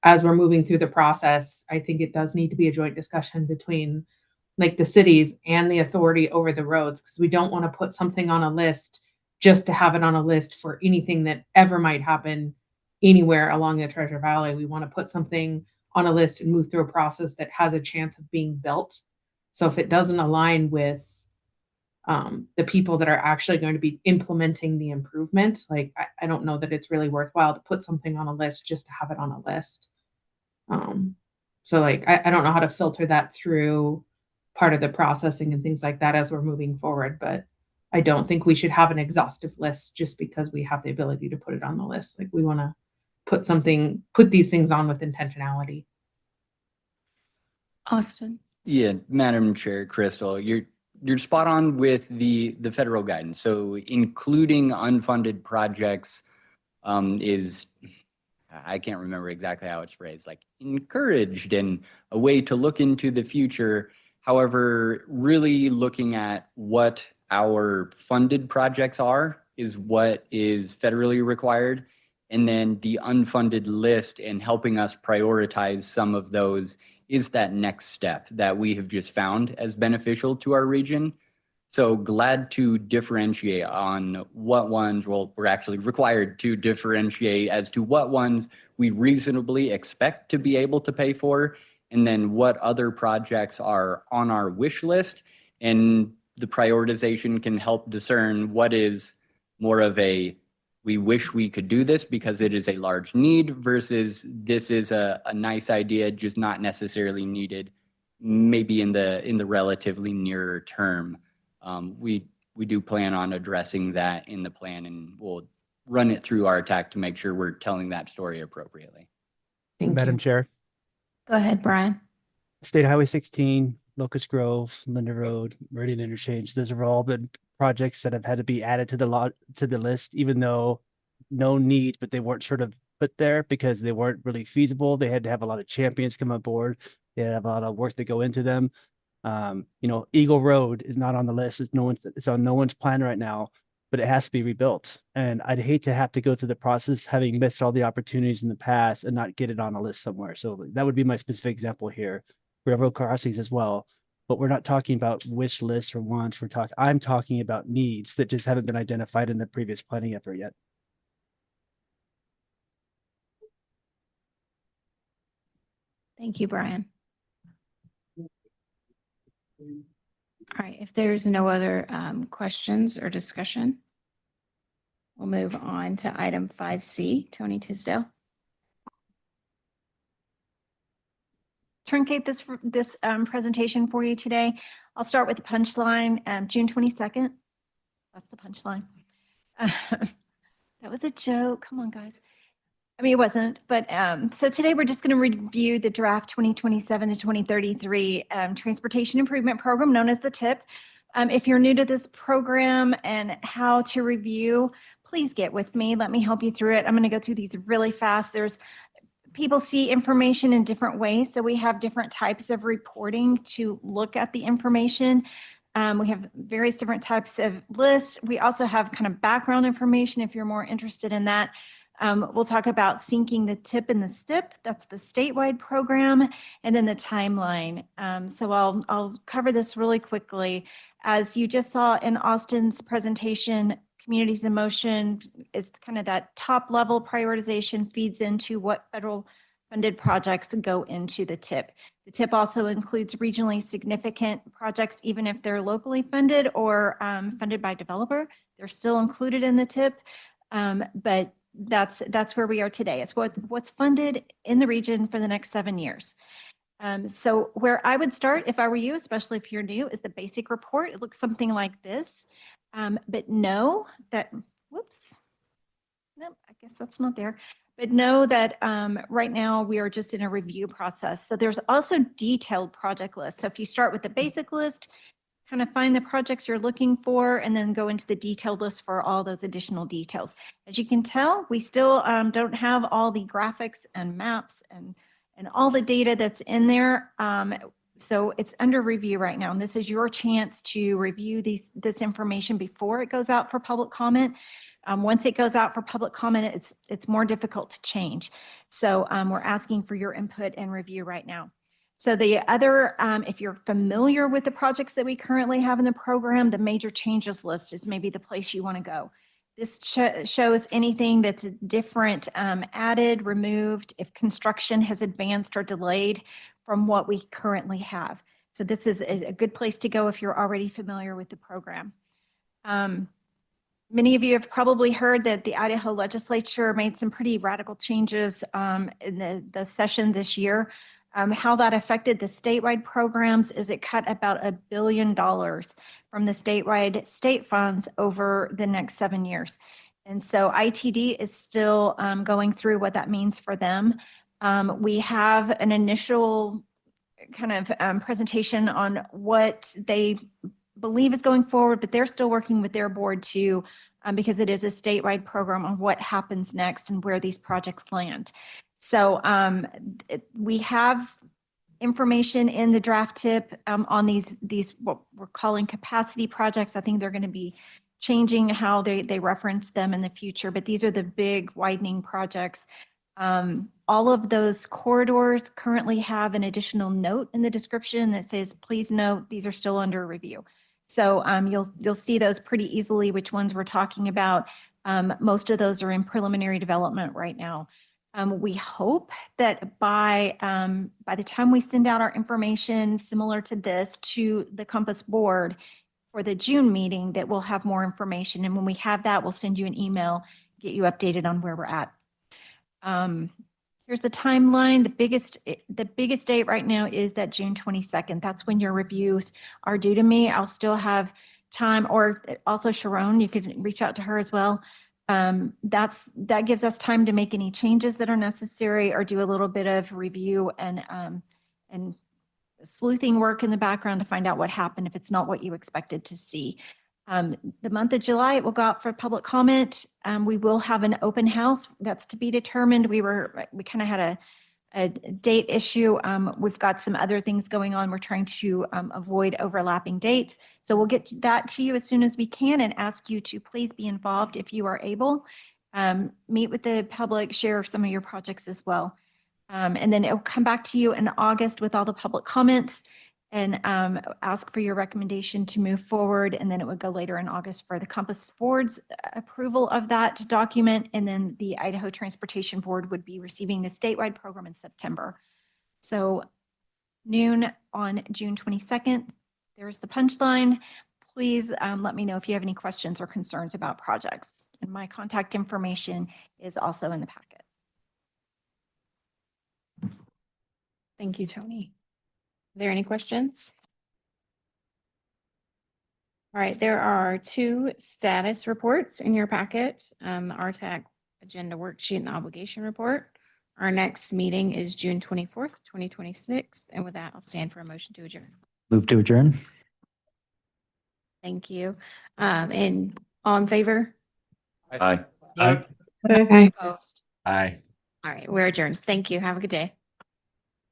as we're moving through the process, I think it does need to be a joint discussion between the cities and the authority over the roads, because we don't want to put something on a list just to have it on a list for anything that ever might happen anywhere along the Treasure Valley. We want to put something on a list and move through a process that has a chance of being built. So if it doesn't align with the people that are actually going to be implementing the improvement, I don't know that it's really worthwhile to put something on a list just to have it on a list. So I don't know how to filter that through part of the processing and things like that as we're moving forward, but I don't think we should have an exhaustive list just because we have the ability to put it on the list. We want to put these things on with intentionality. Austin. Yeah, Madam Chair, Crystal, you're spot on with the federal guidance. So including unfunded projects is, I can't remember exactly how it's phrased, encouraged and a way to look into the future. However, really looking at what our funded projects are is what is federally required. And then the unfunded list and helping us prioritize some of those is that next step that we have just found as beneficial to our region. So glad to differentiate on what ones, we're actually required to differentiate as to what ones we reasonably expect to be able to pay for, and then what other projects are on our wish list. And the prioritization can help discern what is more of we wish we could do this because it is a large need versus this is a nice idea, just not necessarily needed, maybe in the relatively nearer term. We do plan on addressing that in the plan, and we'll run it through our RTAC to make sure we're telling that story appropriately. Madam Chair. Go ahead, Brian. State Highway 16, Locust Grove, Linda Road, Meridian Interchange. Those have all been projects that have had to be added to the list, even though no needs, but they weren't sort of put there because they weren't really feasible. They had to have a lot of champions come on board. They had to have a lot of work to go into them. Eagle Road is not on the list. It's on no one's plan right now, but it has to be rebuilt. And I'd hate to have to go through the process, having missed all the opportunities in the past and not get it on a list somewhere. So that would be my specific example here. Railroad crossings as well. But we're not talking about wish lists or wants. I'm talking about needs that just haven't been identified in the previous planning effort yet. Thank you, Brian. All right, if there's no other questions or discussion, we'll move on to item 5C. Tony Tisdale. Truncate this presentation for you today. I'll start with the punchline, June 22nd. That's the punchline. That was a joke. Come on, guys. I mean, it wasn't, but so today we're just going to review the draft 2027 to 2033 Transportation Improvement Program, known as the TIP. If you're new to this program and how to review, please get with me. Let me help you through it. I'm going to go through these really fast. People see information in different ways, so we have different types of reporting to look at the information. We have various different types of lists. We also have kind of background information if you're more interested in that. We'll talk about syncing the TIP and the STIP. That's the statewide program, and then the timeline. So I'll cover this really quickly. As you just saw in Austin's presentation, Communities in Motion is kind of that top level prioritization, feeds into what federal funded projects go into the TIP. The TIP also includes regionally significant projects, even if they're locally funded or funded by developer. They're still included in the TIP, but that's where we are today. It's what's funded in the region for the next 7 years. So where I would start if I were you, especially if you're new, is the basic report. It looks something like this. But know that, whoops, no, I guess that's not there. But know that right now we are just in a review process. So there's also detailed project lists. So if you start with the basic list, kind of find the projects you're looking for, and then go into the detailed list for all those additional details. As you can tell, we still don't have all the graphics and maps and all the data that's in there. So it's under review right now, and this is your chance to review this information before it goes out for public comment. Once it goes out for public comment, it's more difficult to change. So we're asking for your input and review right now. So the other, if you're familiar with the projects that we currently have in the program, the major changes list is maybe the place you want to go. This shows anything that's different, added, removed, if construction has advanced or delayed from what we currently have. So this is a good place to go if you're already familiar with the program. Many of you have probably heard that the Idaho legislature made some pretty radical changes in the session this year. How that affected the statewide programs is it cut about $1 billion from the statewide state funds over the next 7 years. And so ITD is still going through what that means for them. We have an initial kind of presentation on what they believe is going forward, but they're still working with their board too, because it is a statewide program on what happens next and where these projects land. So we have information in the draft tip on these what we're calling capacity projects. I think they're going to be changing how they reference them in the future, but these are the big widening projects. All of those corridors currently have an additional note in the description that says, please note, these are still under review. So you'll see those pretty easily, which ones we're talking about. Most of those are in preliminary development right now. We hope that by the time we send out our information similar to this to the Compass board for the June meeting, that we'll have more information. And when we have that, we'll send you an email, get you updated on where we're at. Here's the timeline. The biggest date right now is that June 22nd. That's when your reviews are due to me. I'll still have time, or also Sharon, you could reach out to her as well. That gives us time to make any changes that are necessary or do a little bit of review and sleuthing work in the background to find out what happened if it's not what you expected to see. The month of July, it will go out for public comment. We will have an open house that's to be determined. We kind of had a date issue. We've got some other things going on. We're trying to avoid overlapping dates. So we'll get that to you as soon as we can and ask you to please be involved if you are able. Meet with the public, share some of your projects as well. And then it'll come back to you in August with all the public comments and ask for your recommendation to move forward. And then it would go later in August for the Compass Board's approval of that document. And then the Idaho Transportation Board would be receiving the statewide program in September. So noon on June 22nd, there's the punchline. Please let me know if you have any questions or concerns about projects. And my contact information is also in the packet. Thank you, Tony. Are there any questions? All right, there are 2 status reports in your packet, RTAC agenda worksheet and obligation report. Our next meeting is June 24th, 2026. And with that, I'll stand for a motion to adjourn. Move to adjourn. Thank you. And all in favor? Aye. Aye. Opposed? Aye. All right, we're adjourned. Thank you. Have a good day.